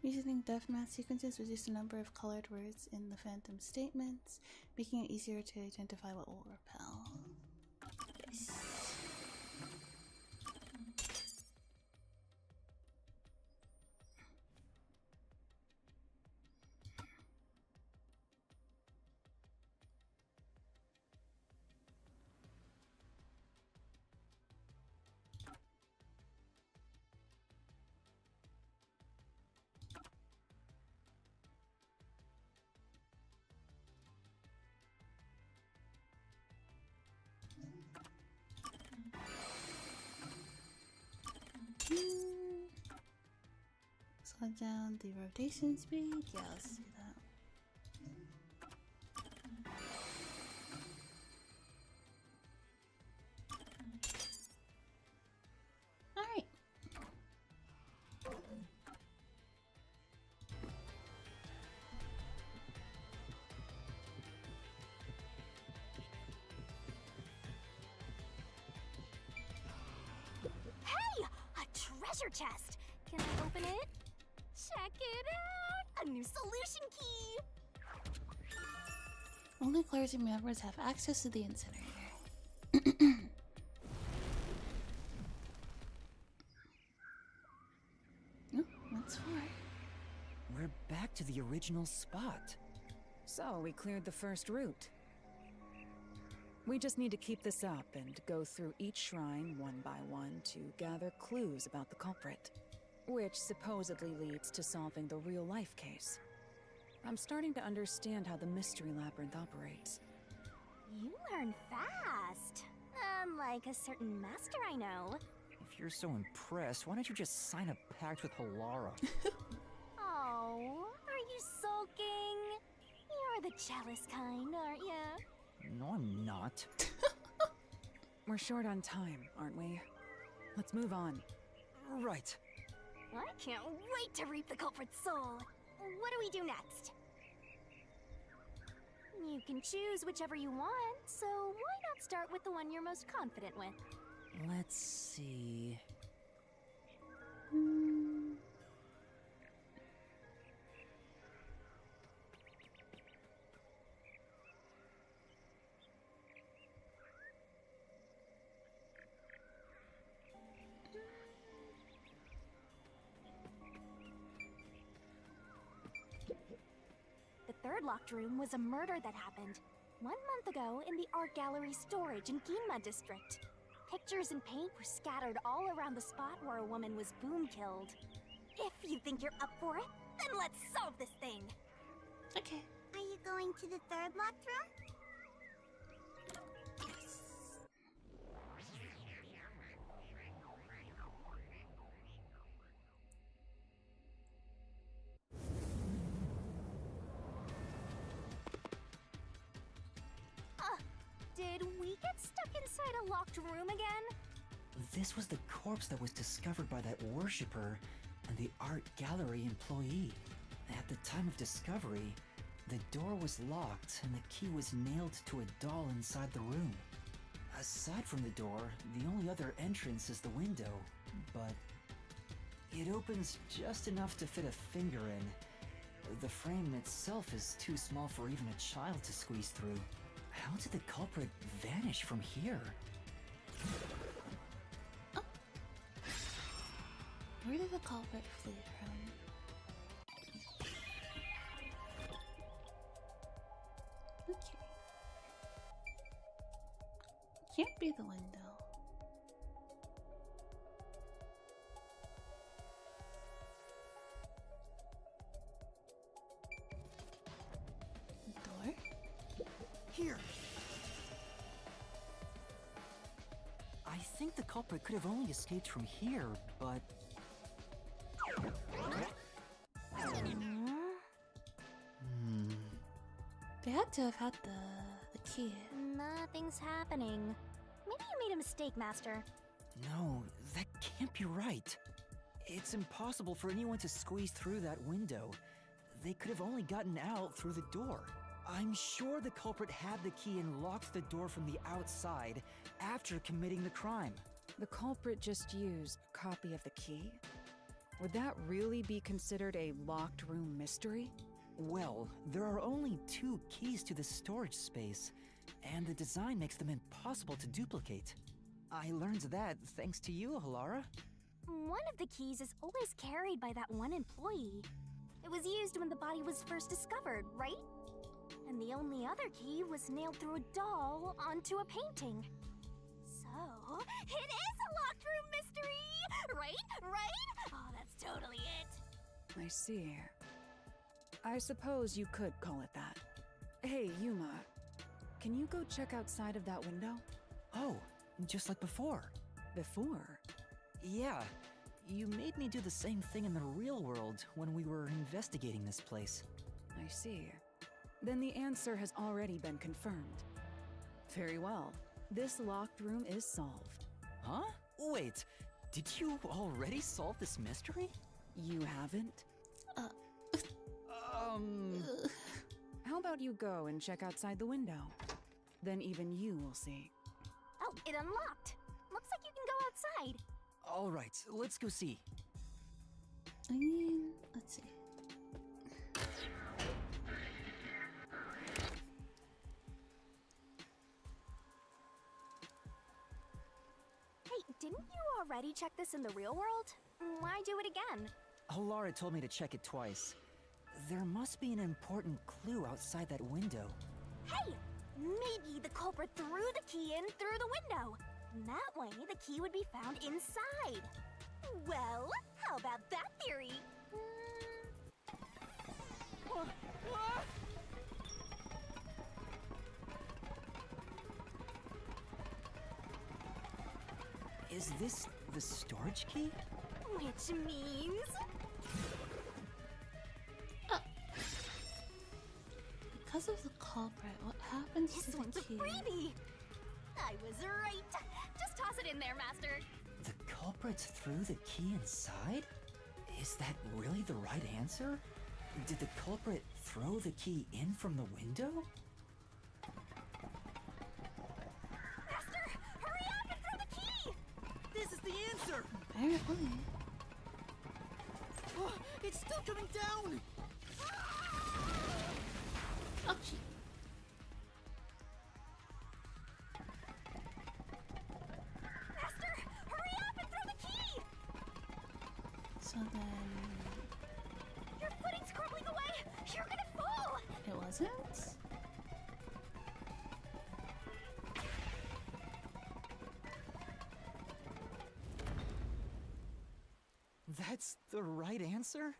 S1: Using def math sequences reduce the number of colored words in the phantom statements, making it easier to identify what will repel. Yes. Slow down the rotation speed. Yeah, let's do that. Alright.
S2: Hey! A treasure chest! Can I open it? Check it out! A new solution key!
S1: Only clergy members have access to the incinerator. Oh, that's far.
S3: We're back to the original spot.
S5: So, we cleared the first route. We just need to keep this up and go through each shrine one by one to gather clues about the culprit, which supposedly leads to solving the real-life case. I'm starting to understand how the mystery labyrinth operates.
S2: You learn fast. Unlike a certain master I know.
S3: If you're so impressed, why don't you just sign a pact with Halara?
S2: Oh, are you sulking? You're the jealous kind, aren't you?
S3: No, I'm not.
S5: We're short on time, aren't we? Let's move on.
S3: Right.
S2: I can't wait to reap the culprit's soul. What do we do next? You can choose whichever you want, so why not start with the one you're most confident with?
S3: Let's see.
S2: third locked room was a murder that happened 1 month ago in the art gallery storage in Ginma district. Pictures and paint were scattered all around the spot where a woman was boom killed. If you think you're up for it, then let's solve this thing.
S1: Okay.
S2: Are you going to the third locked room? Did we get stuck inside a locked room again?
S3: This was the corpse that was discovered by that worshipper and the art gallery employee. At the time of discovery, the door was locked and the key was nailed to a doll inside the room. Aside from the door, the only other entrance is the window, but it opens just enough to fit a finger in. The frame itself is too small for even a child to squeeze through. How did the culprit vanish from here?
S1: Oh. Where did the culprit flee from? Okay. Can't be the window. Door?
S3: Here! I think the culprit could have only escaped from here, but...
S1: They had to have had the key.
S2: Nothing's happening. Maybe you made a mistake, Master.
S3: No, that can't be right. It's impossible for anyone to squeeze through that window. They could have only gotten out through the door. I'm sure the culprit had the key and locked the door from the outside after committing the crime.
S5: The culprit just used a copy of the key? Would that really be considered a locked room mystery?
S3: Well, there are only 2 keys to the storage space, and the design makes them impossible to duplicate. I learned that thanks to you, Halara.
S2: One of the keys is always carried by that one employee. It was used when the body was first discovered, right? And the only other key was nailed through a doll onto a painting. So, it is a locked room mystery! Right? Oh, that's totally it.
S5: I see. I suppose you could call it that. Hey, Yuma, can you go check outside of that window?
S3: Oh, just like before.
S5: Before?
S3: Yeah, you made me do the same thing in the real world when we were investigating this place.
S5: I see. Then the answer has already been confirmed. Very well. This locked room is solved.
S3: Huh? Wait, did you already solve this mystery?
S5: You haven't? How about you go and check outside the window? Then even you will see.
S2: Oh, it unlocked. Looks like you can go outside.
S3: All right, let's go see.
S1: I mean, let's see.
S2: Hey, didn't you already check this in the real world? Why do it again?
S3: Halara told me to check it twice. There must be an important clue outside that window.
S2: Hey! Maybe the culprit threw the key in through the window. That way, the key would be found inside. Well, how about that theory?
S3: Is this the storage key?
S2: Which means...
S1: Because of the culprit, what happens
S2: This
S1: to the
S2: one's a
S1: key?
S2: freebie! I was right! Just toss it in there, Master!
S3: The culprit threw the key inside? Is that really the right answer? Did the culprit throw the key in from the window?
S2: Master! Hurry up and throw the key!
S14: This is the answer!
S1: Apparently.
S14: Oh, it's still coming down!
S1: Oh, gee.
S2: Master! Hurry up and throw the key!
S1: So then...
S2: Your footing's crumbling away! You're gonna fall!
S1: It will. wasn't?
S14: That's the right answer?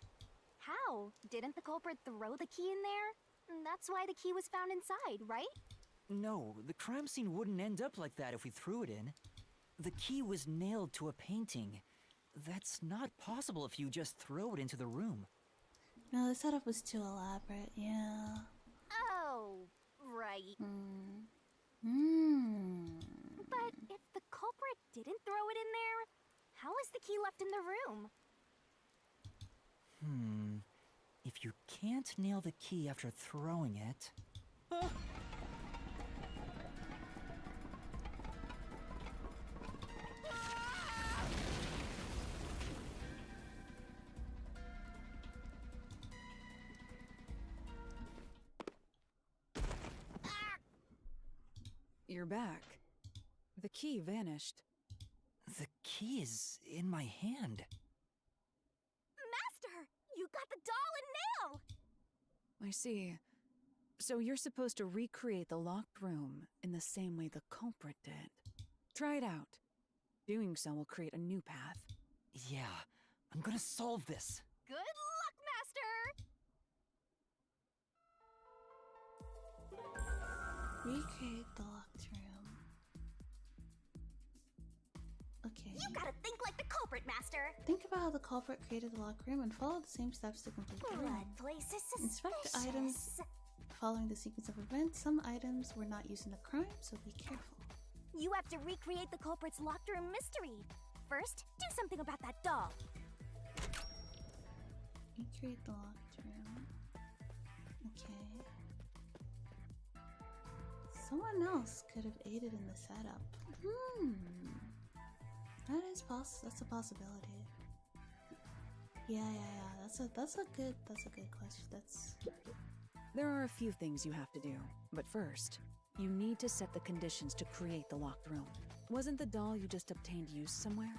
S2: How? Didn't the culprit throw the key in there? That's why the key was found inside, right?
S3: No, the crime scene wouldn't end up like that if we threw it in. The key was nailed to a painting. That's not possible if you just throw it into the room.
S1: No, the setup was too elaborate, yeah.
S2: Oh, right. But if the culprit didn't throw it in there, how is the key left in the room?
S3: If you can't nail the key after throwing it...
S5: You're back. The key vanished.
S3: The key is in my hand.
S2: Master! You got the doll and nail!
S5: I see. So you're supposed to recreate the locked room in the same way the culprit did. Try it out. Doing so will create a new path.
S3: Yeah, I'm gonna solve this.
S2: Good luck, Master!
S1: Recreate the locked room. Okay.
S2: You gotta think like the culprit, Master!
S1: Think about how the culprit created the locked room and follow the same steps to complete the room.
S2: Blood place is suspicious.
S1: Inspect items following the sequence of events. Some items were not used in the crime, so be careful.
S2: You have to recreate the culprit's locked room mystery. First, do something about that doll.
S1: Recreate the locked room. Okay. Someone else could have aided in the setup. That is that's a possibility. Yeah. That's a good question.
S5: There are a few things you have to do, but first, you need to set the conditions to create the locked room. Wasn't the doll you just obtained used somewhere?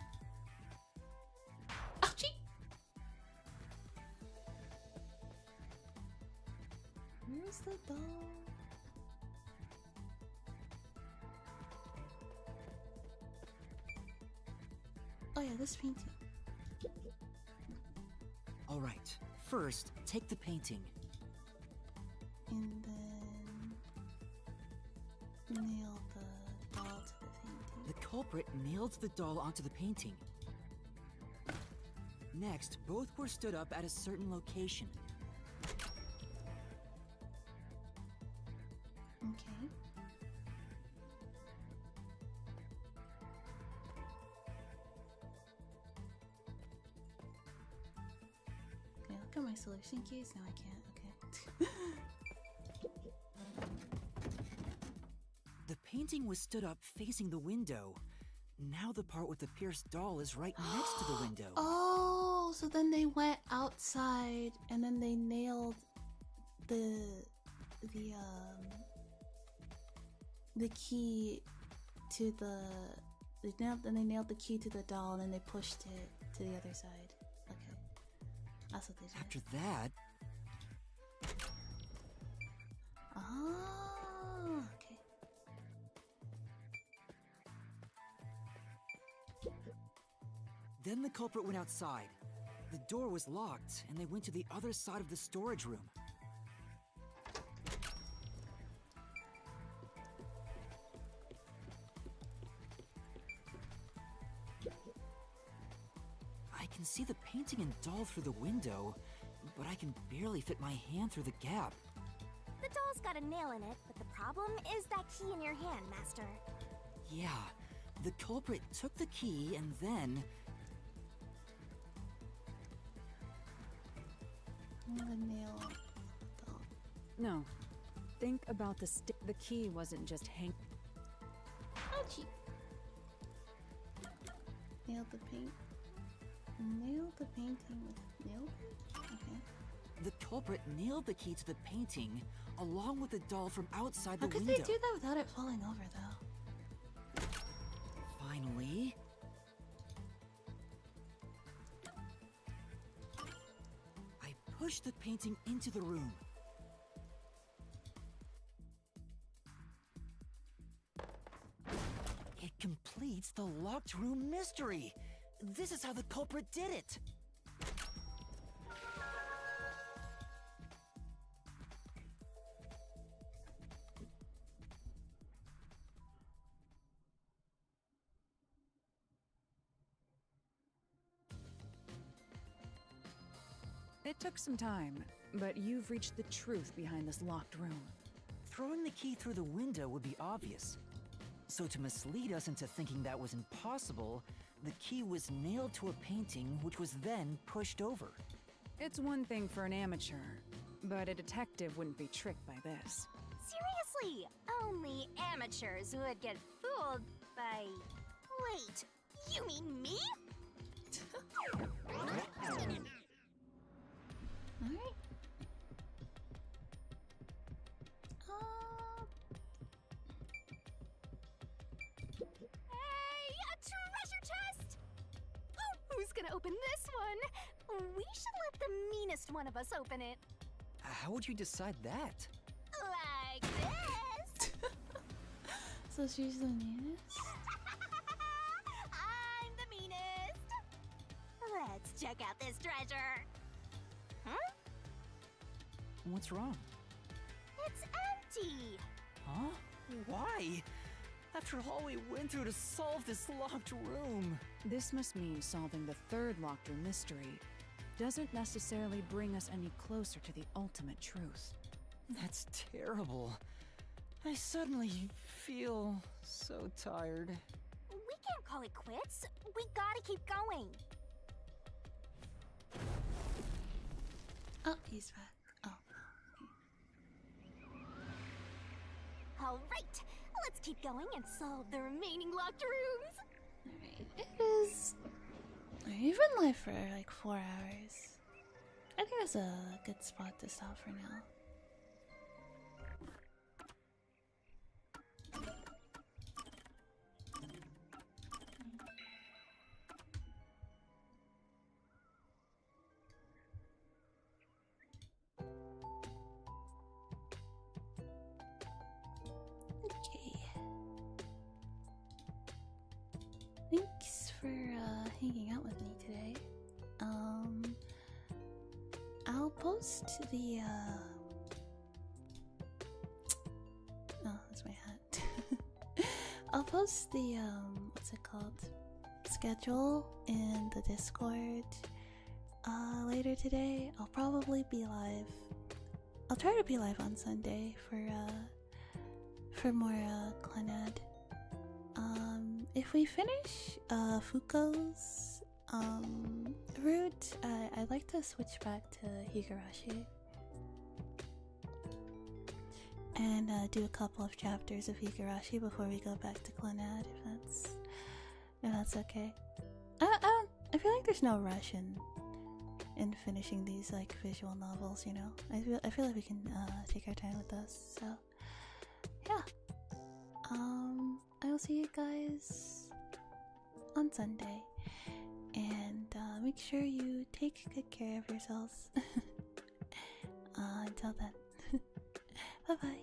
S1: Ouchie! Where's the doll? Oh yeah, this painting.
S3: All right, first, take the painting.
S1: And then nail the doll to the painting.
S3: The culprit nailed the doll onto the painting. Next, both were stood up at a certain location.
S1: Okay. Okay, look at my solution keys. Now I can't. Okay.
S3: The painting was stood up facing the window. Now the part with the pierced doll is right next to the window.
S1: Oh, so then they went outside and then they nailed the key to they nailed the key to the doll and then they pushed it to the other side. Okay. That's what they did.
S3: After that...
S1: Oh, okay.
S3: Then the culprit went outside. The door was locked, and they went to the other side of the storage room. I can see the painting and doll through the window, but I can barely fit my hand through the gap.
S2: The doll's got a nail in it, but the problem is that key in your hand, Master.
S3: Yeah, the culprit took the key and then...
S1: The nail doll.
S5: No. Think about the stick. The key wasn't just hang.
S1: Ouchie! Nailed the paint. Nailed the painting with nail? Okay.
S3: The culprit nailed the key to the painting, along with the doll from outside the
S1: How could
S3: window.
S1: they do that without it falling over, though?
S3: Finally... I pushed the painting into the room. It's the locked room mystery! This is how the culprit did it!
S5: It took some time, but you've reached the truth behind this locked room.
S3: Throwing the key through the window would be obvious. So to mislead us into thinking that was impossible, the key was nailed to a painting which was then pushed over.
S5: It's one thing for an amateur, but a detective wouldn't be tricked by this.
S2: Seriously, only amateurs would get fooled by... Wait, you mean me?
S1: Alright.
S2: Hey, a treasure chest! Who's gonna open this one? We should let the meanest one of us open it.
S3: How would you decide that?
S2: Like this.
S1: So she's the meanest?
S2: I'm the meanest. Let's check out this treasure. Huh?
S3: What's wrong?
S2: It's empty.
S3: Huh? Why? After all we went through to solve this locked room.
S5: This must mean solving the third locked room mystery doesn't necessarily bring us any closer to the ultimate truth.
S3: That's terrible. I suddenly feel so tired.
S2: We can't call it quits. We gotta keep going.
S1: Oh, he's back. Oh.
S2: All right, let's keep going and solve the remaining locked rooms.
S1: Alright, it is... You've been live for like 4 hours. I think that's a good spot to stop for now. Okay. Thanks for hanging out with me today. I'll post the oh, that's my hat. I'll post the what's it called? Schedule in the Discord later today. I'll probably be live. I'll try to be live on Sunday for more Clannad. If we finish Fuko's route, I'd like to switch back to Higurashi and do a couple of chapters of Higurashi before we go back to Clannad, if that's okay. I feel like there's no rush in finishing these like visual novels, you know. I feel like we can take our time with this. So yeah. I will see you guys on Sunday, and make sure you take good care of yourselves. Until then, bye bye.